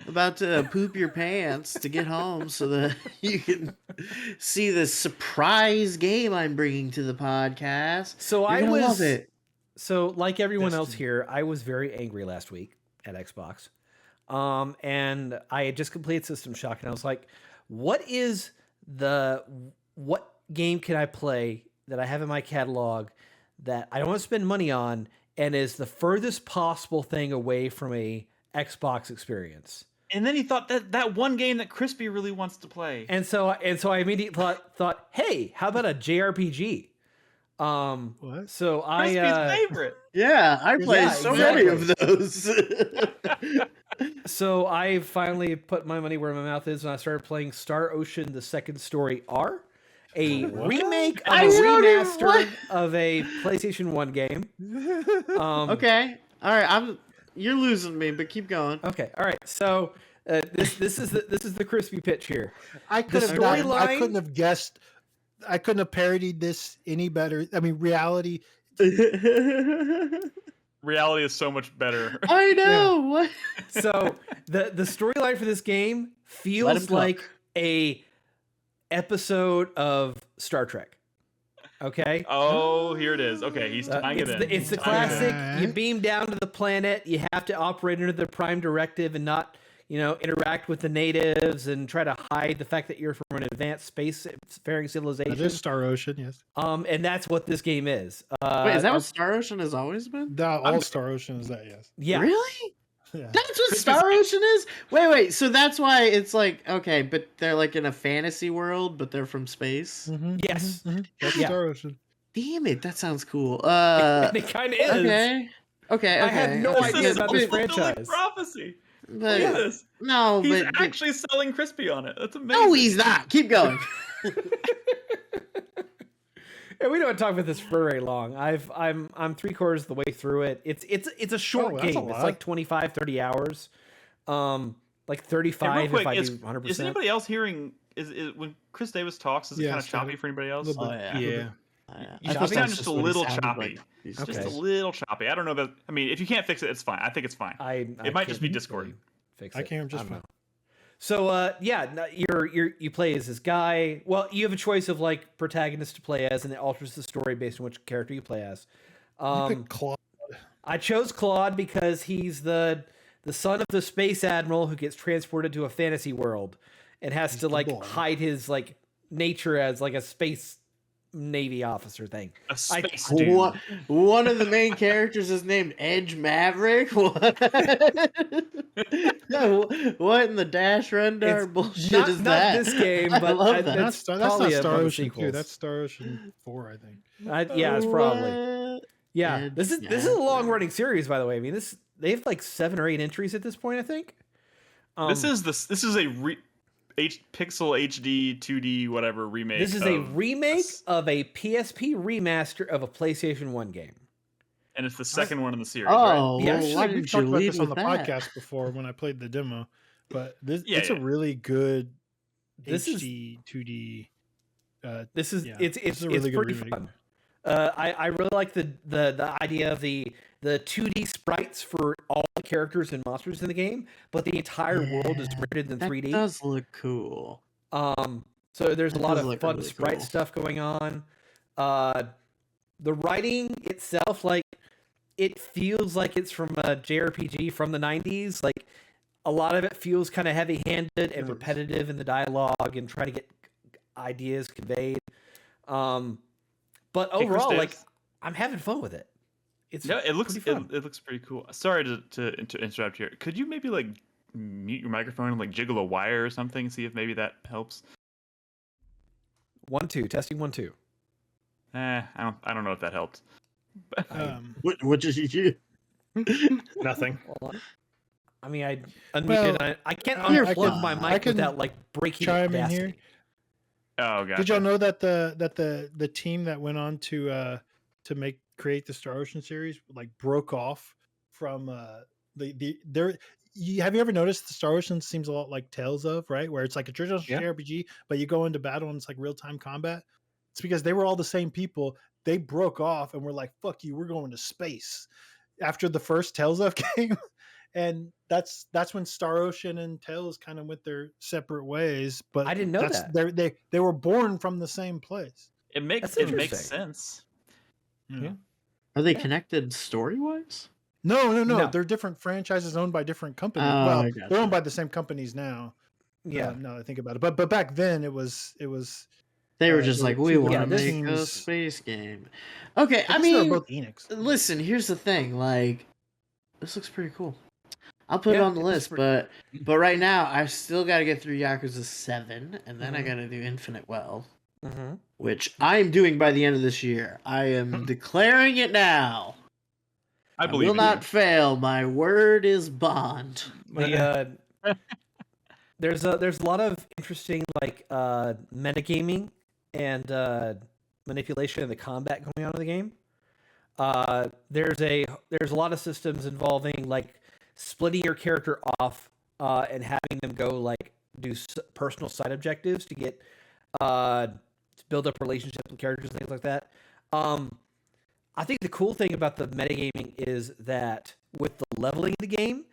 about to poop your pants to get home, so that you can see the surprise game I'm bringing to the podcast." So You're gonna love it. So like everyone else Destiny. here, I was very angry last week at Xbox. And I had just completed System Shock, and I was like, what game can I play that I have in my catalog that I don't want to spend money on and is the furthest possible thing away from a Xbox experience? And then he thought that one game that Crispy really wants to play. And so I immediately thought, hey, how about a JRPG? What? So Crispy's favorite. Yeah, I play Yeah, so many of exactly. those. So I finally put my money where my mouth is, and I started playing Star Ocean: The Second Story R, a remake of I a don't even- remaster what? of a PlayStation 1 game. Okay, all right, you're losing me, but keep going. Okay, all right. So this is the crispy pitch here. I The couldn't have guessed. I couldn't have parodied this any better. I mean, reality. Reality is so much better. I know. What? So the storyline for this game Let him feels cook. like a episode of Star Trek. Okay. Oh, here it is. Okay, he's tying it in. It's the He's tying it in. classic. You beam down to the planet. You have to operate under the Prime Directive and not, interact with the natives and try to hide the fact that you're from an advanced spacefaring civilization. It is Star Ocean, yes. And that's what this game is. Wait, is that what Star Ocean has always been? All Star Ocean is that, yes. Yeah. Really? Yeah. That's what Star Ocean is? Wait, so that's why it's like, okay, but they're like in a fantasy world, but they're from space? Mhm, Yes. mhm, mhm. That's Yeah. Star Ocean. Damn it, that sounds cool. And it kind of is. Okay. I had no okay. idea This is about this fulfilling franchise. prophecy. But, Look at this. no, He's but actually selling Crispy on it. That's amazing. no, he's not. Keep going. And we don't talk about this for very long. I'm 3/4 of the way through it. It's a short that's a game. It's lot. like 25, 30 hours. Like Hey, 35 real quick, if I is, do 100%. is anybody else hearing? Is when Chris Davis talks? Is it Yeah, kind of static. choppy for anybody else? Little Oh, bit. yeah. Yeah. You thought sound that's just a little choppy. He's Okay. Just a little choppy. I don't know that. I mean, if you can't fix it, it's fine. I think it's fine. It might just be can't Discord. really Fix I it. can't just don't know. So you play as this guy. Well, you have a choice of like protagonist to play as, and it alters the story based on which character you play as. You pick Claude. I chose Claude because he's the son of the space admiral who gets transported to a fantasy world and has to the like boy. hide his like nature as like a space navy officer thing. A space dude. One of the main characters is named Edge Maverick. What? No, what in the Dash Rendar It's bullshit not, is not that? this game, I but love that. That's not probably Star one of the Ocean 2. sequels. That's Star Ocean 4, I think. Yeah, it's probably. What? Yeah, Edge this is a long running series, by the way. I mean, they have like 7 or 8 entries at this point, I think. This is a pixel HD 2D whatever remake. This is a of- remake of a PSP remaster of a PlayStation 1 game. and it's the second one in the series. Right? Oh, Yeah, well, Actually, why we've didn't talked you about lead this on with the that? podcast before when I played the demo, but Yeah, it's yeah. a really good This is- HD 2D. This is Yeah, it's this is a really good pretty remake. fun. I really like the idea of the 2D sprites for all the characters and monsters in the game, but the entire world is rendered in That 3D. does look cool. So there's a That lot does of look fun really sprite cool. stuff going on. The writing itself, like, it feels like it's from a JRPG from the 90s. Like, a lot of it feels kind of heavy-handed and repetitive in the dialogue and trying to get ideas conveyed. But Hey, overall, Chris like, Davis. I'm having fun with it. It's Yeah, it looks pretty fun. it looks pretty cool. Sorry to interrupt here. Could you maybe like mute your microphone and like jiggle a wire or something? See if maybe that helps. 1 2 testing 1 2. I don't know if that helped. What did you do? Nothing. Hold on. I mean, I unmuted. Well, I can't here, unplug my I mic can without like breaking chime in Audacity. here. Oh, gotcha. Did y'all know that the team that went on to create the Star Ocean series like broke off from their have you ever noticed the Star Ocean seems a lot like Tales of, right? Where it's like a traditional Yeah. JRPG, but you go into battle and it's like real time combat. It's because they were all the same people. They broke off and were like, "Fuck you, we're going to space." After the first Tales of game, and that's when Star Ocean and Tales kind of went their separate ways. But I didn't know that. They were born from the same place. It makes interesting. sense. Yeah. Are they connected story wise? No. No. They're different franchises owned by different companies. Oh, Well, I gotcha. they're owned by the same companies now. Yeah. Now that I think about it, but back then it was They were just there like, were we two want to different make a teams. space game. Okay, I guess they were mean, both Enix. listen, here's the thing. Like, this looks pretty cool. I'll put it on the it looks list, pretty- but right now I still got to get through Yakuza 7, and then I Mhm. got to do Infinite Well, Mhm. which I'm doing by the end of this year. I am declaring it now. I I believe will in not you. fail. My word is bond. The there's a lot of interesting like metagaming and manipulation of the combat going on in the game. There's a lot of systems involving like splitting your character off and having them go like do personal side objectives to get to build up relationships with characters and things like that. I think the cool thing about the metagaming is that with the leveling of the game,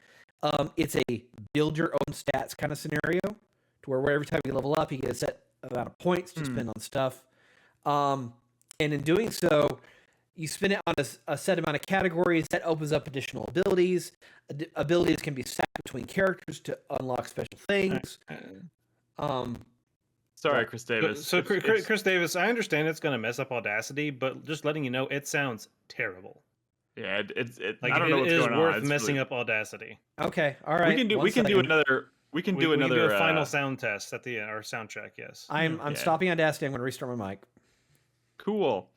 it's a build your own stats kind of scenario, to where every time you level up, you get a set amount of points to spend on stuff. And in doing so, you spend it on a set amount of categories that opens up additional abilities. Abilities can be stacked between characters to unlock special things. Sorry, Chris Davis. So, Chris Davis, I understand it's going to mess up Audacity, but just letting you know, it sounds terrible. Yeah, Like, I don't know what's going on. It is worth It's messing really... up Audacity. Okay, all right. We can do another a final sound test at the end, or sound check. Yes. I'm stopping Audacity. I'm going to restart my mic. Cool.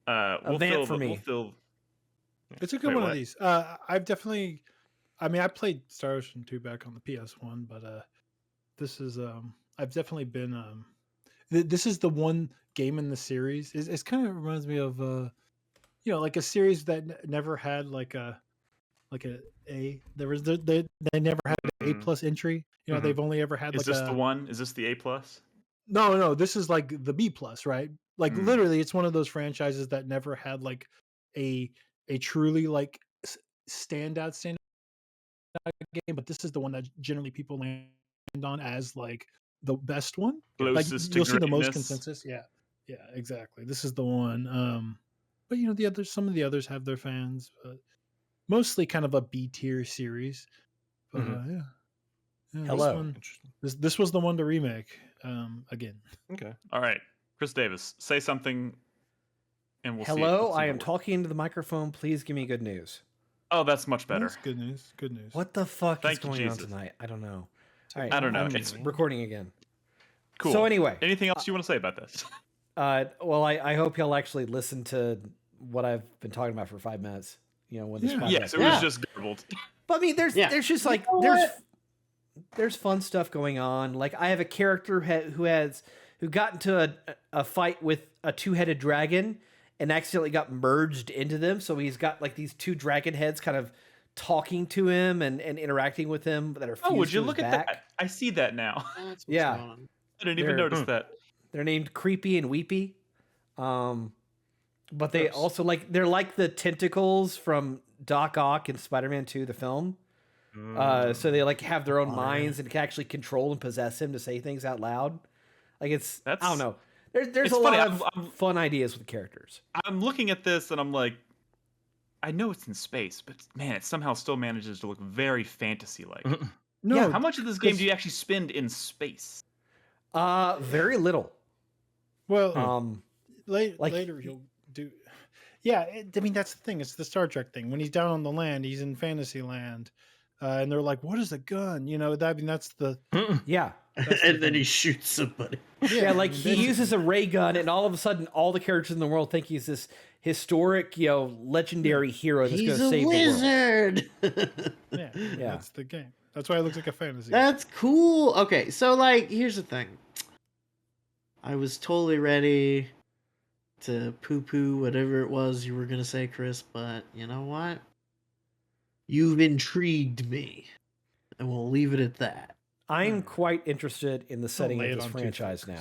We'll vent for me. We'll fill... It's a good one of these. I've definitely, I mean, I played Star Ocean 2 back on the PS1, but this is I've definitely been this is the one game in the series. It's kind of reminds me of like a series that never had like a there was they never had an A+ entry. They've only ever had Is like this the one? Is this the A+? No, this is like the B+, right? Like literally it's one of those franchises that never had like a truly like standout game, but this is the one that generally people land on as like the best one. Closest to you'll see the most greatness. consensus. Yeah, exactly. This is the one. But some of the others have their fans, but mostly kind of a B tier series. But Hello. This was the one to remake again. Okay. All right, Chris Davis, say something, and we'll see. Hello, I am talking into the microphone. Please give me good news. Oh, that's much better. That's good news. Good news. What the fuck is Thank you, going on Jesus. tonight? I don't know. All right, I don't know. I'm It's recording again. cool. So anyway, anything else you want to say about this? Well, I hope y'all actually listen to what I've been talking about for 5 minutes. When this podcast. Yes, it was just garbled. But I mean, there's just like there's fun stuff going on. Like I have a character who got into a fight with a 2-headed dragon and accidentally got merged into them. So he's got like these 2 dragon heads kind of talking to him and interacting with him that are fused would you to his look at back. that? I see that now. Yeah. I didn't even notice that. They're named Creepy and Weepy. But they also they're like the tentacles from Doc Ock in Spider-Man 2, the film. So they like have their own minds and can actually control and possess him to say things out loud. Like I don't know. There's a lot of fun ideas with characters. I'm looking at this and I'm like, I know it's in space, but man, it somehow still manages to look very fantasy-like. No, yeah, how much of this game do you actually spend in space? Very little. Well, later you'll do. Yeah, I mean that's the thing. It's the Star Trek thing. When he's down on the land, he's in fantasy land, and they're like, "What is a gun?" That's the yeah. And then he shoots somebody. Yeah, like he uses a ray gun, and all of a sudden, all the characters in the world think he's this historic, legendary hero that's going to save wizard. the world. Yeah, that's the game. That's why it looks like a fantasy. That's cool. Okay, so here's the thing. I was totally ready to poo-poo whatever it was you were gonna say, Chris, but you know what? You've intrigued me. And we'll leave it at that. I'm quite interested in the setting lay of it this on two franchise things.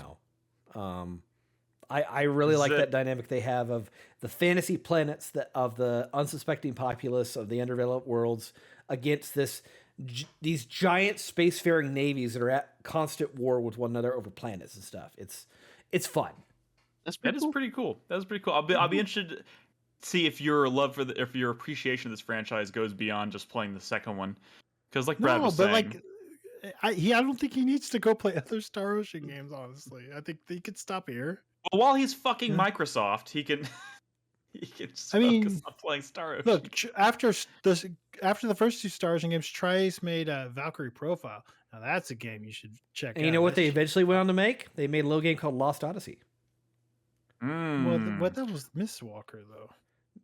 now. I really like that dynamic they have of the fantasy planets of the unsuspecting populace of the underdeveloped worlds against these giant spacefaring navies that are at constant war with one another over planets and stuff. It's fun. That's That is pretty cool. That's pretty cool. I'll be interested to see if your love for if your appreciation of this franchise goes beyond just playing the second one. Because like Brad was saying, like I don't think he needs to go play other Star Ocean games. Honestly, I think he could stop here. well, while he's fucking Microsoft, he can just focus on playing Star Ocean. Look, after the first two Star Ocean games, Trice made Valkyrie Profile. Now that's a game you should check out. And you know what they eventually went on to make? They made a little game called Lost Odyssey. Well, what that was Mistwalker though.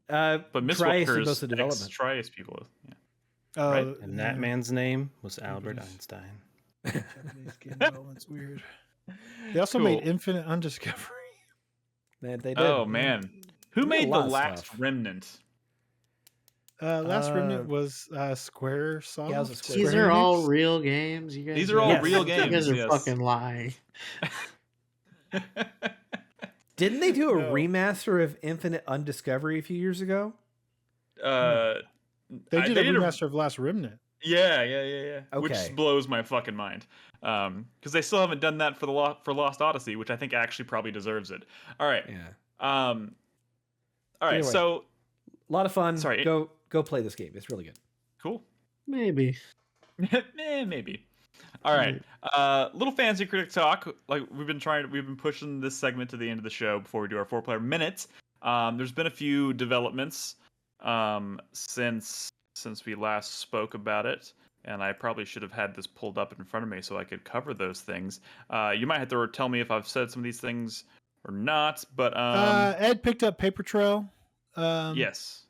But Mistwalker is development. Trice people. Yeah. Right? And that man's name was Albert Einstein. Japanese game development's weird. They also made Infinite Undiscovery. They did. Oh man, who made the Last Remnant? Last Remnant was Squaresoft. Yeah, it was These are all real games. You guys These are all real games. You guys are fucking lying. Didn't they do a remaster of Infinite Undiscovery a few years ago? They did a remaster of Last Remnant. Yeah. Okay. Which blows my fucking mind. Because they still haven't done that for Lost Odyssey, which I think actually probably deserves it. All right. Yeah. All right. Anyway, so a lot of fun. Sorry. Go play this game. It's really good. Cool. Maybe. Maybe. All right. Little fancy critic talk. Like we've been pushing this segment to the end of the show before we do our 4-player minutes. There's been a few developments since we last spoke about it, and I probably should have had this pulled up in front of me so I could cover those things. You might have to tell me if I've said some of these things or not, but Ed picked up Paper Trail. Yes.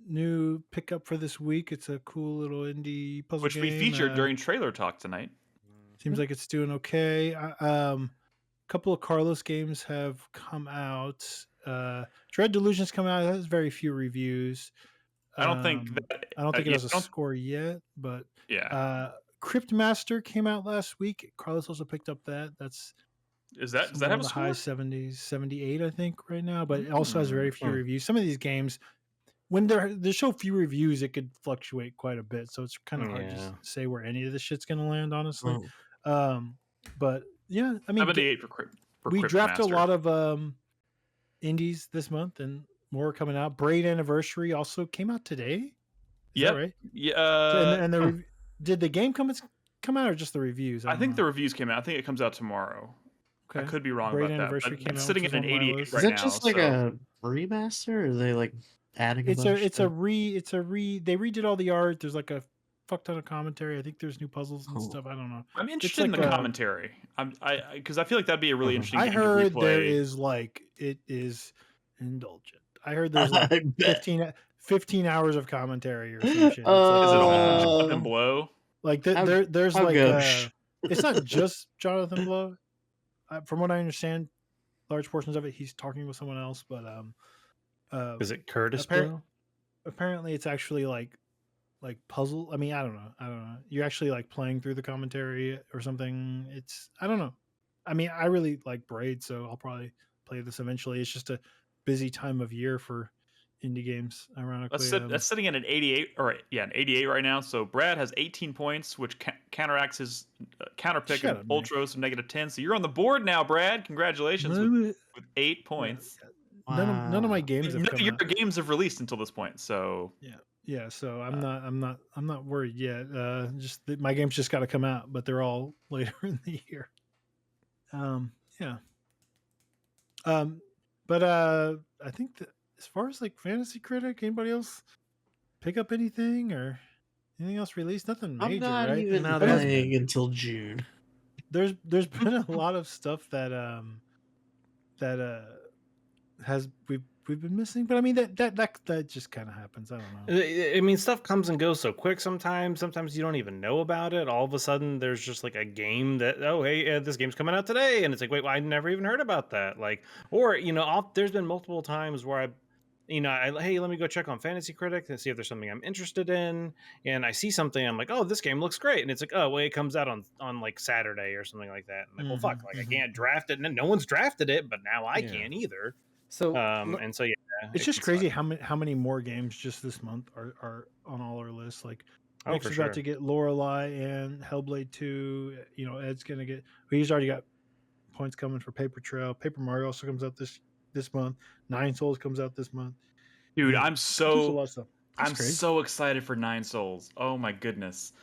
New pickup for this week. It's a cool little indie puzzle which game. we featured during trailer talk tonight. Seems like it's doing okay. A couple of Carlos games have come out. Dread Delusion's come out. It has very few reviews. I don't think it has a score yet, but yeah. Cryptmaster came out last week. Carlos also picked up that. Does that have a score? High 70s, 78, I think, right now. But it also has very few reviews. Some of these games, when they show few reviews, it could fluctuate quite a bit. So it's kind of hard to say where any of this shit's going to land, honestly. But yeah, I mean, 78 for we drafted a Cryptmaster. lot of indies this month, and more coming out. Braid Anniversary also came out today. Is that right? Yeah. Did the game come out or just the reviews? I think the reviews came out. I think it comes out tomorrow. Okay. I could be wrong Braid about Anniversary that. But it's sitting at an 88 right now. Is that just like a remaster, or are they like adding? They redid all the art. There's like a fuck ton of commentary. I think there's new puzzles and stuff. I don't know. I'm interested in the commentary. Because I feel like that'd be a really interesting. I heard there is it is indulgent. I heard there's like 15 hours of commentary or some shit. Is it all Jonathan Blow? Like there's it's not just Jonathan Blow. From what I understand, large portions of it he's talking with someone else. But is it Curtis Blow? Apparently, it's actually like puzzle. I mean, I don't know. You're actually like playing through the commentary or something. I don't know. I mean, I really like Braid, so I'll probably play this eventually. It's just a busy time of year for indie games, ironically. That's sitting at an 88, an 88 right now. So Brad has 18 points, which counteracts his counterpick of Ultros of -10. So you're on the board now, Brad. Congratulations with 8 points. Wow. None of my games have come your out. games have released until this point. So yeah. So I'm not worried yet. My games just got to come out, but they're all later in the year. But I think that as far as like Fantasy Critic, anybody else pick up anything or anything else released? Nothing major, I'm not right? even playing until June. There's been a lot of stuff that we've been missing, but I mean that just kind of happens. I don't know. I mean, stuff comes and goes so quick sometimes. Sometimes you don't even know about it. All of a sudden, there's just like a game that this game's coming out today, and it's like, wait, well, I never even heard about that. Like, or there's been multiple times where hey, let me go check on Fantasy Critic and see if there's something I'm interested in. And I see something, I'm like, oh, this game looks great. And it's like, oh, well, it comes out on like Saturday or something like that. I'm like, well, fuck, like I can't draft it. And no one's drafted it, but now I can't either. So and so yeah, it's just crazy how many more games just this month are on all our lists. Like Nick's about to get Lorelei and Hellblade 2. Ed's gonna get. He's already got points coming for Paper Trail. Paper Mario also comes out this month. Nine Souls comes out this month. Dude, I'm so crazy. excited for Nine Souls. Oh my goodness.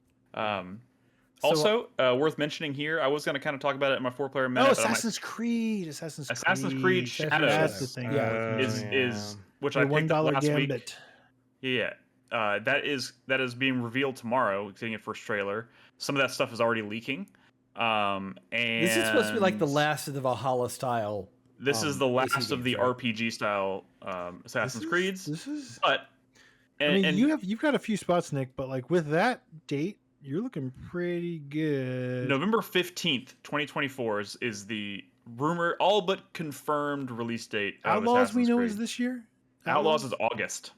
Also, worth mentioning here, I was going to kind of talk about it in my 4-player minute. Assassin's Creed Shadows. That's the thing. Is which the I picked up last Gambit. week. Yeah. That is being revealed tomorrow, getting its first trailer. Some of that stuff is already leaking. And this is supposed to be like the last of the Valhalla style. This is the last of the RPG style Assassin's Creeds. You've got a few spots, Nick, but like with that date, you're looking pretty good. November 15th, 2024 is the rumor, all but confirmed release date. Outlaws we know is this year. Outlaws is August.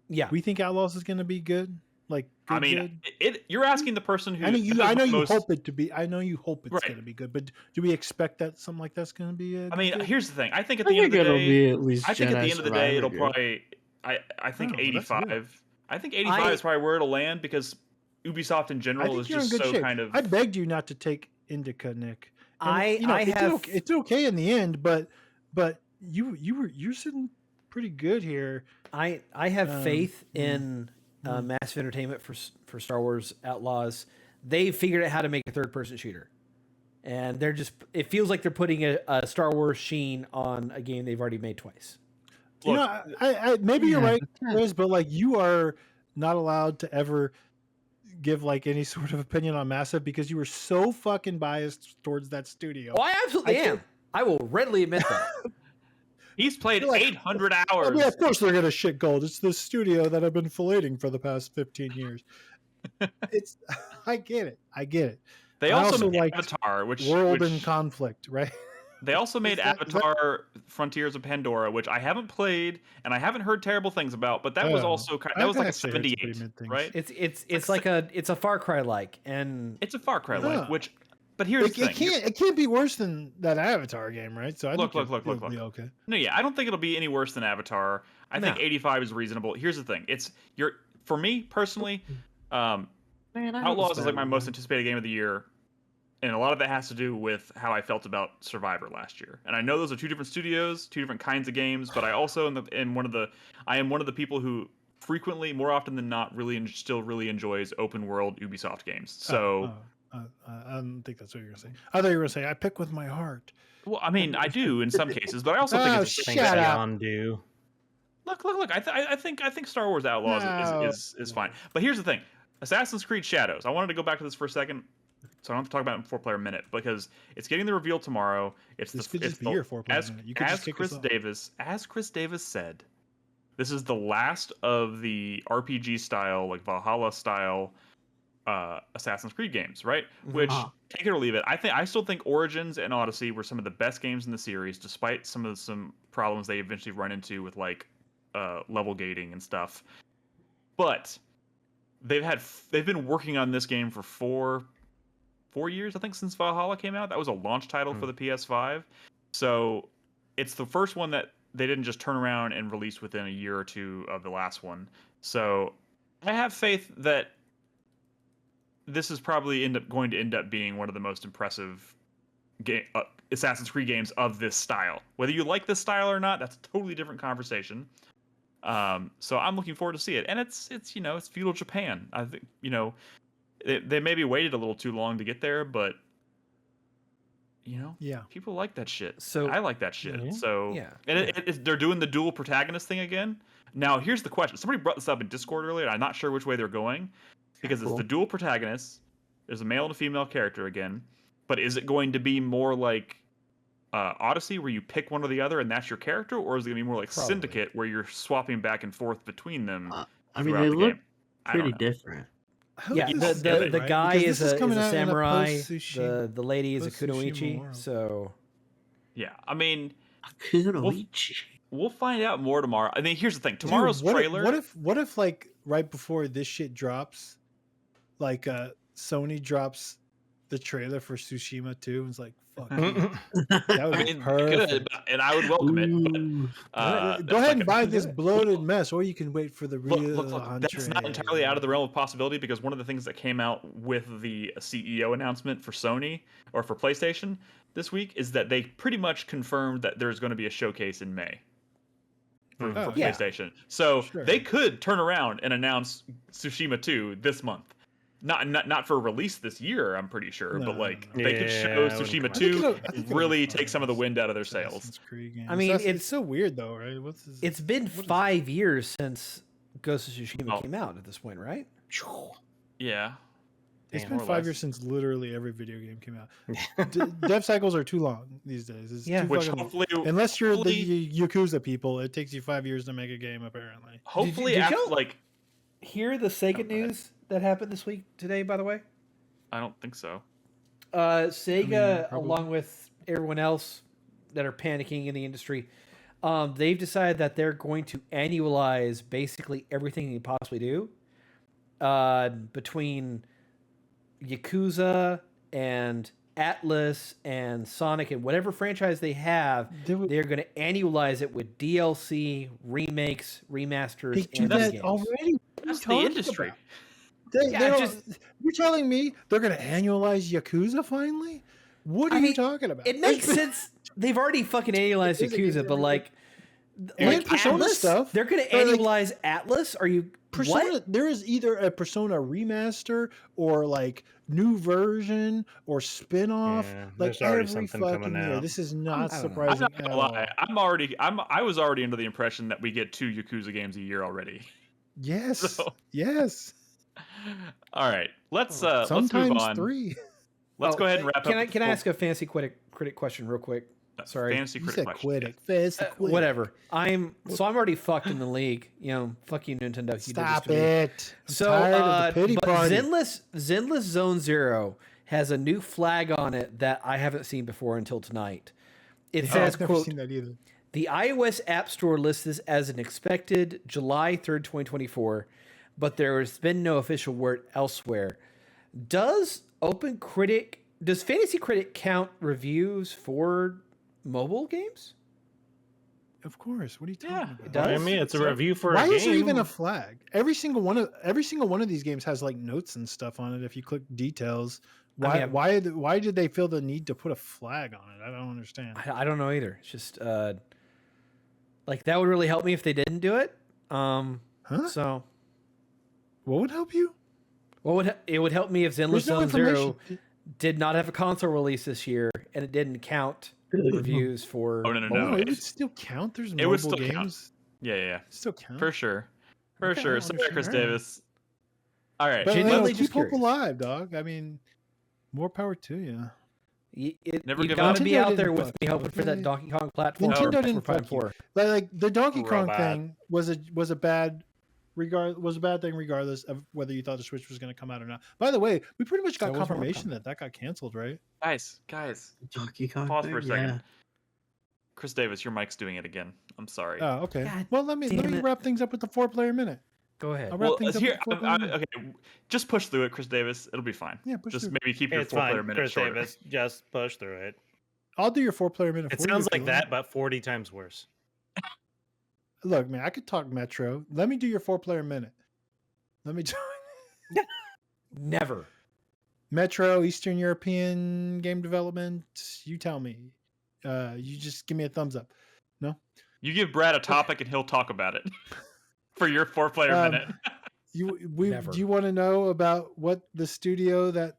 Yeah, we think Outlaws is going to be good. Like, you're asking the person who. I know you hope it to be. I know you hope it's going to be good, but do we expect that something like that's going to be? Here's the thing. I think at the end of the day, it'll probably. I think 85. I think 85 is probably where it'll land because Ubisoft in general is just so kind of. I begged you not to take Indica, Nick. It's okay in the end, but you're sitting pretty good here. I have faith in Massive Entertainment for Star Wars Outlaws. They figured out how to make a third-person shooter, and it feels like they're putting a Star Wars sheen on a game they've already made twice. Maybe you're right, Liz, but like you are not allowed to ever give like any sort of opinion on Massive because you were so fucking biased towards that studio. Oh, I absolutely am. I will readily admit that. He's played 800 hours. Of course they're gonna shit gold. It's the studio that I've been filleting for the past 15 years. I get it. They also made Avatar, which in conflict, right? They also made Avatar: Frontiers of Pandora, which I haven't played and I haven't heard terrible things about. But that was also that was like a 78, right? It's like a Far Cry like, and it's a Far Cry like, which. But here's the thing: it can't be worse than that Avatar game, right? So look. Okay. No, yeah, I don't think it'll be any worse than Avatar. I think 85 is reasonable. Here's the thing: for me personally, Outlaws is like my most anticipated game of the year. And a lot of that has to do with how I felt about Survivor last year. And I know those are two different studios, two different kinds of games, but I also am one of the people who frequently, more often than not, still really enjoys open world Ubisoft games. So I don't think that's what you're gonna say. I thought you were gonna say I pick with my heart. Well, I mean, I do in some cases, but I also think it's a thing that do. Look! I think Star Wars Outlaws is fine. But here's the thing: Assassin's Creed Shadows. I wanted to go back to this for a second. So I don't have to talk about it in 4-player minute because it's getting the reveal tomorrow. As Chris Davis said, this is the last of the RPG style, like Valhalla style, Assassin's Creed games, right? Which take it or leave it. I still think Origins and Odyssey were some of the best games in the series, despite some problems they eventually run into with like level gating and stuff. But they've been working on this game for 4 years, I think, since Valhalla came out. That was a launch title for the PS5. So it's the first one that they didn't just turn around and release within a year or two of the last one. So I have faith that this is probably going to end up being one of the most impressive Assassin's Creed games of this style. Whether you like this style or not, that's a totally different conversation. So I'm looking forward to see it. And it's feudal Japan. I think, they maybe waited a little too long to get there, but people like that shit. So I like that shit. So and they're doing the dual protagonist thing again. Now here's the question: somebody brought this up in Discord earlier, and I'm not sure which way they're going because it's the dual protagonist. There's a male and a female character again, but is it going to be more like Odyssey, where you pick one or the other and that's your character, or is it going to be more like Syndicate, where you're swapping back and forth between them? I mean, they look pretty different. Yeah, the guy is a samurai. The lady is a kunoichi. So yeah, I mean, kunoichi. we'll find out more tomorrow. I mean, here's the thing. Tomorrow's trailer. What if like right before this shit drops, like Sony drops the trailer for Tsushima 2 and it's like, fuck you. That would be perfect. Good, and I would welcome it. But, go ahead and buy this bloated mess, or you can wait for the real. Look, that's not entirely out of the realm of possibility, because one of the things that came out with the CEO announcement for Sony or for PlayStation this week is that they pretty much confirmed that there's going to be a showcase in May for PlayStation. So they could turn around and announce Tsushima 2 this month. Not for release this year, I'm pretty sure, but like they could show Tsushima 2 and really take some of the wind out of their sails. I mean, it's so weird though, right? It's been 5 years since Ghost of Tsushima came out at this point, right? Yeah. It's been 5 years since literally every video game came out. Dev cycles are too long these days. It's too which fucking hopefully, unless you're the Yakuza people, it takes you 5 years to make a game apparently. Hopefully, did you hear the Sega news that happened this week today, by the way? I don't think so. Sega, along with everyone else that are panicking in the industry, they've decided that they're going to annualize basically everything they possibly do between Yakuza and Atlas and Sonic and whatever franchise they have. They're going to annualize it with DLC, remakes, remasters, and games. Already? That's the industry. You're telling me they're going to annualize Yakuza finally? What are you talking about? It makes sense. They've already fucking annualized Yakuza, but like Persona Atlas stuff. They're going to annualize Atlas? Are you Persona? What? There is either a Persona remaster or like new version or spin-off. Yeah, like every fucking year. This is not surprising. I'm not gonna lie. I was already under the impression that we get 2 Yakuza games a year already. Yes. Yes. All right. Let's move on. 3. Let's go ahead and wrap up. Can I ask a fancy critic question real quick? Sorry. Fancy critic question. Whatever. I'm already fucked in the league. Fuck you, Nintendo. Stop it. So, Zenless Zone Zero has a new flag on it that I haven't seen before until tonight. It says, I've never quote, seen that either. the iOS App Store lists this as an expected July 3rd, 2024, but there has been no official word elsewhere. Does Fantasy Critic count reviews for mobile games? Of course. What are you talking about? It does? I mean, it's a review for a game. Why is there even a flag? Every single one of these games has like notes and stuff on it. If you click details, why did they feel the need to put a flag on it? I don't understand. I don't know either. It's just like that would really help me if they didn't do it. So what would help you? It would help me if Zenless Zone Zero did not have a console release this year and it didn't count reviews for. Oh no! It would still count. There's it would mobile still games. Count. Yeah. Still count For sure. Sorry, Chris Davis. All right, but keep hope alive, dog. I mean, more power to you. You got to be out there with me hoping for that Donkey Kong platform. Nintendo didn't fuck you. Like the Donkey Kong thing was a bad thing regardless of whether you thought the Switch was going to come out or not. By the way, we pretty much got confirmation that got canceled, right? Guys, Donkey Kong. Pause for a second. Yeah. Chris Davis, your mic's doing it again. I'm sorry. Oh, okay. God, well, let me wrap things up with the 4-player minute. Go ahead. Okay, just push through it, Chris Davis. It'll be fine. Yeah, just maybe keep your 4-player minute Chris shorter. Davis, just push through it. I'll do your 4-player minute. It sounds like that, but 40 times worse. Look, man, I could talk Metro. Let me do your 4-player minute. Let me Never. Metro, Eastern European game development. You tell me. You just give me a thumbs up. No? You give Brad a topic and he'll talk about it for your 4-player minute. Do you want to know about what the studio that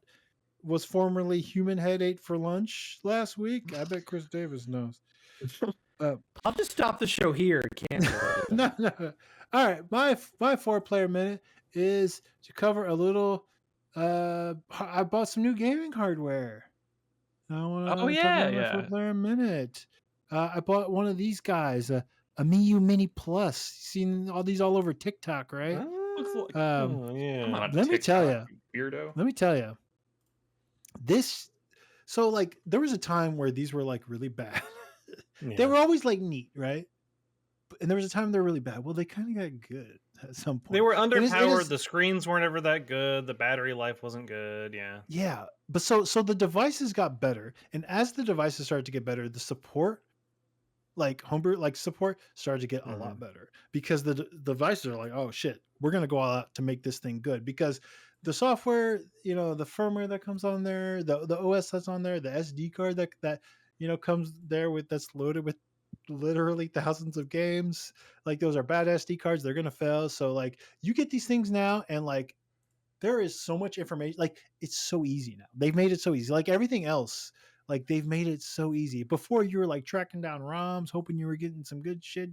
was formerly Human Head ate for lunch last week? I bet Chris Davis knows. I'll just stop the show here. No. All right, my 4-player minute is to cover a little. I bought some new gaming hardware. I want to talk about my 4-player minute. I bought one of these guys, a Miu Mini Plus. Seen all these all over TikTok, right? Let me tell you, weirdo. Let me tell you, this. So like, there was a time where these were like really bad. Yeah. They were always like neat, right? and there was a time they were really bad. Well, they kind of got good at some point. They were And underpowered. The screens weren't ever that good. The battery life wasn't good. Yeah. Yeah, but so the devices got better, and as the devices started to get better, the support, like homebrew like support, started to get a lot better because the devices are like, oh shit, we're gonna go all out to make this thing good because the software, the firmware that comes on there, the OS that's on there, the SD card that comes there with that's loaded with literally thousands of games, like those are bad SD cards, they're gonna fail. So like you get these things now, and like there is so much information. Like it's so easy now. They've made it so easy. Like everything else, like they've made it so easy. Before you were like tracking down ROMs, hoping you were getting some good shit,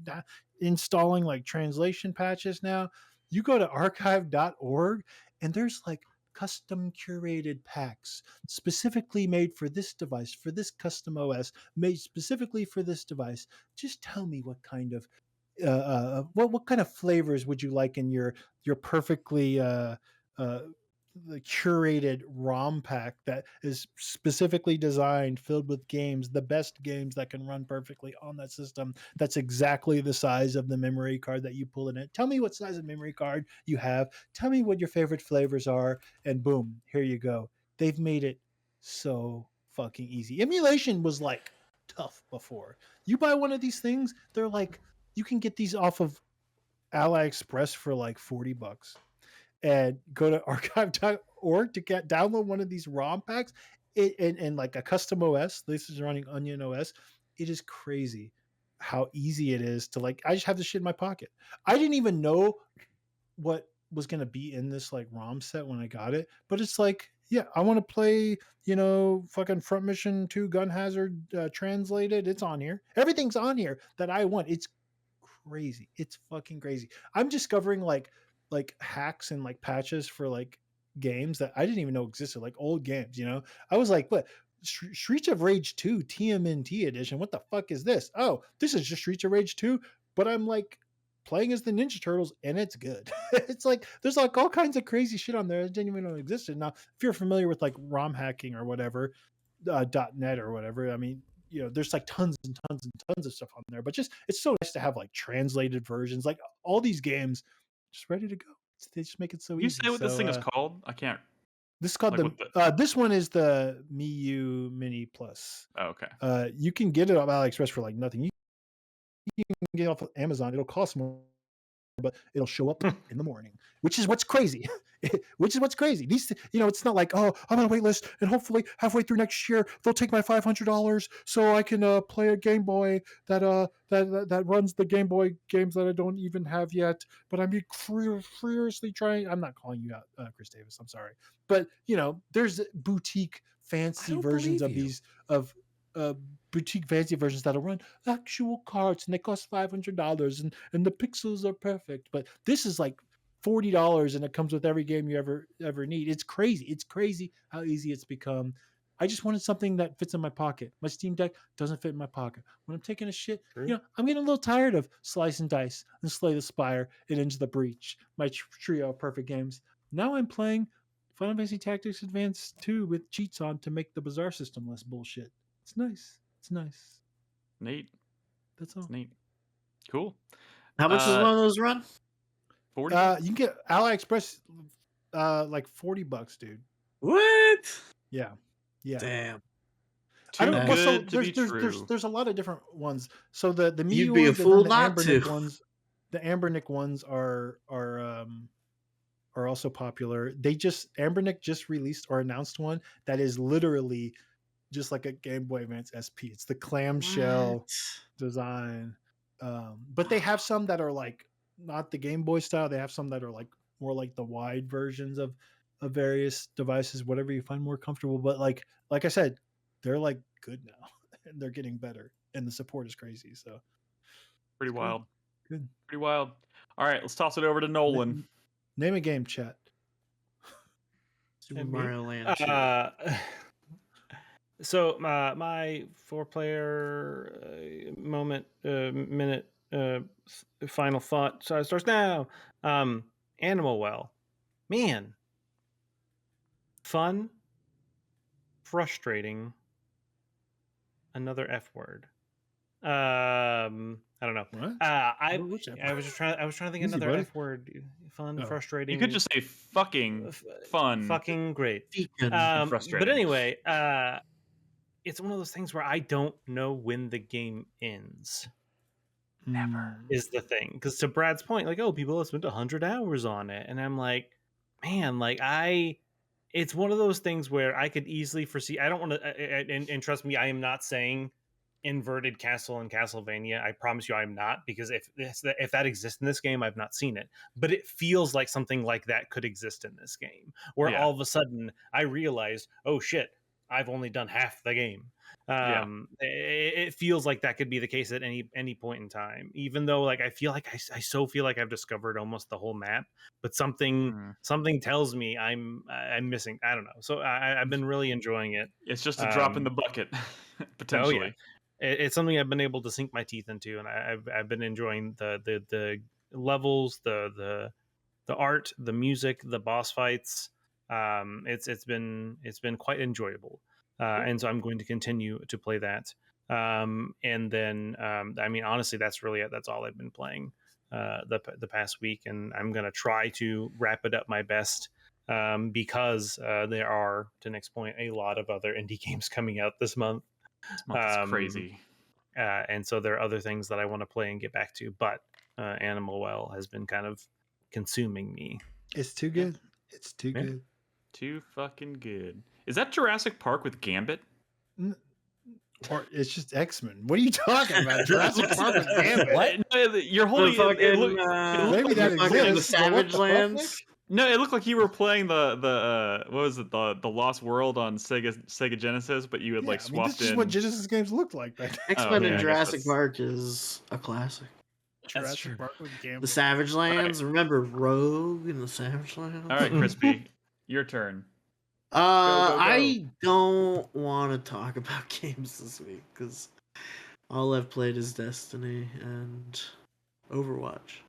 installing like translation patches. Now you go to archive.org and there's like custom curated packs specifically made for this device, for this custom OS, made specifically for this device. Just tell me what kind of what kind of flavors would you like in your perfectly uh, the curated ROM pack that is specifically designed, filled with games, the best games that can run perfectly on that system. That's exactly the size of the memory card that you pull in it. Tell me what size of memory card you have. Tell me what your favorite flavors are, and boom, here you go. They've made it so fucking easy. Emulation was like tough before. You buy one of these things, they're like, you can get these off of AliExpress for like $40 and go to archive.org to download one of these ROM packs and like a custom OS. This is running Onion OS. It is crazy how easy it is to like, I just have this shit in my pocket. I didn't even know what was going to be in this like ROM set when I got it, but it's like, yeah, I want to play, fucking Front Mission 2 Gun Hazard translated. It's on here. Everything's on here that I want. It's crazy. It's fucking crazy. I'm discovering like hacks and like patches for like games that I didn't even know existed, like old games. I was like, what? Streets of Rage 2 TMNT edition. What the fuck is this? Oh, this is just Streets of Rage 2, but I'm like playing as the Ninja Turtles and it's good. It's like there's like all kinds of crazy shit on there that didn't even know existed. Now, if you're familiar with like ROM hacking or whatever, .net or whatever, I mean, there's like tons and tons and tons of stuff on there, but just it's so nice to have like translated versions, like all these games just ready to go. They just make it so you easy. say what this thing is called? I can't. This is called this one is the Miu Mini Plus. Oh, okay. You can get it on AliExpress for like nothing. You can get it off of Amazon. It'll cost more, but it'll show up in the morning, which is what's crazy. These, it's not like, oh, I'm on a wait list and hopefully halfway through next year they'll take my $500 so I can play a Game Boy that runs the Game Boy games that I don't even have yet. But I'm furiously trying. I'm not calling you out, Chris Davis. I'm sorry, but there's boutique fancy versions of these boutique fancy versions that'll run actual cards and they cost $500 and the pixels are perfect. But this is like $40 and it comes with every game you ever need. It's crazy how easy it's become. I just wanted something that fits in my pocket. My Steam Deck doesn't fit in my pocket. When I'm taking a shit, I'm getting a little tired of Slice and Dice and Slay the Spire and Into the Breach, my trio of perfect games. Now I'm playing Final Fantasy Tactics Advance 2 with cheats on to make the Bazaar system less bullshit. It's nice. Neat. That's all. It's neat. Cool. How much does one of those run? 40. You can get AliExpress like $40, dude. What? Yeah. Damn. I don't know. So there's a lot of different ones. So the Miu You'd be a ones and fool the not to. the Ambernick ones are also popular. Ambernick just released or announced one that is literally just like a Game Boy Advance SP. It's the clamshell design. But they have some that are like not the Game Boy style. They have some that are like more like the wide versions of various devices, whatever you find more comfortable. But like I said, they're like good now and they're getting better and the support is crazy. So pretty wild. Good. Pretty wild. All right, let's toss it over to Nolan. Name a game, chat. Super Mario Land 2. So my 4-player minute final thought starts now. Animal Well, man, fun, frustrating, another F word. I don't know. What? I Which F I was trying to think of Easy, another buddy. F word. Fun, Oh. frustrating. You could just say fucking fun. fucking great. Deacon. Frustrating. But anyway, it's one of those things where I don't know when the game ends. Never. Is the thing, because to Brad's point, like, oh, people have spent 100 hours on it, and I'm like, man, like it's one of those things where I could easily foresee. I don't want to, and trust me, I am not saying inverted castle in Castlevania. I promise you, I'm not, because if that exists in this game, I've not seen it, but it feels like something like that could exist in this game, where all of a sudden I realized, oh shit, I've only done half the game. It feels like that could be the case at any point in time, even though like I feel like I so feel like I've discovered almost the whole map, but something tells me I'm missing. I don't know. So I've been really enjoying it. It's just a drop in the bucket, potentially. Oh, yeah. It's something I've been able to sink my teeth into, and I've been enjoying the levels, the art, the music, the boss fights. It's been quite enjoyable. And so I'm going to continue to play that. And then, I mean, honestly, that's really it. That's all I've been playing the past week. And I'm going to try to wrap it up my best because there are, to Nick's point, a lot of other indie games coming out this month. This month is crazy. And so there are other things that I want to play and get back to. But Animal Well has been kind of consuming me. It's too good. It's too good. Too fucking good. Is that Jurassic Park with Gambit? Or it's just X-Men. What are you talking about? Jurassic Park with Gambit. What? No, you're holding maybe that the exists. Savage Lands. No, it looked like you were playing the what was it, the Lost World on Sega Genesis, but you had like swapped this is what Genesis games looked like back then. X-Men and Jurassic Park is a classic. Jurassic Park with Gambit. The Savage Lands. Right. Remember Rogue and the Savage Lands? All right, Crispy, your turn. Go. I don't want to talk about games this week because all I've played is Destiny and Overwatch.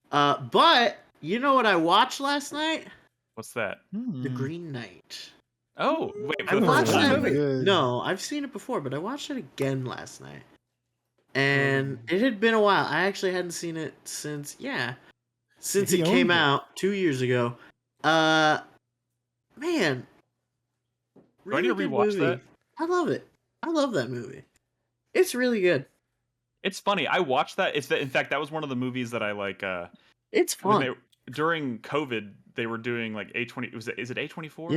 But you know what I watched last night? What's that? The Green Knight. Oh, wait, I watched it. No, I've seen it before, but I watched it again last night. And it had been a while. I actually hadn't seen it since it came out 2 years ago. Man. Really do I need to rewatch that? I love it. I love that movie. It's really good. It's funny. I watched that. In fact, that was one of the movies that I like. It's fun. During COVID, they were doing like A20. Is it A24?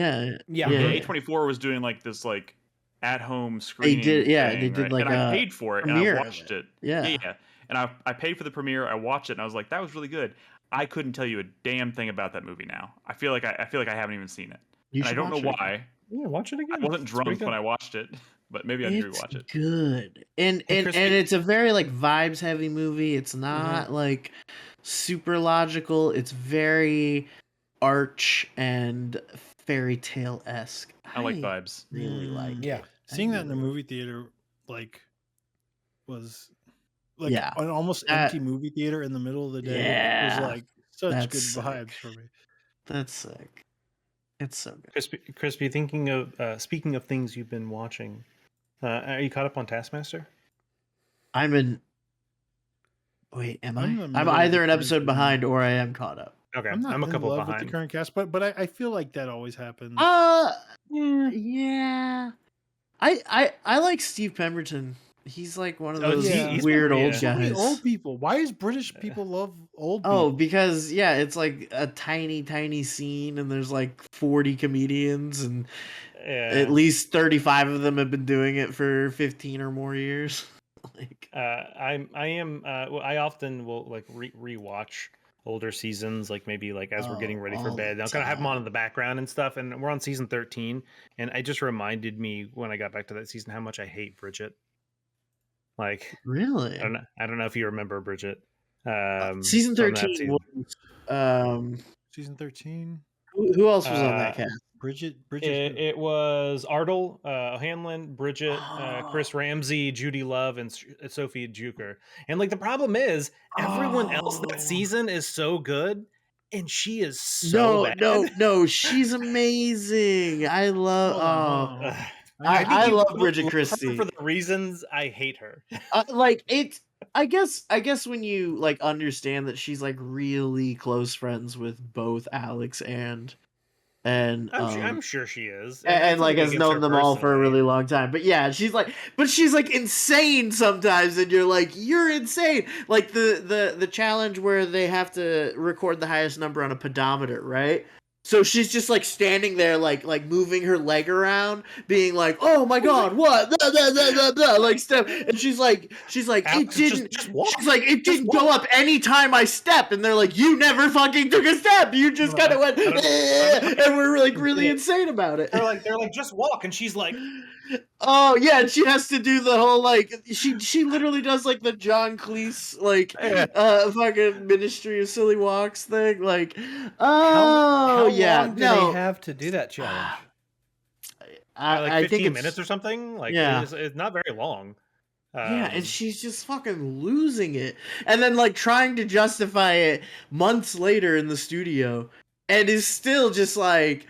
Yeah. A24 was doing like this like at-home screening. They did. Yeah, thing, they did right? like. And I paid for it and I watched it. Yeah. And I paid for the premiere. I watched it and I was like, that was really good. I couldn't tell you a damn thing about that movie now. I feel like I haven't even seen it. And I don't know why. Yeah, watch it again. I wasn't drunk when I watched it, but maybe I need to rewatch it. Good. And it's a very like vibes heavy movie. It's not like super logical. It's very arch and fairy tale esque. I like vibes. Really like. Yeah. Seeing that in a movie theater was like an almost empty movie theater in the middle of the day. Yeah, was like such good sick. vibes for me. That's sick. It's so good. Crispy, thinking of speaking of things you've been watching, are you caught up on Taskmaster? Am I? I'm either an episode behind or I am caught up. Okay, I'm a couple in love behind. with the current cast, but I feel like that always happens. Yeah. I like Steve Pemberton. He's like one of those he's weird old So many guys. old people. Why is British people love old people? Oh, because it's like a tiny scene, and there's like 40 comedians, and at least 35 of them have been doing it for 15 or more years. Like, I often will like rewatch older seasons, like maybe like as we're getting ready for bed. I'll kind of have them on in the background and stuff. And we're on season 13, and it just reminded me when I got back to that season how much I hate Bridget. Like, really? I don't know if you remember Bridget. Season 13 was season 13. Who else was on that cast? Bridget. It was Ardle, O'Hanlon, Bridget, Chris Ramsey, Judy Love, and Sophie Juker. And like the problem is, everyone else that season is so good, and she is so bad. No, she's amazing. I love. I love Bridget Christie for the reasons I hate her. Like I guess when you like understand that she's like really close friends with both Alex and I'm sure she is, and it's like nothing has against known her them all for a personally. really long time. But yeah, she's like insane sometimes, and you're like, you're insane. Like the challenge where they have to record the highest number on a pedometer, right? So she's just like standing there, like moving her leg around, being like, "Oh my god, what?" Blah, blah, blah, blah, blah, like stuff, and she's like, "It Alex, didn't." just walk. She's like, "It Just didn't go walk. up any time I stepped," and they're like, "You never fucking took a step. You just kind of went," I don't know. and we're like really Yeah. insane about it. They're like, just walk, and she's like, Oh yeah, and she has to do the whole like she literally does like the John Cleese like fucking Ministry of Silly Walks thing. Like, How yeah, long do no, they have to do that challenge? like I think 15 it's minutes or something. Like, yeah. it's not very long. Yeah, and she's just fucking losing it. And then like trying to justify it months later in the studio and is still just like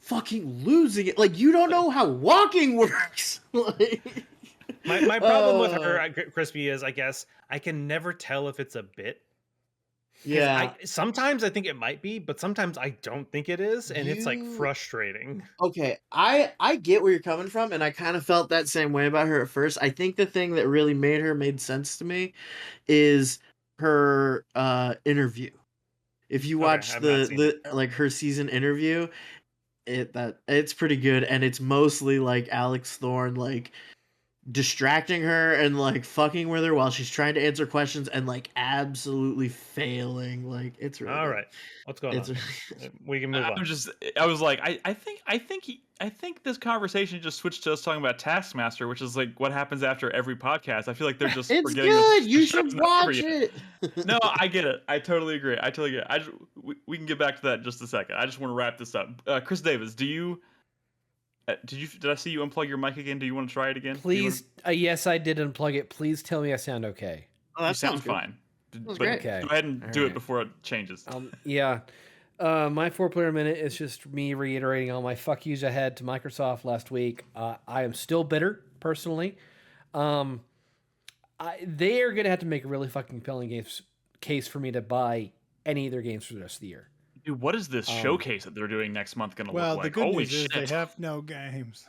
fucking losing it. Like you don't know how walking works. Like, my problem with her, Crispy, is I guess I can never tell if it's a bit. yeah. Sometimes I think it might be, but sometimes I don't think it is, and it's like You frustrating. Okay, I get where you're coming from, and I kind of felt that same way about her at first. I think the thing that really made sense to me is her interview. If you Okay, watch I've not seen it. the like her season interview, it's pretty good, and it's mostly like Alex Thorne like distracting her and like fucking with her while she's trying to answer questions and like absolutely failing. Like it's really All good. right, what's going It's on? We can move on. I was like, I think this conversation just switched to us talking about Taskmaster, which is like what happens after every podcast. I feel like they're just it's forgetting good. the You show's should not over watch yet. it. No, I get it. I totally agree. I totally get it. We can get back to that in just a second. I just want to wrap this up. Chris Davis, did I see you unplug your mic again? Do you want to try it again? Please, yes, I did unplug it. Please tell me I sound okay. Oh, You sound fine. That's But great. Okay. go ahead and All do it right. before it changes. Yeah. My 4-player minute is just me reiterating all my fuck yous I had to Microsoft last week. I am still bitter, personally. They are going to have to make a really fucking compelling case for me to buy any of their games for the rest of the year. Dude, what is this showcase that they're doing next month going to Well, look the like? good Holy news shit! is they have no games.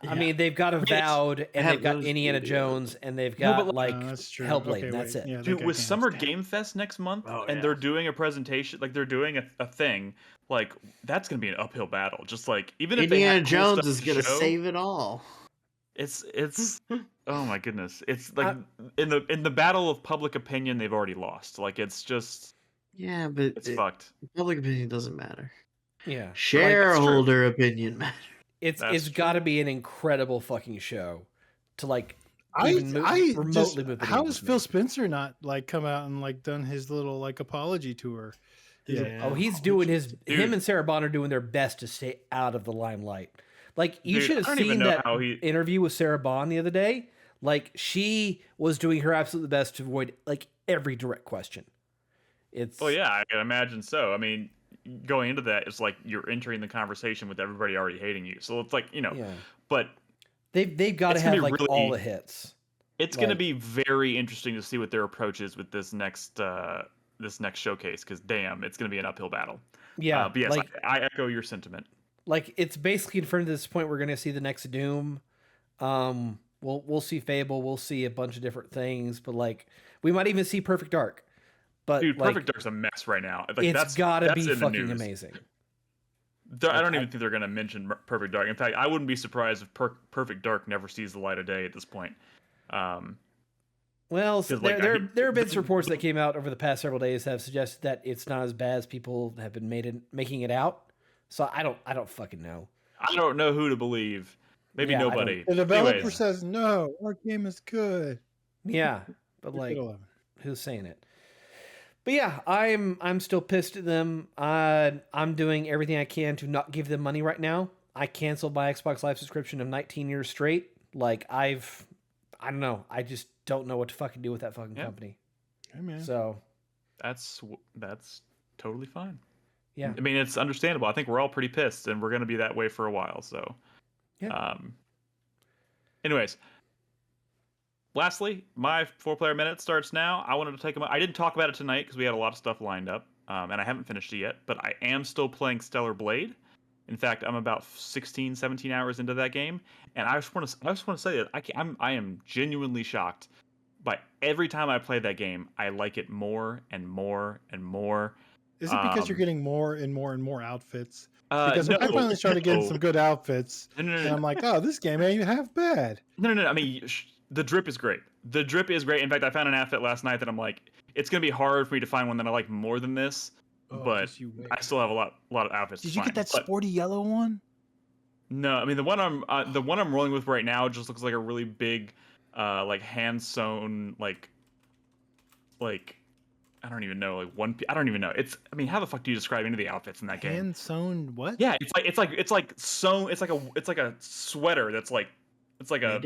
I mean, they've got Avowed, and have they've got those Indiana two, Jones, and they've No, got but, like that's true. Hellblade, Okay, and that's wait. it. Yeah, they Dude, got with games. Summer Game Fest next month, and they're doing a presentation, like they're doing a thing, like that's gonna be an uphill battle. Just like even if they Indiana have cool Jones stuff is to gonna show, save it all. it's oh my goodness, it's like in the battle of public opinion, they've already lost. Like it's just Yeah, but it's fucked. public opinion doesn't matter. Yeah, like, Shareholder opinion matters. it's got to be an incredible fucking show to like I remotely just move the how needle has with Phil me. Spencer not like come out and like done his little like apology tour? Yeah. Oh, he's doing him Dude. and Sarah Bond are doing their best to stay out of the limelight. Like you Dude, should I have don't even seen know that how he- interview with Sarah Bond the other day. Like she was doing her absolute best to avoid like every direct question. It's Oh yeah, I can imagine so. I mean, going into that, it's like you're entering the conversation with everybody already hating you. So it's like yeah. but They've got to It's gonna have be like really- all the hits. it's going to Like- be very interesting to see what their approach is with this next showcase, because damn, it's going to be an uphill battle. Yeah, but yes, like I echo your sentiment. it's basically confirmed at this point we're going to see the next Doom. We'll see Fable, we'll see a bunch of different things, but like we might even see Perfect Dark. But Dude, like, Perfect Dark's a mess right now. Like it's got to that's be in the fucking news. amazing. I don't even think they're going to mention Perfect Dark. In fact, I wouldn't be surprised if Perfect Dark never sees the light of day at this point. Well, so 'Cause, like, there have been some reports that came out over the past several days that have suggested that it's not as bad as people have been making it out. So I don't fucking know. I don't know who to believe. Maybe Yeah, I nobody. The developer Anyways, says no, our game is good. Yeah, but like, Wicked 11. who's saying it? But yeah, I'm still pissed at them. I'm doing everything I can to not give them money right now. I canceled my Xbox Live subscription of 19 years straight. Like I don't know. I just don't know what to fucking do with that fucking company. Hey, man. So that's totally fine. yeah, I mean, it's understandable. I think we're all pretty pissed, and we're going to be that way for a while. So, Yeah. Anyways, lastly, my 4-player minute starts now. I wanted to take a I didn't talk about it tonight because we had a lot of stuff lined up, and I haven't finished it yet, but I am still playing Stellar Blade. In fact, I'm about 16, 17 hours into that game, and I just want to say that I am genuinely shocked by every time I play that game. I like it more and more and more. Is it because you're getting more and more and more outfits? No, Because I finally started getting some good outfits, no, and I'm like, oh, this game ain't half bad. No. I mean, the drip is great. The drip is great. In fact, I found an outfit last night that I'm like, it's gonna be hard for me to find one that I like more than this. But I still have a lot of outfits. Did you get that sporty yellow one? No, I mean the one I'm rolling with right now just looks like a really big, like hand sewn like I don't even know I don't even know. I mean, how the fuck do you describe any of the outfits in that game? Hand sewn what? Yeah, it's like sewn. It's like a sweater that's like it's like a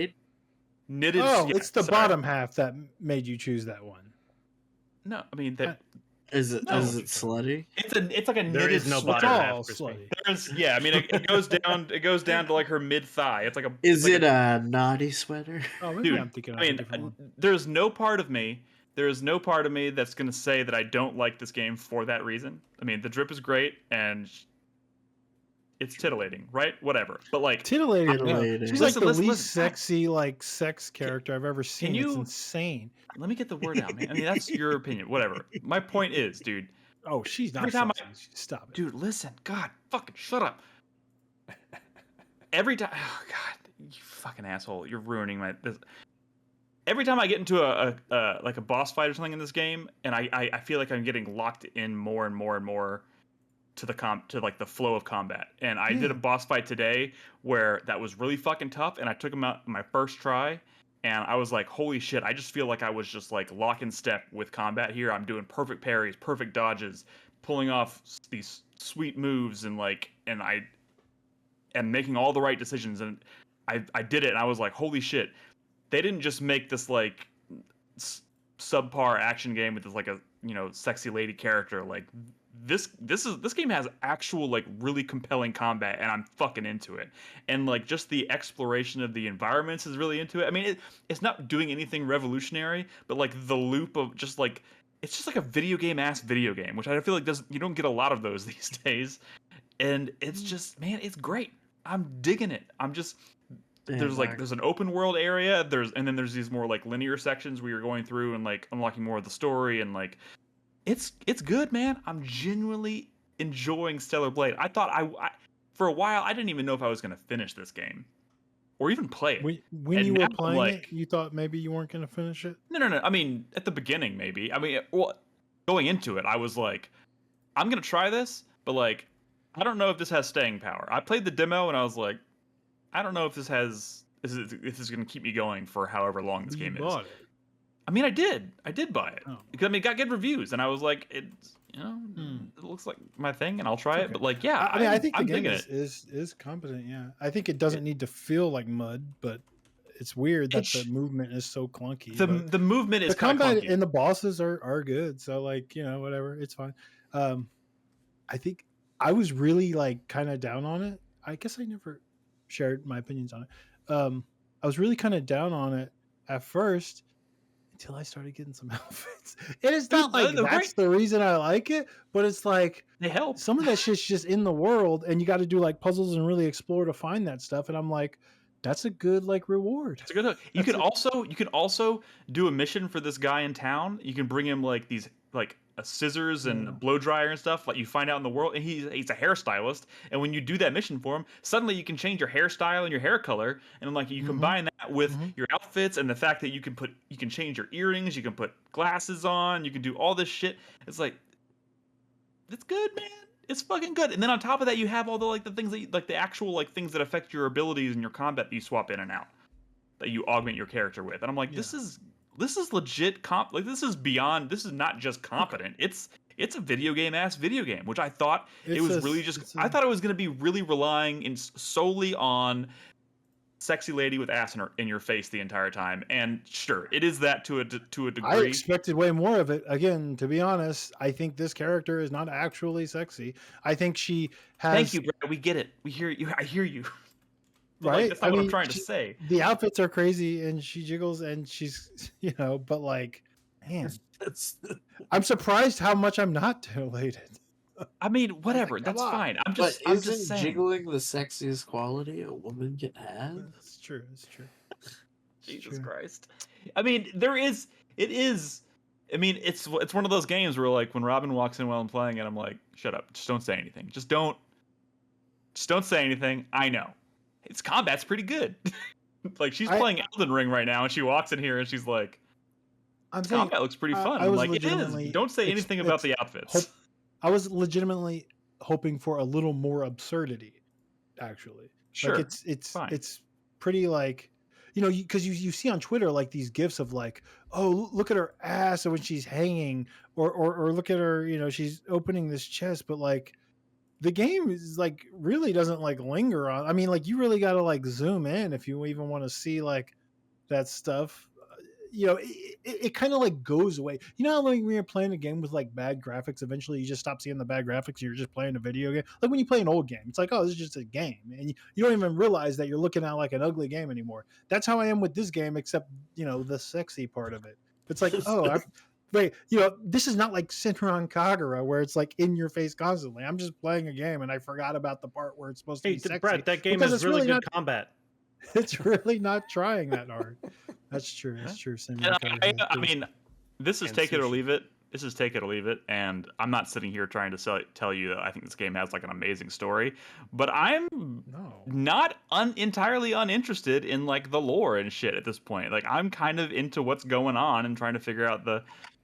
knitted. Oh, yeah, it's the bottom half that made you choose that one. No, I mean that. Is it slutty? It's like a knitted. There is no sweater. bottom half, Crispy. I mean, it goes down to like her mid thigh. It's like a. Is it a naughty sweater? Oh, maybe Dude, I'm thinking of I a mean, different one. there's no part of me that's gonna say that I don't like this game for that reason. I mean, the drip is great and it's titillating, right? Whatever. But like titillating. She's like the least sexy sex character I've ever seen. It's insane. Let me get the word out, man. I mean, that's your opinion. Whatever. My point is, dude. Oh, she's not sexy. Stop it. Dude, listen. God, fucking shut up. Every time, oh god, you fucking asshole. You're ruining this. Every time I get into a boss fight or something in this game, and I feel like I'm getting locked in more and more and more to the flow of combat. And I did a boss fight today where that was really fucking tough, and I took him out my first try, and I was like, holy shit, I just feel like I was just like lock in step with combat here. I'm doing perfect parries, perfect dodges, pulling off these sweet moves, and making all the right decisions. And I did it, and I was like, holy shit. They didn't just make this like subpar action game with this like a sexy lady character. Like this game has actual like really compelling combat, and I'm fucking into it. And like just the exploration of the environments is really into it. I mean, it's not doing anything revolutionary, but like the loop of just like it's just like a video game, which I feel like you don't get a lot of those these days. And it's just, man, it's great. I'm digging it. There's an open world area, and then there's these more like linear sections where you're going through and like unlocking more of the story, and like it's good, man. I'm genuinely enjoying Stellar Blade. I thought I for a while I didn't even know if I was going to finish this game or even play it. When you were playing it, you thought maybe you weren't going to finish it? No. I mean, at the beginning maybe. I mean, going into it, I was like, I'm going to try this, but like I don't know if this has staying power. I played the demo and I was like, I don't know if this is going to keep me going for however long this game is. Bought it. I mean, I did buy it because I mean, it got good reviews, and I was like, it looks like my thing, and I'll try it. But like, yeah, I mean, I think the game is competent. Yeah, I think it doesn't need to feel like mud, but it's weird that the movement is so clunky. The movement is the combat and the bosses are good. So like whatever, it's fine. I think I was really like kind of down on it. I guess I never shared my opinions on it. I was really kind of down on it at first until I started getting some outfits. And it's not like that's the reason I like it, but it's like they help. Some of that shit's just in the world, and you got to do like puzzles and really explore to find that stuff. And I'm like, that's a good like reward. It's a good. You can also do a mission for this guy in town. You can bring him like these like scissors and blow dryer and stuff like you find out in the world, and he's a hairstylist, and when you do that mission for him, suddenly you can change your hairstyle and your hair color, and like you combine that with your outfits and the fact that you can change your earrings, you can put glasses on, you can do all this shit. It's like, it's good, man. It's fucking good. And then on top of that, you have all the like the things that the actual like things that affect your abilities and your combat that you swap in and out, that you augment your character with. And I'm like, this is legit this is beyond, this is not just competent. It's a video game, which I thought I thought it was going to be really relying solely on sexy lady with ass in your face the entire time. And sure, it is that to a degree. I expected way more of it. Again, to be honest, I think this character is not actually sexy. I think she has. Thank you, Brad. We get it. We hear you. I hear you. But like, that's not what I'm trying to say. The outfits are crazy, and she jiggles, and she's, but like, man, I'm surprised how much I'm not too-lated. I mean, whatever. That's fine. I'm just saying. Jiggling the sexiest quality a woman can have? It's true. It's true. Jesus Christ. I mean, it is. I mean, it's one of those games where like when Robin walks in while I'm playing it, I'm like, shut up, just don't say anything. Just don't say anything. I know. Its combat's pretty good. Like she's playing Elden Ring right now, and she walks in here and she's like, combat looks pretty fun. I'm like, it is. Don't say anything about the outfits. I was legitimately hoping for a little more absurdity, actually. Sure. Like it's pretty like, because you see on Twitter like these gifs of like, oh, look at her ass when she's hanging, or look at her, she's opening this chest, but like the game is like really doesn't like linger on. I mean, like you really got to like zoom in if you even want to see like that stuff. It kind of like goes away. How like when you're playing a game with like bad graphics, eventually you just stop seeing the bad graphics. You're just playing a video game. Like when you play an old game, it's like, oh, this is just a game, and you don't even realize that you're looking at like an ugly game anymore. That's how I am with this game, except the sexy part of it. It's like, oh, wait, this is not like Senran Kagura where it's like in your face constantly. I'm just playing a game and I forgot about the part where it's supposed to be sexy. Brett, that game is really good combat. It's really not trying that hard. That's true. That's true. I mean, this is take it or leave it. This is take it or leave it. And I'm not sitting here trying to tell you that I think this game has like an amazing story, but I'm not entirely uninterested in like the lore and shit at this point. Like I'm kind of into what's going on and trying to figure out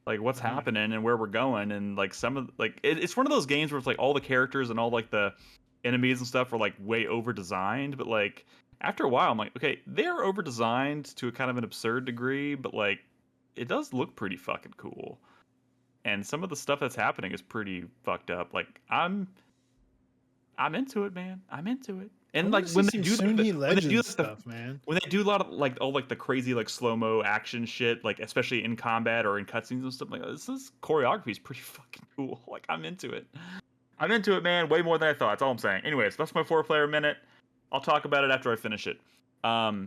what's happening and where we're going. And like some of it's one of those games where it's like all the characters and all like the enemies and stuff are like way over designed, but like after a while I'm like, okay, they're over designed to a kind of an absurd degree, but like it does look pretty fucking cool. And some of the stuff that's happening is pretty fucked up. Like I'm into it, man. I'm into it. And like when they do stuff, man. When they do a lot of like all like the crazy like slow-mo action shit, like especially in combat or in cutscenes and stuff, like this choreography is pretty fucking cool. Like I'm into it. I'm into it, man. Way more than I thought. That's all I'm saying. Anyways, that's my 4-player minute. I'll talk about it after I finish it. Guys,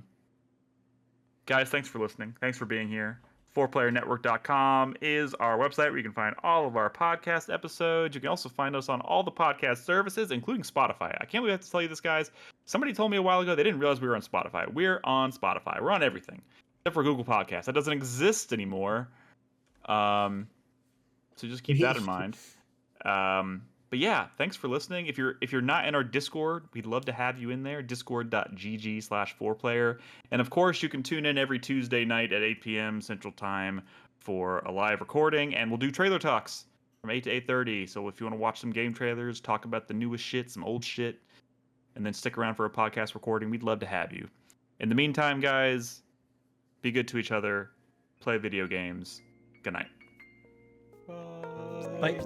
thanks for listening. Thanks for being here. 4playernetwork.com is our website where you can find all of our podcast episodes. You can also find us on all the podcast services, including Spotify. I can't believe I have to tell you this, guys. Somebody told me a while ago they didn't realize we were on Spotify. We're on Spotify. We're on everything except for Google Podcasts. That doesn't exist anymore. So just keep that in mind. But yeah, thanks for listening. If you're not in our Discord, we'd love to have you in there. Discord.gg/4player. And of course, you can tune in every Tuesday night at 8 p.m. Central Time for a live recording. And we'll do trailer talks from 8 to 8:30. So if you want to watch some game trailers, talk about the newest shit, some old shit, and then stick around for a podcast recording, we'd love to have you. In the meantime, guys, be good to each other. Play video games. Good night. Bye.